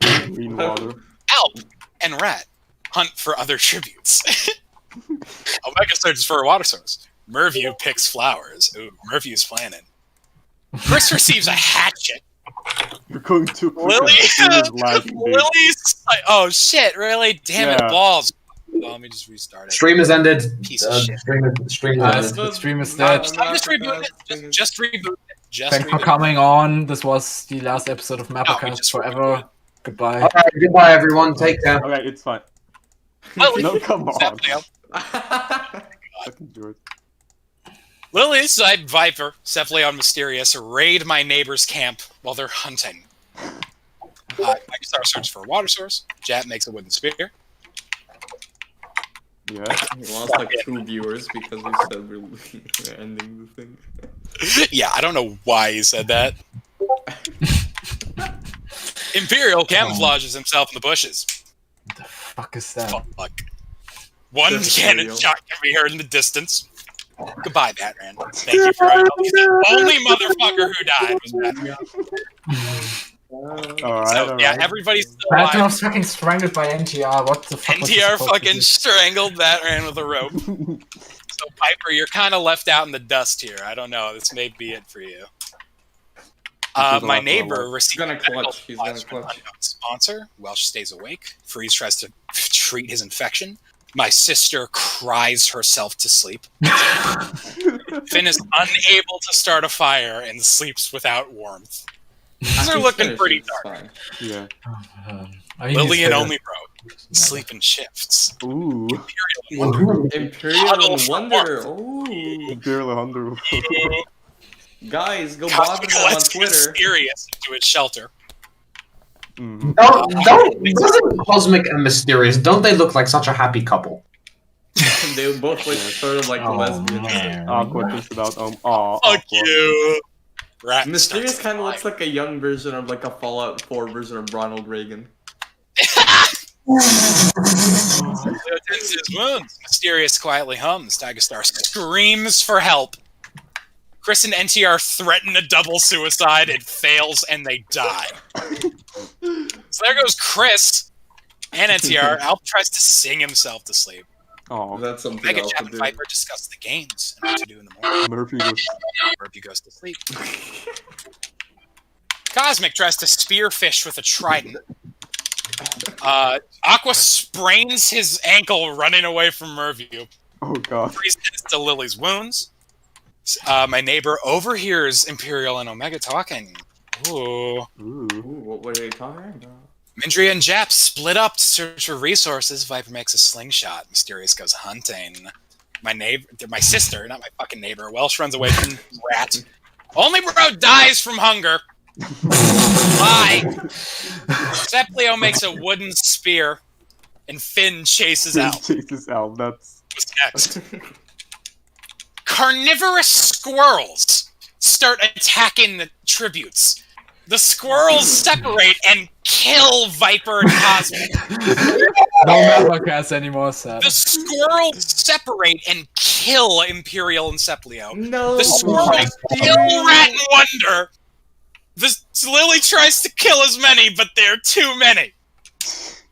Green water. Alp and Rat hunt for other tributes. Omega searches for a water source. Merview picks flowers. Ooh, Merview's planning. Chris receives a hatchet. You're going too quick. Lily's. Oh shit! Really? Damn it! Balls. Well, let me just restart it. Stream is ended. Piece of shit. Stream is The stream is dead. Just reboot it. Just reboot it. Thanks for coming on. This was the last episode of MapperCast forever. Goodbye. Alright, goodbye everyone. Take care. Okay, it's fine. Lily. No, come on. Cephaleo. Fucking George. Lily, Side, Viper, Cephaleo, Mysterious raid my neighbor's camp while they're hunting. I start search for a water source. Jap makes a wooden spear. Yeah. We lost like 2 viewers because we said we're ending the thing. Yeah, I don't know why he said that. Imperial camouflages himself in the bushes. What the fuck is that? Fuck. One cannon shot can be heard in the distance. Goodbye, Batman. Thank you for helping. The only motherfucker who died was Batman. Alright, Yeah, everybody's still alive. Batman was fucking strangled by NTR. What the fuck? NTR fucking strangled Batman with a rope. So, Piper, you're kind of left out in the dust here. I don't know. This may be it for you. My neighbor received He's gonna clutch. He's gonna clutch. Sponsor. Welsh stays awake. Freeze tries to treat his infection. My sister cries herself to sleep. Finn is unable to start a fire and sleeps without warmth. These are looking pretty dark. Yeah. Lily and Only Bro sleep in shifts. Ooh. Imperial Wonder. Ooh. Imperial Wonder. Guys, go bother them on Twitter. Mysterious into its shelter. Doesn't Cosmic and Mysterious, don't they look like such a happy couple? They both look sort of like lesbians. Awkward just about Fuck you. Rat Mysterious kind of looks like a young version of like a Fallout 4 version of Ronald Reagan. His wounds. Mysterious quietly hums. Tiger Star screams for help. Chris and NTR threaten a double suicide. It fails and they die. So there goes Chris and NTR. Alp tries to sing himself to sleep. Oh, that's something. Mega Jap and Viper discuss the games and what to do in the morning. Murphy goes to sleep. Cosmic tries to spearfish with a trident. Aqua sprains his ankle running away from Merview. Oh god. Freeze to Lily's wounds. My neighbor overhears Imperial and Omega talking. Ooh. What are they talking about? Mindria and Jap split up to search for resources. Viper makes a slingshot. Mysterious goes hunting. My sister, not my fucking neighbor. Welsh runs away from Rat. Only Bro dies from hunger. Why? Cephaleo makes a wooden spear, and Finn chases out. That's What's next? Carnivorous squirrels start attacking the tributes. The squirrels separate and kill Viper and Cosmic. No MapperCast anymore, sad. The squirrels separate and kill Imperial and Cephaleo. No. The squirrels kill Rat and Wonder. Lily tries to kill as many, but they're too many.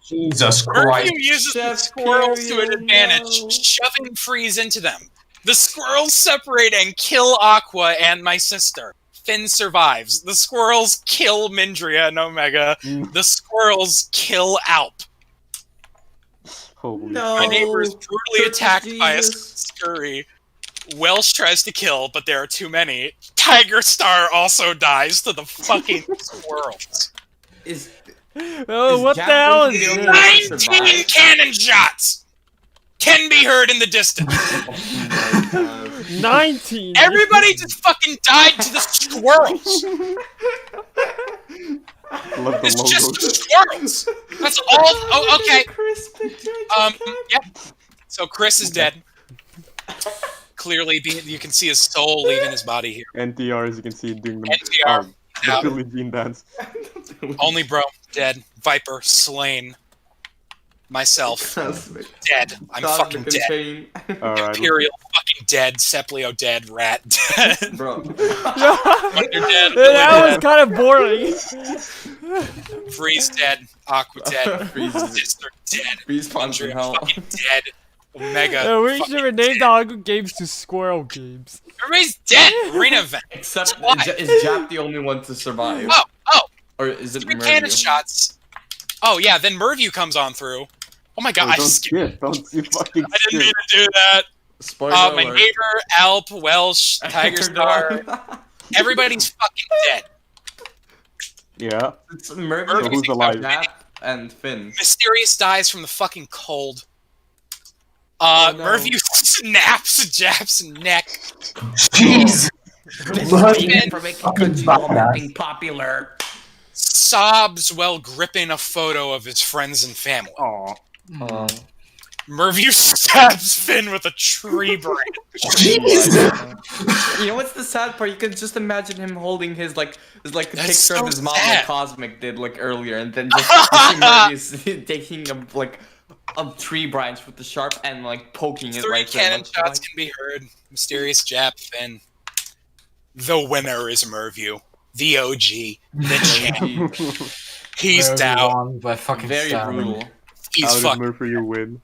Jesus Christ. Merview uses the squirrels to an advantage, shoving Freeze into them. The squirrels separate and kill Aqua and my sister. Finn survives. The squirrels kill Mindria and Omega. The squirrels kill Alp. Holy My neighbor is brutally attacked by a scurry. Welsh tries to kill, but there are too many. Tiger Star also dies to the fucking squirrels. Oh, what the hell is this? 19 cannon shots can be heard in the distance. 19. Everybody just fucking died to the squirrels. Love the It's logos. just the squirrels. That's all. Oh, okay. Yep. So Chris is dead. Clearly, you can see his soul leaving his body here. NTR, as you can see, doing the NTR, the Billie Jean dance. Only Bro, dead. Viper, slain. Myself, dead. I'm fucking dead. Alright. Imperial, fucking dead. Seplio, dead. Rat, dead. Bro. Wonder, dead. That was kind of boring. Freeze, dead. Aqua, dead. Sister, dead. Freeze punch in hell. Fucking dead. Omega. We should have named the Aqua games to Squirrel games. Everybody's dead. Arena event. Except, Why? is Jap the only one to survive? Oh. Or is it 3 cannon Merview? shots. Oh yeah, then Merview comes on through. Oh my god, I Don't skipped. skip. Don't you fucking I didn't mean skip. to do that. Spoiler My alert. neighbor, Alp, Welsh, Tiger Star. Everybody's fucking dead. Yeah. It's Merview, So who's alive? Jap, and Finn. Mysterious dies from the fucking cold. Oh, no. Merview snaps Jap's neck. Jeez. Finn Fucking popular. sobs while gripping a photo of his friends and family. Aw. Merview stabs Finn with a tree branch. You know what's the sad part? You can just imagine him holding his a That's picture so of his mom sad. like Cosmic did earlier, and then just taking a tree branch with the sharp end poking it 3 right cannon there. shots can be heard. Mysterious Jap, Finn. The winner is Merview. The OG. The champ. He's Very down. wrong by fucking Very stabbing. brutal. He's How did fucking. Murphy win?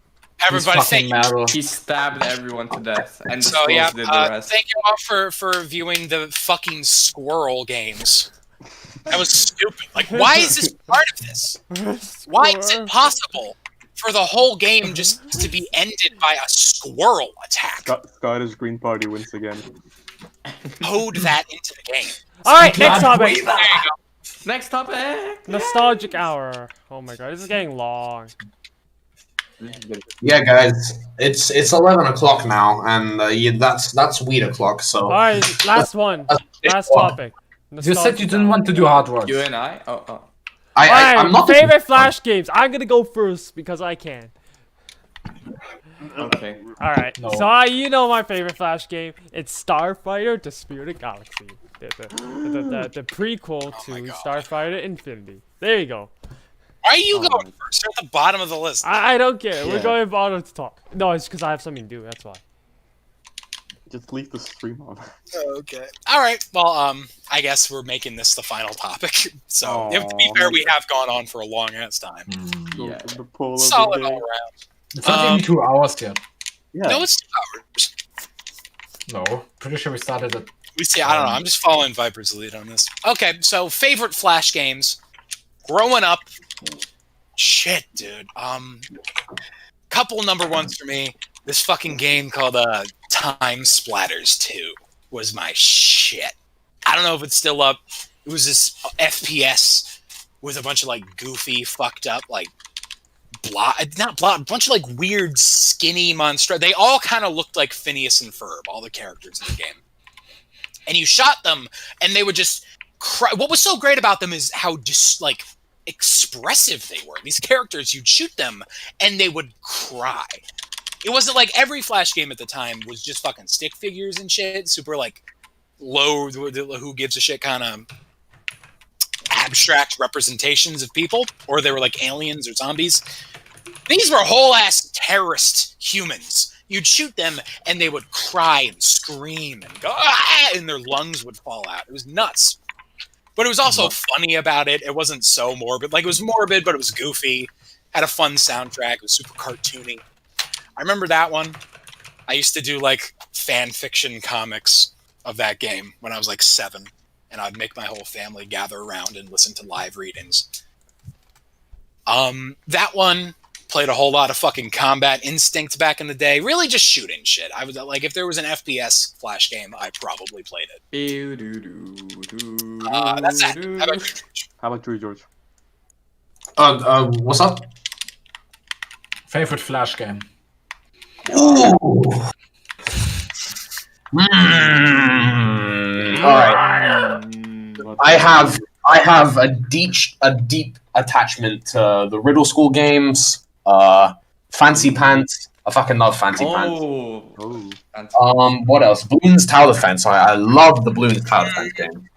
Everybody, He's thank fucking you. metal. He stabbed everyone to death, and So disposed yeah, of the rest. thank you all for viewing the fucking squirrel games. That was stupid. Why is this part of this? Why is it possible for the whole game just to be ended by a squirrel attack? Scottish Green Party wins again. Code that into the game. Alright, next topic. There you go. Next topic. Nostalgic hour. Oh my god, this is getting long. Yeah, guys, it's 11 o'clock now, and that's weed o'clock. So Alright, last one. Last topic. You said you Nostalgic didn't hour. want to do hard work. You and I. Oh. I'm not favorite Flash games. I'm gonna go first because I can. Okay. Alright, No. so you know my favorite Flash game. It's Starfighter: Disputed Galaxy. The prequel to my God. Starfighter Infinity. There you go. Why are you going first? You're at the bottom of the list. I don't care. We're Yeah. going bottom to top. No, it's because I have something to do. That's why. Just leave the stream on. Okay. All right. Well, I guess we're making this the final topic. So, to be Aw. fair, we have gone on for a long ass time. Yeah. The poll of the Solid day. all around. It's not even 2 hours yet. Yeah. No, it's 2 hours. No, pretty sure we started at. We see. I don't know. I'm just following Viper's lead on this. Okay. So, favorite Flash games. Growing up. Shit, dude. Couple number ones for me. This fucking game called Time Splatters 2 was my shit. I don't know if it's still up. It was this FPS with a bunch of goofy, fucked up, a bunch of weird, skinny monster. They all kind of looked like Phineas and Ferb, all the characters in the game. And you shot them, and they would just cry. What was so great about them is how just expressive they were. These characters, you'd shoot them, and they would cry. It wasn't like every Flash game at the time was just fucking stick figures and shit, super low, who gives a shit kind of abstract representations of people, or they were aliens or zombies. These were whole ass terrorist humans. You'd shoot them and they would cry and scream and go, ah! And their lungs would fall out. It was nuts. But it was also funny about it. It wasn't so morbid. It was morbid, but it was goofy. Had a fun soundtrack. It was super cartoony. I remember that one. I used to do like fan fiction comics of that game when I was like 7, and I'd make my whole family gather around and listen to live readings. That one played a whole lot of fucking Combat Instinct back in the day. Really just shooting shit. I was like, if there was an FPS Flash game, I probably played it. That's that. How about you, George? What's up? Favorite Flash game? Ooh. All right. I have a deep attachment to the Riddle School games. Fancy Pants. I fucking love Fancy Pants. What else? Bloons Tower Defense. I love the Bloons Tower Defense game.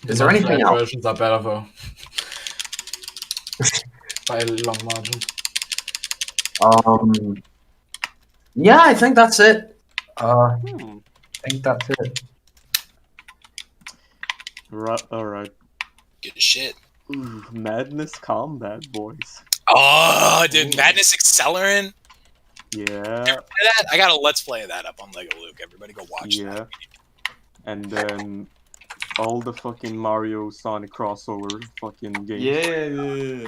Is there anything else? Versions are better though. By a long margin. Yeah, I think that's it. I think that's it. Right, alright. Good shit. Ooh, Madness Combat, boys. Oh, dude, Madness Accelerant. Yeah. Play that? I got a Let's Play of that up on Lego Luke. Everybody go watch that. And then all the fucking Mario Sonic crossover fucking games. Yeah.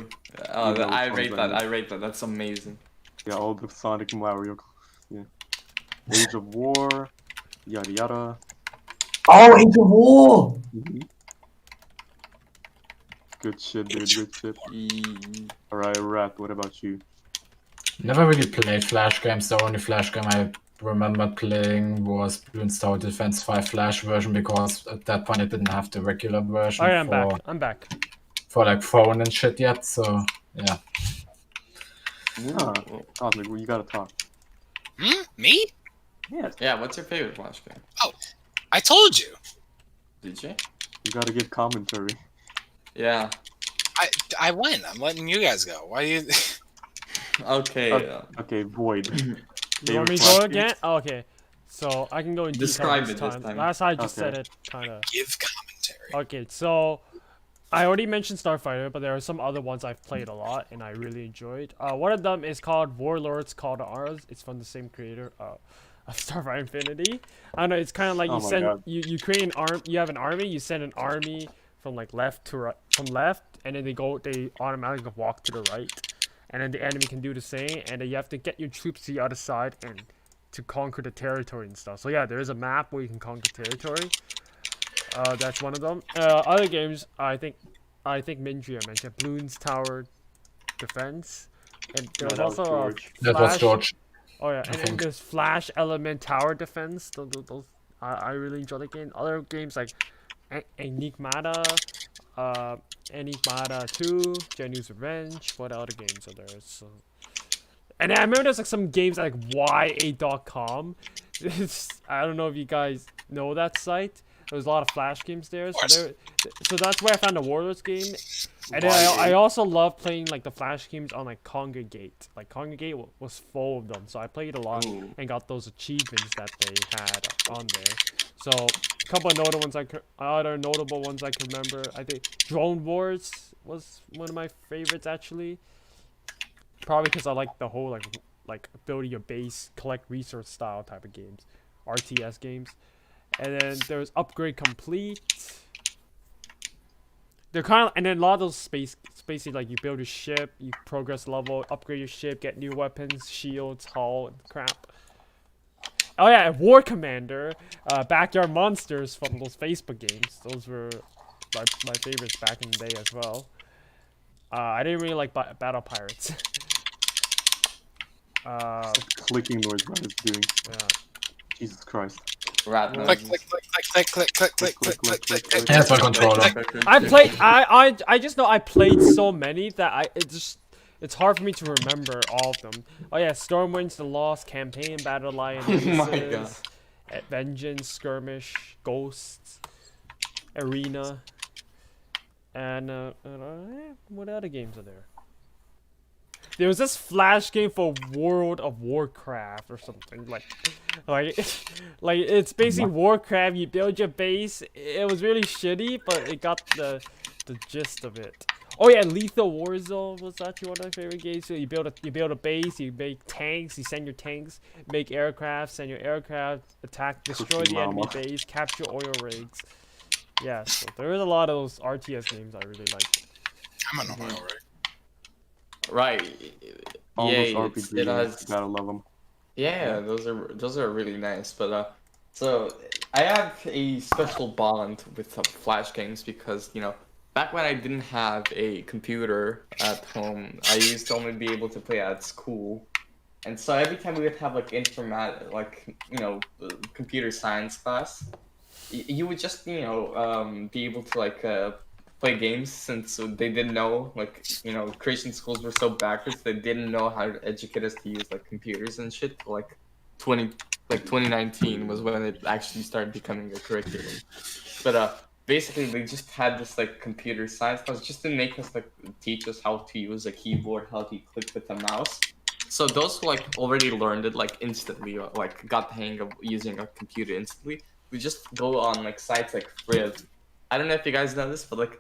Oh, I rate that. I rate that. That's amazing. Yeah, all the Sonic Mario. Yeah. Age of War. Yada yada. Oh, Age of War! Good shit, dude. Good shit. Alright, Rat, what about you? Never really played Flash games. The only Flash game I remember playing was Bloons Tower Defense 5 Flash version, because at that point I didn't have the regular version. Alright, I'm back. For like phone and shit yet, so yeah. Cosmic, you gotta talk. Me? Yes. Yeah, what's your favorite Flash game? Oh, I told you. Did you? You gotta give commentary. Yeah. I win. I'm letting you guys go. Why you? Okay. Okay, Void. You want me to go again? Oh, okay. So I can go in Describe detail it this time. Last time I just said it kind of. Give commentary. Okay, so I already mentioned Starfighter, but there are some other ones I've played a lot and I really enjoyed. One of them is called Warlords Call to Arms. It's from the same creator of Starfighter Infinity. I don't know. It's kind of like you create an arm. You have an army. You send an army from like left to right, from left, and then they automatically walk to the right, and then the enemy can do the same, and then you have to get your troops to the other side and to conquer the territory and stuff. So yeah, there is a map where you can conquer territory. That's one of them. Other games, I think Mindry I mentioned Bloons Tower Defense, and there's also that was George. Oh yeah, and then there's Flash Element Tower Defense. Those I really enjoy the game. Other games like Enigmata, Enigmata 2, Genu's Revenge. What other games are there? So, and I remember there's like some games like YA.com. I don't know if you guys know that site. There's a lot of Flash games there. So that's where I found the Warlords game. And then I also love playing like the Flash games on like Congregate. Like Congregate was full of them, so I played a lot and got those achievements that they had on there. So a couple of other notable ones I can remember. I think Drone Wars was one of my favorites actually. Probably because I like the whole like building your base, collect resource style type of games, RTS games. And then there's Upgrade Complete. They're kind of, and then a lot of those spacey, like you build your ship, you progress level, upgrade your ship, get new weapons, shields, hull, and crap. Oh yeah, War Commander, Backyard Monsters from those Facebook games. Those were my favorites back in the day as well. I didn't really like Battle Pirates. Clicking noise what it's doing. Yeah. Jesus Christ. Rat Click, click, click, click, click, click, click, click, click, click. That's my controller. I just know I played so many that it's hard for me to remember all of them. Oh yeah, Stormwind's The Lost Campaign, Battle Lion, my God. Vengeance, Skirmish, Ghosts, Arena, and what other games are there? There was this Flash game for World of Warcraft or something like it's basically Warcraft. You build your base. It was really shitty, but it got the gist of it. Oh yeah, Lethal Warzone was actually one of my favorite games. So you build a base, you make tanks, you send your tanks, make aircraft, send your aircraft, attack, destroy the enemy base, capture oil rigs. Yeah, so there is a lot of those RTS games I really like. I'm on oil rig. Right. All Yeah, those RPG it games, has. gotta love them. Yeah, those are really nice. But so I have a special bond with some Flash games because back when I didn't have a computer at home, I used to only be able to play at school, and so every time we would have like computer science class, you would just be able to play games since they didn't know Christian schools were so backwards they didn't know how to educate us to use like computers and shit. 2019 was when it actually started becoming a curriculum. But basically they just had this like computer science class just to make us teach us how to use a keyboard, how to click with a mouse. So those who already learned it instantly, got the hang of using a computer instantly, we just go on sites like Friv. I don't know if you guys know this, but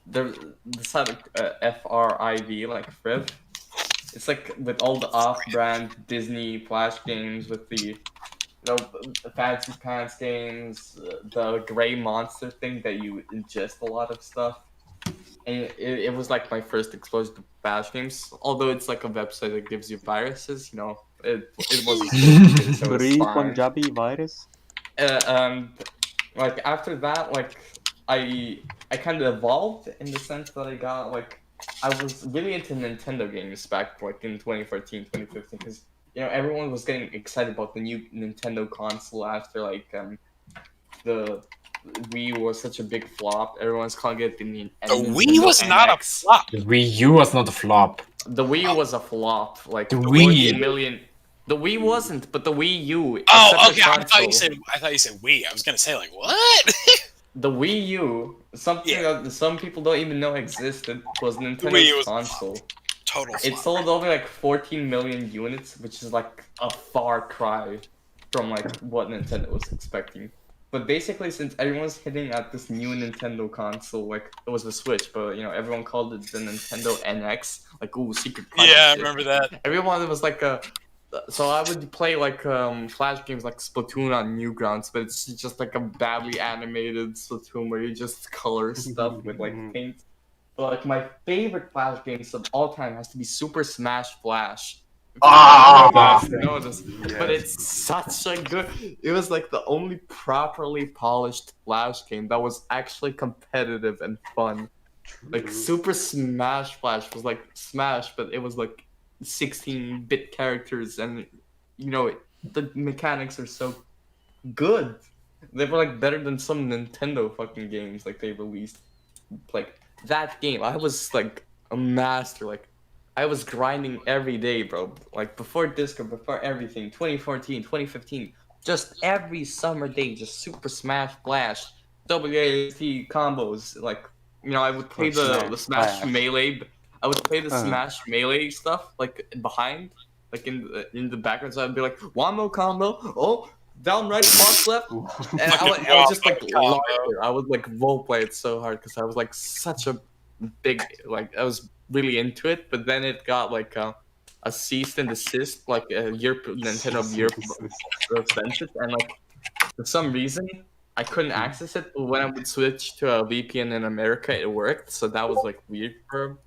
the site FRIV, Friv. It's with all the off-brand Disney Flash games, with the Fancy Pants games, the Gray Monster thing that you ingest a lot of stuff. And it was my first exposure to Flash games. Although it's a website that gives you viruses, it wasn't so it's fine. Punjabi virus? After that, I kind of evolved in the sense that I got I was really into Nintendo games back in 2014, 2015, because everyone was getting excited about the new Nintendo console after the Wii was such a big flop. Everyone's calling it the Wii was NX. not a flop. The Wii U was not a flop. The Wii was a flop. the Wii. 14 million. The Wii wasn't, but the Wii U. Oh, okay. I thought you said Wii. I was gonna say what? The Wii U, something that some people don't even know existed, was Nintendo's console. Total flop. It sold over 14 million units, which is a far cry from what Nintendo was expecting. But basically, since everyone's hitting at this new Nintendo console, it was the Switch, but everyone called it the Nintendo NX, ooh, secret. Yeah, I remember that. Everyone was so I would play Flash games like Splatoon on Newgrounds, but it's just a badly animated Splatoon where you just color stuff with paint. But my favorite Flash games of all time has to be Super Smash Flash. Know this, but it's such a good. It was the only properly polished Flash game that was actually competitive and fun. Super Smash Flash was Smash, but it was 16-bit characters, and the mechanics are so good. They were better than some Nintendo fucking games they released. That game, I was a master. I was grinding every day, bro. Before Disco, before everything. 2014, 2015, just every summer day, just Super Smash Flash, WASD combos. I would play the Smash Melee. I would play the Smash Melee stuff behind, in the background. So I'd be Wombo combo. Oh, down right, box left, and I was just I would roleplay it so hard because I was such a big I was really into it. But then it got a cease and desist, Nintendo of Europe sent it, and for some reason I couldn't access it. But when I would switch to a VPN in America, it worked. So that was weird for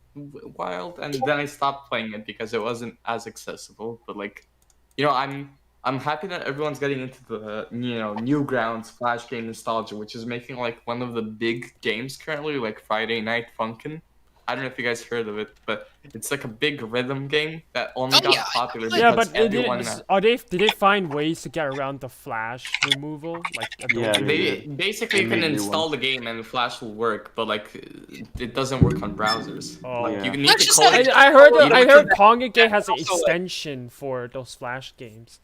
wild, and then I stopped playing it because it wasn't as accessible. But I'm happy that everyone's getting into the Newgrounds Flash game nostalgia, which is making one of the big games currently, Friday Night Funkin'. I don't know if you guys heard of it, but it's a big rhythm game that only got popular because everyone. Did they find ways to get around the Flash removal? They basically you can install the game and Flash will work, but it doesn't work on browsers. You need to call it. I heard Kongregate has an extension for those Flash games.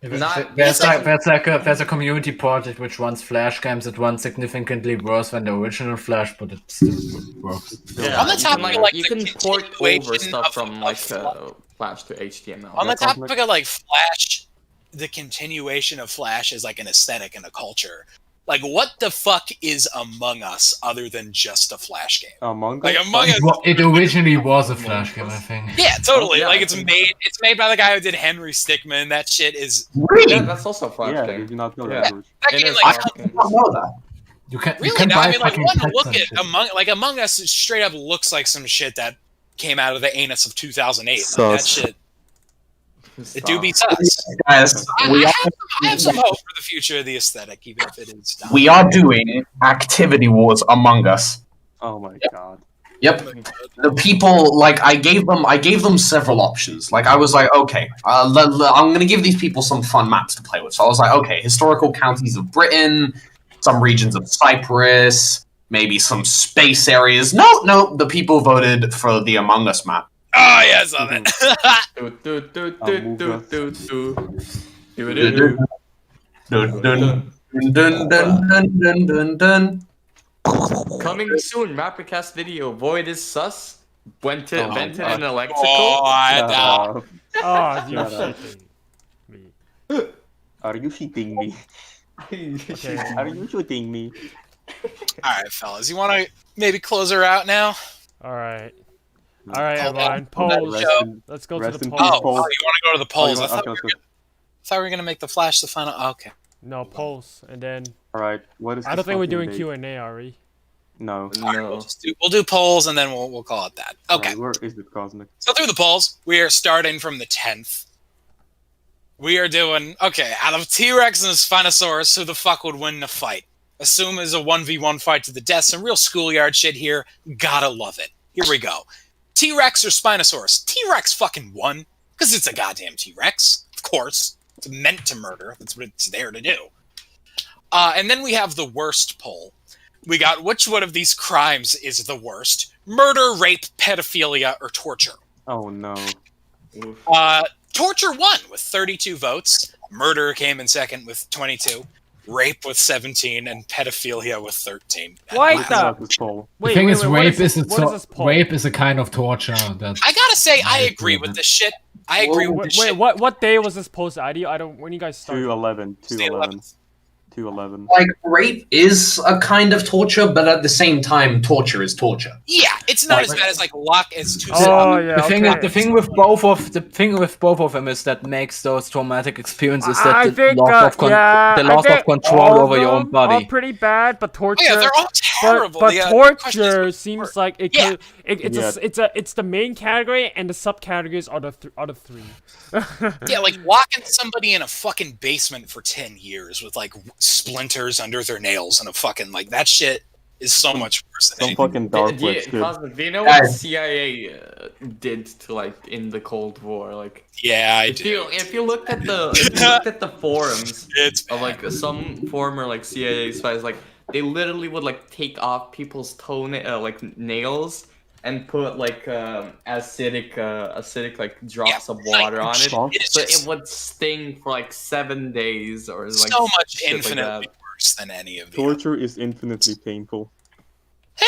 There's a community project which runs Flash games that runs significantly worse than the original Flash, but it still works. Yeah. On the topic of you can port over stuff from Flash to HTML. On the topic of Flash, the continuation of Flash is an aesthetic and a culture. Like, what the fuck is Among Us other than just a Flash game? Among Us? Like, Among Us... It originally was a Flash game, I think. Yeah, totally. Yeah, like, it's made by the guy who did Henry Stickmin. That shit is... Really? Yeah, that's also a Flash Yeah, game. did you not know Yeah. that? Bruce? That It game, is like, Flash I game. did not know that. You can really, buy I mean, like, fucking one pets look and at shit. Among Us straight up looks like some shit that came out of the anus of 2008. Like, Sus. that shit... It do be sus. Guys, I have some hope for the future of the aesthetic, even if it is dumb. we are doing Activity Wars Among Us. Oh my god. Yep. The people, like, I gave them several options. Like, I was like, okay, I'm gonna give these people some fun maps to play with. So I was like, okay, historical counties of Britain, some regions of Cyprus, maybe some space areas. No, the people voted for the Among Us map. Oh, yeah, I saw that. Dun, dun, dun, dun, dun, dun, dun. Coming soon, MapperCast video. Void is sus. Vented God. in electrical. Oh, Oh, you Shut shitting me. Are you shitting me? Okay. Are you shooting me? Alright, fellas. You want to maybe close her out now? Alright. Alright, Hold everyone. on. Polls. Rest in- Let's go to rest the in polls. peace, Oh, polls. you want to go to the polls. Oh, I thought we were going to make the Flash the final... Oh, okay. No, polls. And then... Alright, what is I the don't think we're fucking doing date? Q&A, are we? No. No. We'll do polls, and then we'll call it that. Okay. Alright, where is it, Cosmic? So through the polls, we are starting from the 10th. We are doing... Okay, out of T-Rex and Spinosaurus, who the fuck would win the fight? Assume it's a 1v1 fight to the death. Some real schoolyard shit here. Gotta love it. Here we go. T-Rex or Spinosaurus? T-Rex fucking won. Because it's a goddamn T-Rex. Of course. It's meant to murder. That's what it's there to do. And then we have the worst poll. We got which one of these crimes is the worst? Murder, rape, pedophilia, or torture? Oh no. Torture won with 32 votes. Murder came in second with 22. Rape with 17, and pedophilia with 13. Why What the- about this poll? Wait, The thing wait, is, wait, what rape is is, this- what is this poll? rape is a kind of torture. That I gotta say, I I agree agree. with this shit. I agree with this Wait, shit. what day was this posted? I don't. When you guys started? 211. It's the 211. 11th. 211. Like, rape is a kind of torture, but at the same time, torture is torture. Yeah, it's not as bad as like lock as two. Oh yeah. the thing with both of them is that makes those traumatic experiences that I the think loss of I of think control all over your own them body. Are pretty bad, but torture. Oh, yeah, they're all terrible. But The question is torture what seems for. like it Yeah. could. It's the main category, and the subcategories are the three. Yeah, like locking somebody in a fucking basement for 10 years with like splinters under their nails and a fucking like that shit is so much worse than Some anything. fucking dark Do you, web shit. Cosmic, do you know what the Guys. CIA did to like in the Cold War? Like, Yeah, I if do. you looked at the forums It's of like some former like CIA spies, like they literally would like take off people's like nails and put like acidic like drops of water on it, It's so just it would sting for like 7 days or like so much shit like infinitely that. worse than any of the Torture is infinitely painful.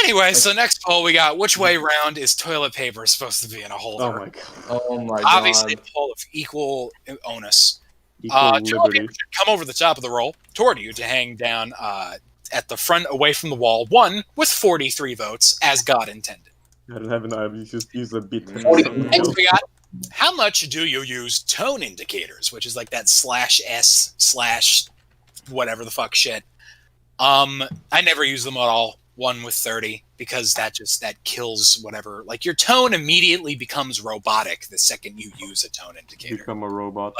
Anyway, so next poll we got which way round is toilet paper supposed to be in a holder? Oh my god. Oh my Obviously, god. a poll of equal onus. Equal Toilet liberty. paper should come over the top of the roll toward you to hang down at the front away from the wall. One with 43 votes, as God intended. I don't have an eye, you just use a bit. Next we got how much do you use tone indicators, which is like that /S/ whatever the fuck shit. I never use them at all. 1 with 30 because that kills whatever. Like your tone immediately becomes robotic the second you use a tone indicator. Become a robot.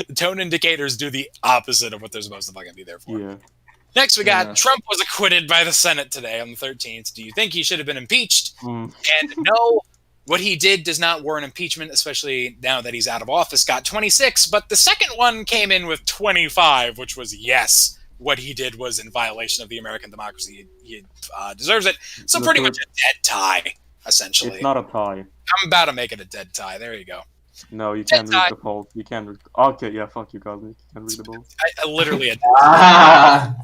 The tone indicators do the opposite of what they're supposed to fucking be there for. Yeah. Next, we got Yeah. Trump was acquitted by the Senate today on the 13th. Do you think he should have been impeached? Mm. And no, what he did does not warrant impeachment, especially now that he's out of office. Got 26, but the second one came in with 25, which was yes. What he did was in violation of the American democracy. He deserves it. So The pretty third- much a dead tie, essentially. It's not a tie. I'm about to make it a dead tie. There you go. No, you Dead can't tie. read the polls. You can't read. Okay, yeah, fuck you, Cosmic. You can't read the polls. I literally a Ah,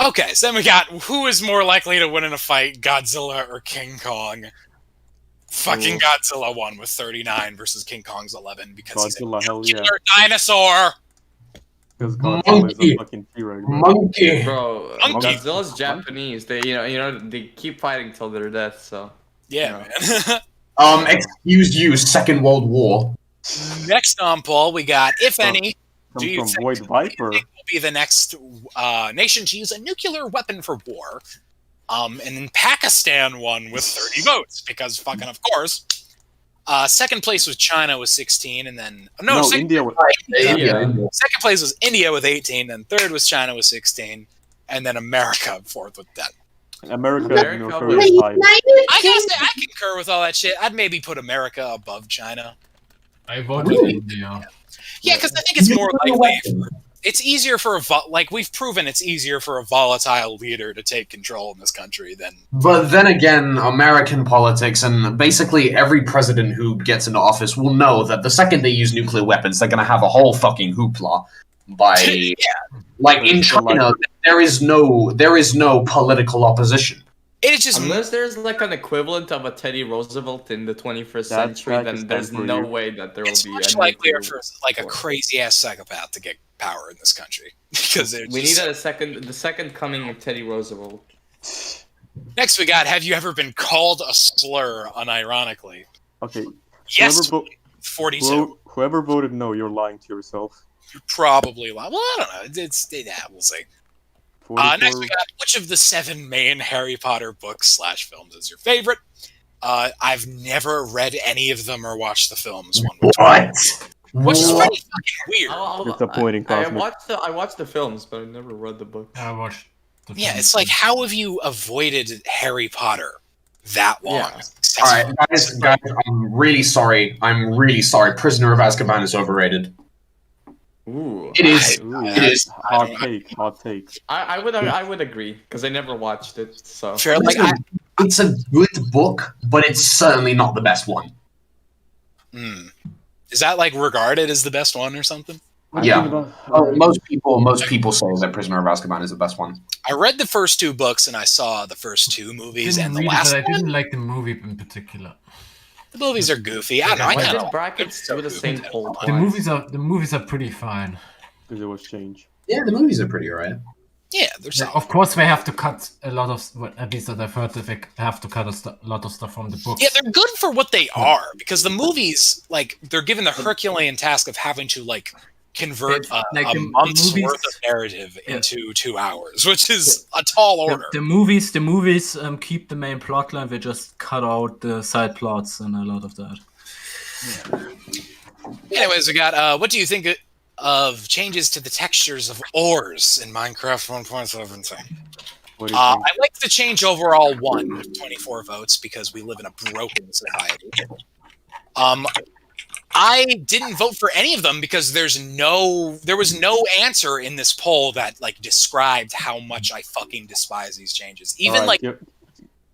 Okay, so then we got who is more likely to win in a fight, Godzilla or King Kong? Fucking Godzilla won with 39 versus King Kong's 11 because he's a Godzilla, hell yeah. killer dinosaur. Because Godzilla is a fucking T-Rex. Monkey. Bro, Monkey. Godzilla's Japanese. They, they keep fighting till their death. So. Yeah, man. Excuse you, Second World War. Next on poll, we got, if any, do you From think Void Viper. will be the next nation to use a nuclear weapon for war? And then Pakistan won with 30 votes because fucking of course. Second place was China with 16, and then India was second place was India with 18, then third was China with 16, and then America fourth with 10. America was- was high. I gotta say, I concur with all that shit. I'd maybe put America above China. I voted India. Yeah, because I think it's more likely. It's easier for we've proven it's easier for a volatile leader to take control in this country than. But then again, American politics and basically every president who gets into office will know that the second they use nuclear weapons, they're gonna have a whole fucking hoopla. Like in China, there is no political opposition. It's just unless there's like an equivalent of a Teddy Roosevelt in the 21st century, then there's no way that there will be. Much likelier for like a crazy ass psychopath to get power in this country because we need the second coming of Teddy Roosevelt. Next, we got: have you ever been called a slur unironically? Okay. Yes. 42. Whoever voted no, you're lying to yourself. You're probably lying. Well, I don't know. We'll see. Next, we got: which of the 7 main Harry Potter books / films is your favorite? I've never read any of them or watched the films. Which is pretty fucking weird. Disappointing. I watched the films, but I never read the book. I watched. Yeah, it's like, how have you avoided Harry Potter that long? Yeah. All right, guys, I'm really sorry. Prisoner of Azkaban is overrated. Ooh. It is. It is. Hot take. I would agree because I never watched it. So sure, it's a good book, but it's certainly not the best one. Is that like regarded as the best one or something? Yeah. Most people say that Prisoner of Azkaban is the best one. I read the first 2 books and I saw the first 2 movies and the last one. I didn't like the movie in particular. The movies are goofy. I don't know. Why did brackets do the same poll? The movies are pretty fine. Because it was changed. Yeah, the movies are pretty alright. Yeah, there's of course they have to cut a lot of. At least that I've heard that they have to cut a lot of stuff from the books. Yeah, they're good for what they are because the movies, like, they're given the Herculean task of having to like convert a month's worth of narrative into 2 hours, which is a tall order. The movies keep the main plotline. They just cut out the side plots and a lot of that. Yeah. Anyways, we got. What do you think of changes to the textures of ores in Minecraft 1.17? I like the change overall 1 with 24 votes because we live in a broken society. I didn't vote for any of them because there was no answer in this poll that like described how much I fucking despise these changes. Even like,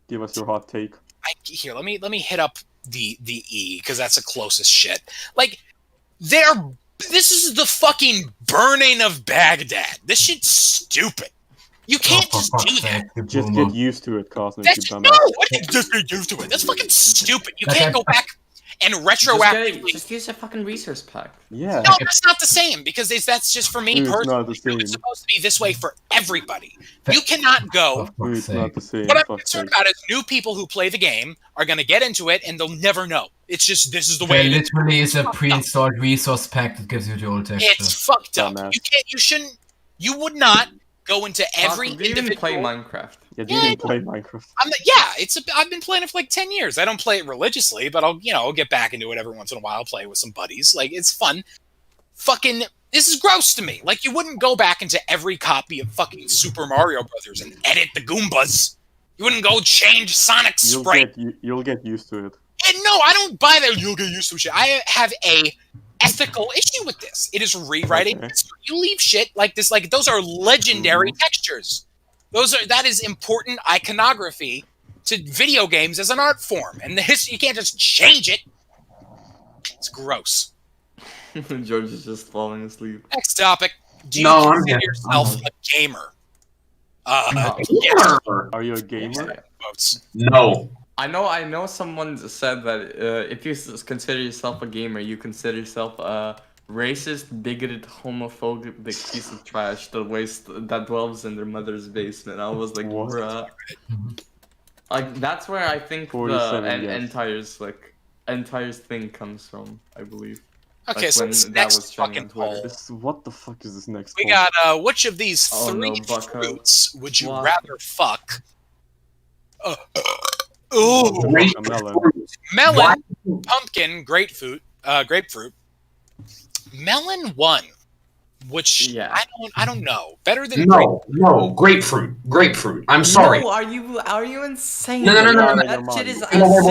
give us your hot take. Here, let me hit up the E because that's the closest shit. Like, this is the fucking burning of Baghdad. This shit's stupid. You can't just do that. Just get used to it, Cosmic. Just get used to it. That's fucking stupid. You can't go back and retroactively just use a fucking resource pack. Yeah. No, that's not the same because that's just for me personally. It's supposed to be this way for everybody. You cannot go. It's not the same. What I'm concerned about is new people who play the game are going to get into it and they'll never know. It's just this is the way. There literally is a pre-installed resource pack that gives you the old texture. It's fucked up. You would not go into every individual. You play Minecraft. Yeah, you didn't play Minecraft. I've been playing it for like 10 years. I don't play it religiously, but I'll get back into it every once in a while, play with some buddies. Like, it's fun. Fucking, this is gross to me. Like, you wouldn't go back into every copy of fucking Super Mario Brothers and edit the Goombas. You wouldn't go change Sonic's sprite. You'll get used to it. And no, I don't buy that you'll get used to shit. I have a ethical issue with this. It is rewriting. Okay. You leave shit like this. Like, those are legendary textures. That is important iconography to video games as an art form, and you can't just change it. It's gross. George is just falling asleep. Next topic: do you consider yourself a gamer? Yes. Are you a gamer? No. I know. Someone said that if you consider yourself a gamer, you consider yourself a racist, bigoted, homophobic piece of trash that dwells in their mother's basement. I was like, What? bruh. Like that's where I think the 47, yes. entire thing comes from, I believe. Okay, Like, so when this that next was trending fucking on Twitter. poll. What the fuck is this next? We poll? got which of these Oh, three no, Bucko. fruits would you What? rather fuck? Ooh, A melon. melon, pumpkin, grapefruit, melon won, which Yeah. I don't know. Better than No, grapefruit. I'm sorry. No, are you insane? No. That shit is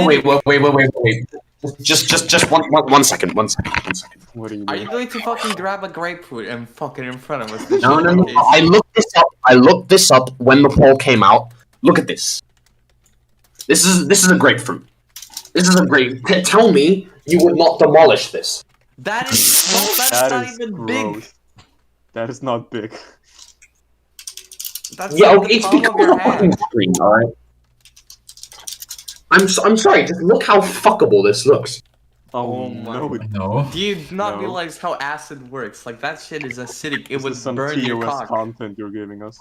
Wait. Just one second. What do you Are mean? you going to fucking grab a grapefruit and fuck it in front of us? No. I looked this up when the poll came out. Look at this. This is a grapefruit. This is a grape. Tell me you would not demolish this. That's not even gross. big. That is not big. That's Yeah, like the it's palm because of your of the fucking hand. screen, alright? I'm sorry, just look how fuckable this looks. Oh, Oh my no, No. Do you not No. realize how acid works? Like that shit is acidic. It this would is some burn your TOS cock. content you're giving us.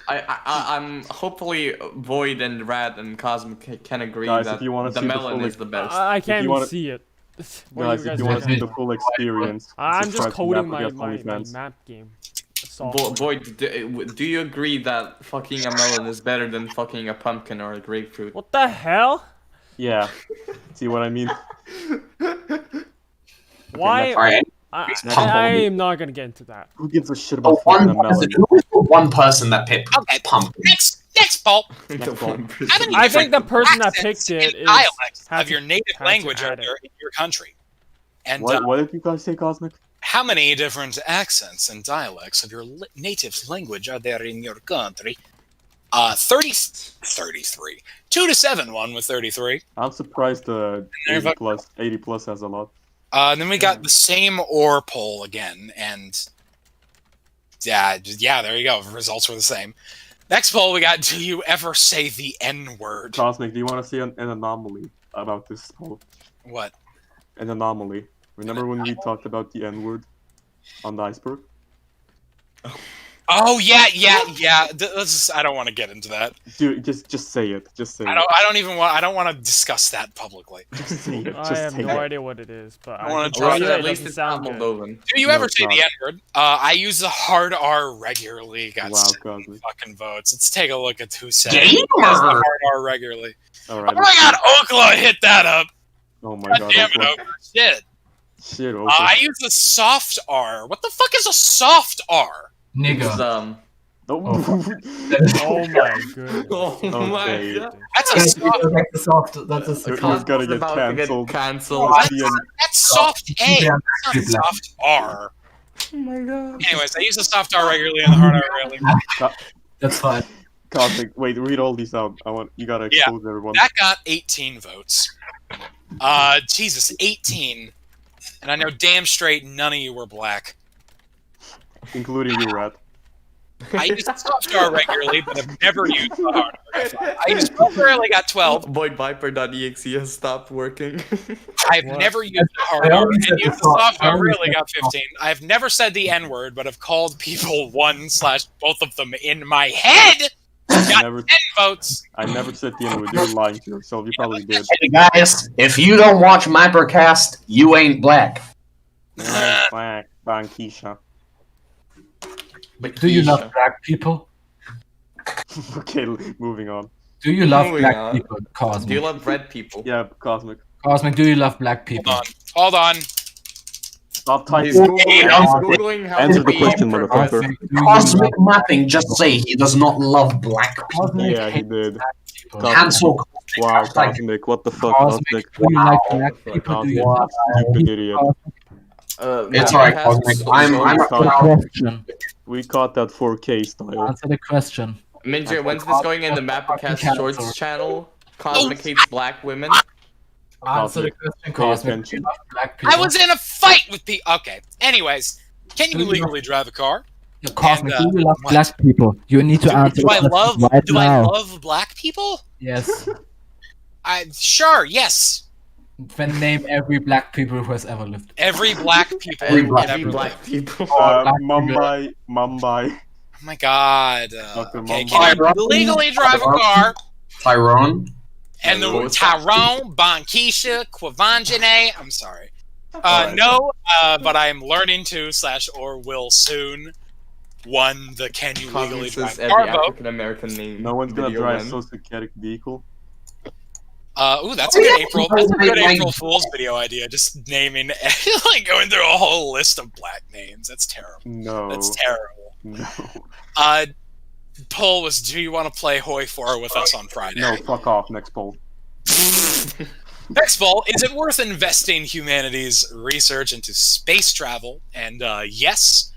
I'm hopefully Void and Rad and Cosmic can agree Guys, that if you wanna the see the melon full is the best. I can't you even wanna- see it. What are Guys, you if guys you want to looking see at? the full experience, I'm just subscribe to coding my MapperCast OnlyFans. map game. Software. Void, do you agree that fucking a melon is better than fucking a pumpkin or a grapefruit? What the hell? Yeah. See what I mean? Why? Alright. I am not gonna get into that. Who gives a shit The about fucking a one person, melon? who is the one person that picked Okay, pumpkin? next poll. The Next one. one person. How many I think the different person that accents picked it and is dialects had of to- your native had to language are add it. there in your country? And What did you guys say, Cosmic? how many different accents and dialects of your native language are there in your country? 33. 2-7 won with 33. I'm surprised the And 80 plus has a lot. And then we got the same or poll again, and yeah, there you go. Results were the same. Next poll we got: do you ever say the N word? Cosmic, do you want to see an anomaly about this poll? What? An anomaly. Remember when we talked about the N word on the iceberg? Oh yeah. I don't want to get into that. Dude, just say it. Just say it. I don't want to discuss that publicly. Just say it. I Just have say no it. idea what it is, but I wanna can try tell it. you At least doesn't it's sound not good. Moldovan. Do you No, ever it's say the not. N word? I use the hard R regularly. Got Wow, 7 Cosmic. fucking votes. Let's take a look at who said Gamer! the hard R regularly. Alright. Oh my god, Okla hit that up. Oh my God god. damn it, Okla. Okla. Shit. Shit, okay. I use the soft R. What the fuck is a soft R? It's, Nigga. Oh. Oh my goodness. oh my Okay. god. That's a soft. That's a You're soft. gonna get About to cancelled. cancelled. That's soft A. That's not soft R. Oh my god. Anyways, I use the soft R regularly and the hard R regularly. That's fine. Cosmic, wait, read all these out. You gotta Yeah. expose everyone. That got 18 votes. Jesus, 18. And I know damn straight none of you were black. Including you, Rat. I use the soft R regularly, but I've never used the hard R. I used rarely got 12. Voidviper.exe has stopped working. I've What? never used the hard R, and used the soft R really got 15. I've never said the N word, but have called people one/both of them in my head. Got Never, 10 votes. I never said the N word. You're lying to yourself. You probably did. Hey guys, if you don't watch MapperCast, you ain't black. Black, Keisha. But Do you Keisha. love black people? Okay, moving on. Do you love Moving black on. people, Cosmic? Do you love red people? Yeah, Cosmic. Cosmic, do you love black people? Hold on. Stop He's typing. Googling how Answer to the be question, progressive. motherfucker. Cosmic, do you Cosmic love Mapping just say he does not love black people. Cosmic Yeah, he hates did. black people. Cosmic. Cancel. Wow, Hashtag- Cosmic, what the fuck, Cosmic, Cosmic? do you like Wow. black people? Do you Cosmic, stupid idiot. It's alright, MapperCast Cosmic. so- I'm so- Answer the question. We caught that 4K style. Answer the question. Minjer, when's this going in the MapperCast Cancel. Shorts channel? Cosmic hates black women. Answer the question, Cosmic. Do you love black people? I was in a fight with people. Okay. Anyways, can you legally drive a car? Yeah, Cosmic, and, do you love what? black people? You need to answer Do I the love? question right Do now. I love black people? Yes. Sure. Yes. Then name every black people who has ever lived. Every black people. Every black ever black lived. people. Mumbai. Oh my god. Dr. Okay, Mumbai. can I legally drive a car? Tyrone. And the Tyrone, Bonkisha, Kwavanjane. I'm sorry. Alright. No, but I am learning to / or will soon. One, the can you legally drive Cosmic says a every car vote. African American name. No one's gonna video drive then. a sociokinetic vehicle. Ooh, that's a good April. That's a good April Fool's video idea. Just naming, like going through a whole list of black names. That's terrible. No. That's terrible. No. Poll was, do you want to play Hoi 4 with us on Friday? No, fuck off. Next poll. Next poll, is it worth investing humanity's research into space travel? And yes,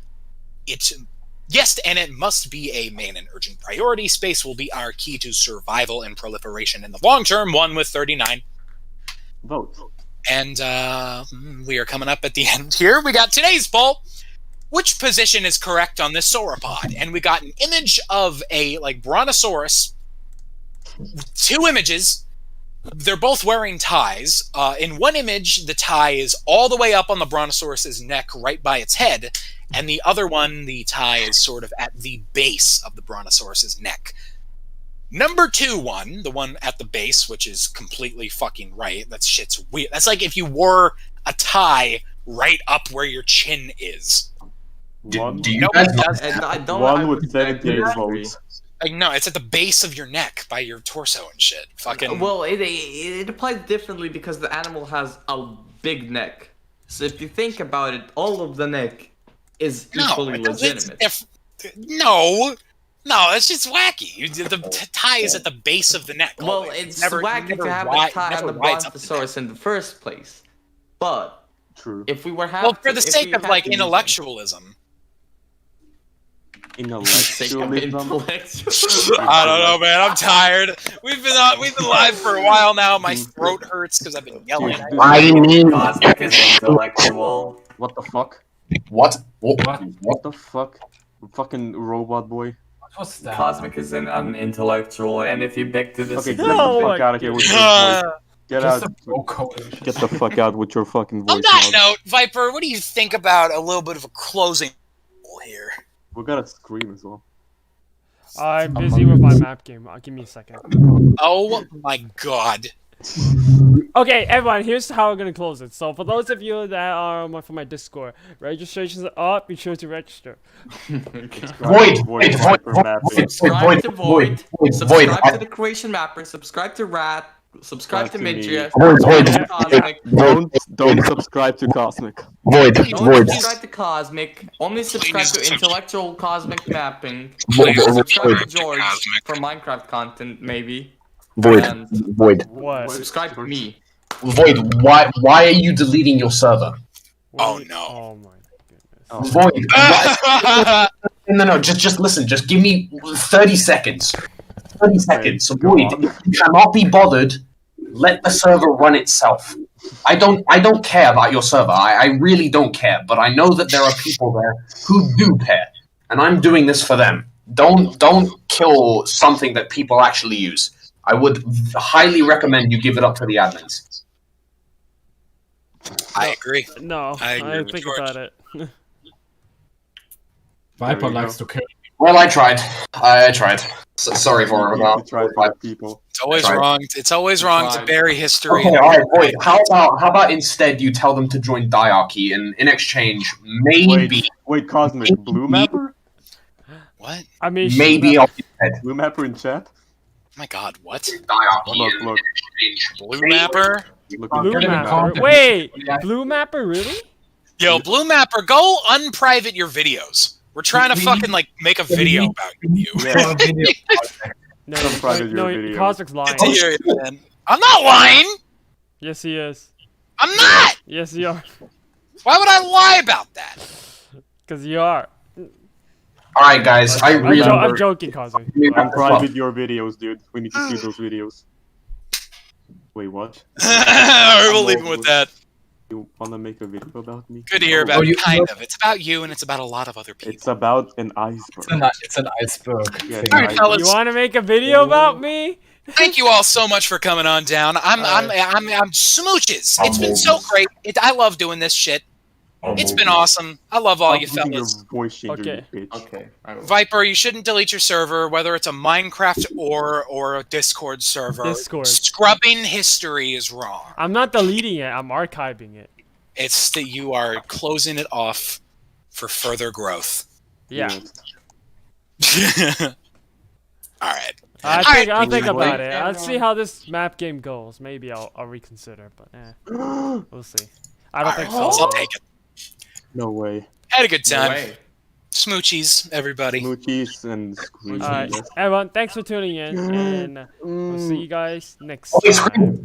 and it must be a main and urgent priority. Space will be our key to survival and proliferation in the long term, one with 39. Vote. And we are coming up at the end here. We got today's poll. Which position is correct on this sauropod? And we got an image of a brontosaurus. 2 images. They're both wearing ties. In one image, the tie is all the way up on the brontosaurus's neck, right by its head. And the other one, the tie is sort of at the base of the brontosaurus's neck. Number 2 one, the one at the base, which is completely fucking right. That shit's weird. That's like if you wore a tie right up where your chin is. One. Do you No, guys it does. I don't. One I with would 78 disagree. votes. Like, no, it's at the base of your neck by your torso and shit. Fucking. Well, it applies differently because the animal has a big neck. So if you think about it, all of the neck is equally legitimate. No, it's just wacky. The tie is at the base of the neck. Well, always. it's never wacky to have ri- the tie never on the rides up the brontosaurus in the first place. But True. if we were Well, for the sake of intellectualism. Intellectualism. I don't know, man. I'm tired. We've been live for a while now. My throat hurts because I've been yelling. I mean, Cosmic is intellectual. What the fuck? What? What the fuck? Fucking robot boy. What's that? Cosmic is an unintellectual, and if you pick to this, Okay, get No, the fuck out of here with your voice. Get Just out. a bro code. Get the fuck out with your fucking voice. On that now. note, Viper, what do you think about a little bit of a closing here? We gotta scream as well. I'm busy with my map game. Give me a second. Oh my god. Okay, everyone, here's how we're gonna close it. So for those of you that are from my Discord, registrations are up. Be sure to register. Void. subscribe to Void, subscribe to the Croatian Mapper, subscribe to Rat, subscribe to Midria, Cosmic. Don't subscribe to Cosmic. Don't subscribe to Cosmic. Only subscribe to Intellectual Cosmic Mapping. Subscribe to George for Minecraft content, maybe. And What? subscribe to me. Void, why are you deleting your server? Oh no. Oh my goodness. Void, no, just listen. Just give me 30 seconds. 30 seconds. So Void, you cannot be bothered. Let the server run itself. I don't care about your server. I really don't care. But I know that there are people there who do care, and I'm doing this for them. Don't kill something that people actually use. I would highly recommend you give it up to the admins. I agree. No, I agree I with think George. about it. Viper likes to kill. Well, I tried. I tried. So, sorry for You about try for people. It's always Right. wrong. It's always wrong to bury history. Okay, all right, wait. How about instead you tell them to join Diarchy, and in exchange, maybe Wait, Cosmic. Blue Mapper? What? I mean, maybe I'll be dead. Blue Mapper in chat? Oh my god, what? Diarchy Look. Blue Mapper? Look, Blue Get in Mapper. contact. Wait, Blue Mapper, really? Yo, Blue Mapper, go unprivate your videos. We're trying to fucking make a video about you. Yeah. No, Some private no, your video. Cosmic's lying. Good to hear you, man. I'm not lying. Yes, he is. I'm not. Yes, you are. Why would I lie about that? Because you are. All right, guys. I really. I'm joking, Cosmic. Unprivate your videos, dude. We need to see those videos. Wait, what? We'll leave him with that. You wanna make a video about me? Good to hear about it, kind of. It's about you, and it's about a lot of other people. It's about an iceberg. It's an iceberg. Yeah, thing. Alright, fellas. You want to make a video about me? Thank you all so much for coming on down. I'm smooches. It's been so great. I love doing this shit. It's been awesome. I love all you fellas. Okay. Okay. Viper, you shouldn't delete your server, whether it's a Minecraft or a Discord server. Discord. Scrubbing history is wrong. I'm not deleting it. I'm archiving it. It's that you are closing it off for further growth. Yeah. All right. I'll think about it. I'll see how this map game goes. Maybe I'll reconsider, but we'll see. I don't think so. I'll take it. No way. Had a good time. No way. Smoochies, everybody. Smoochies and squeezies. Alright, everyone, thanks for tuning in, and we'll see you guys next Okay, time. scream.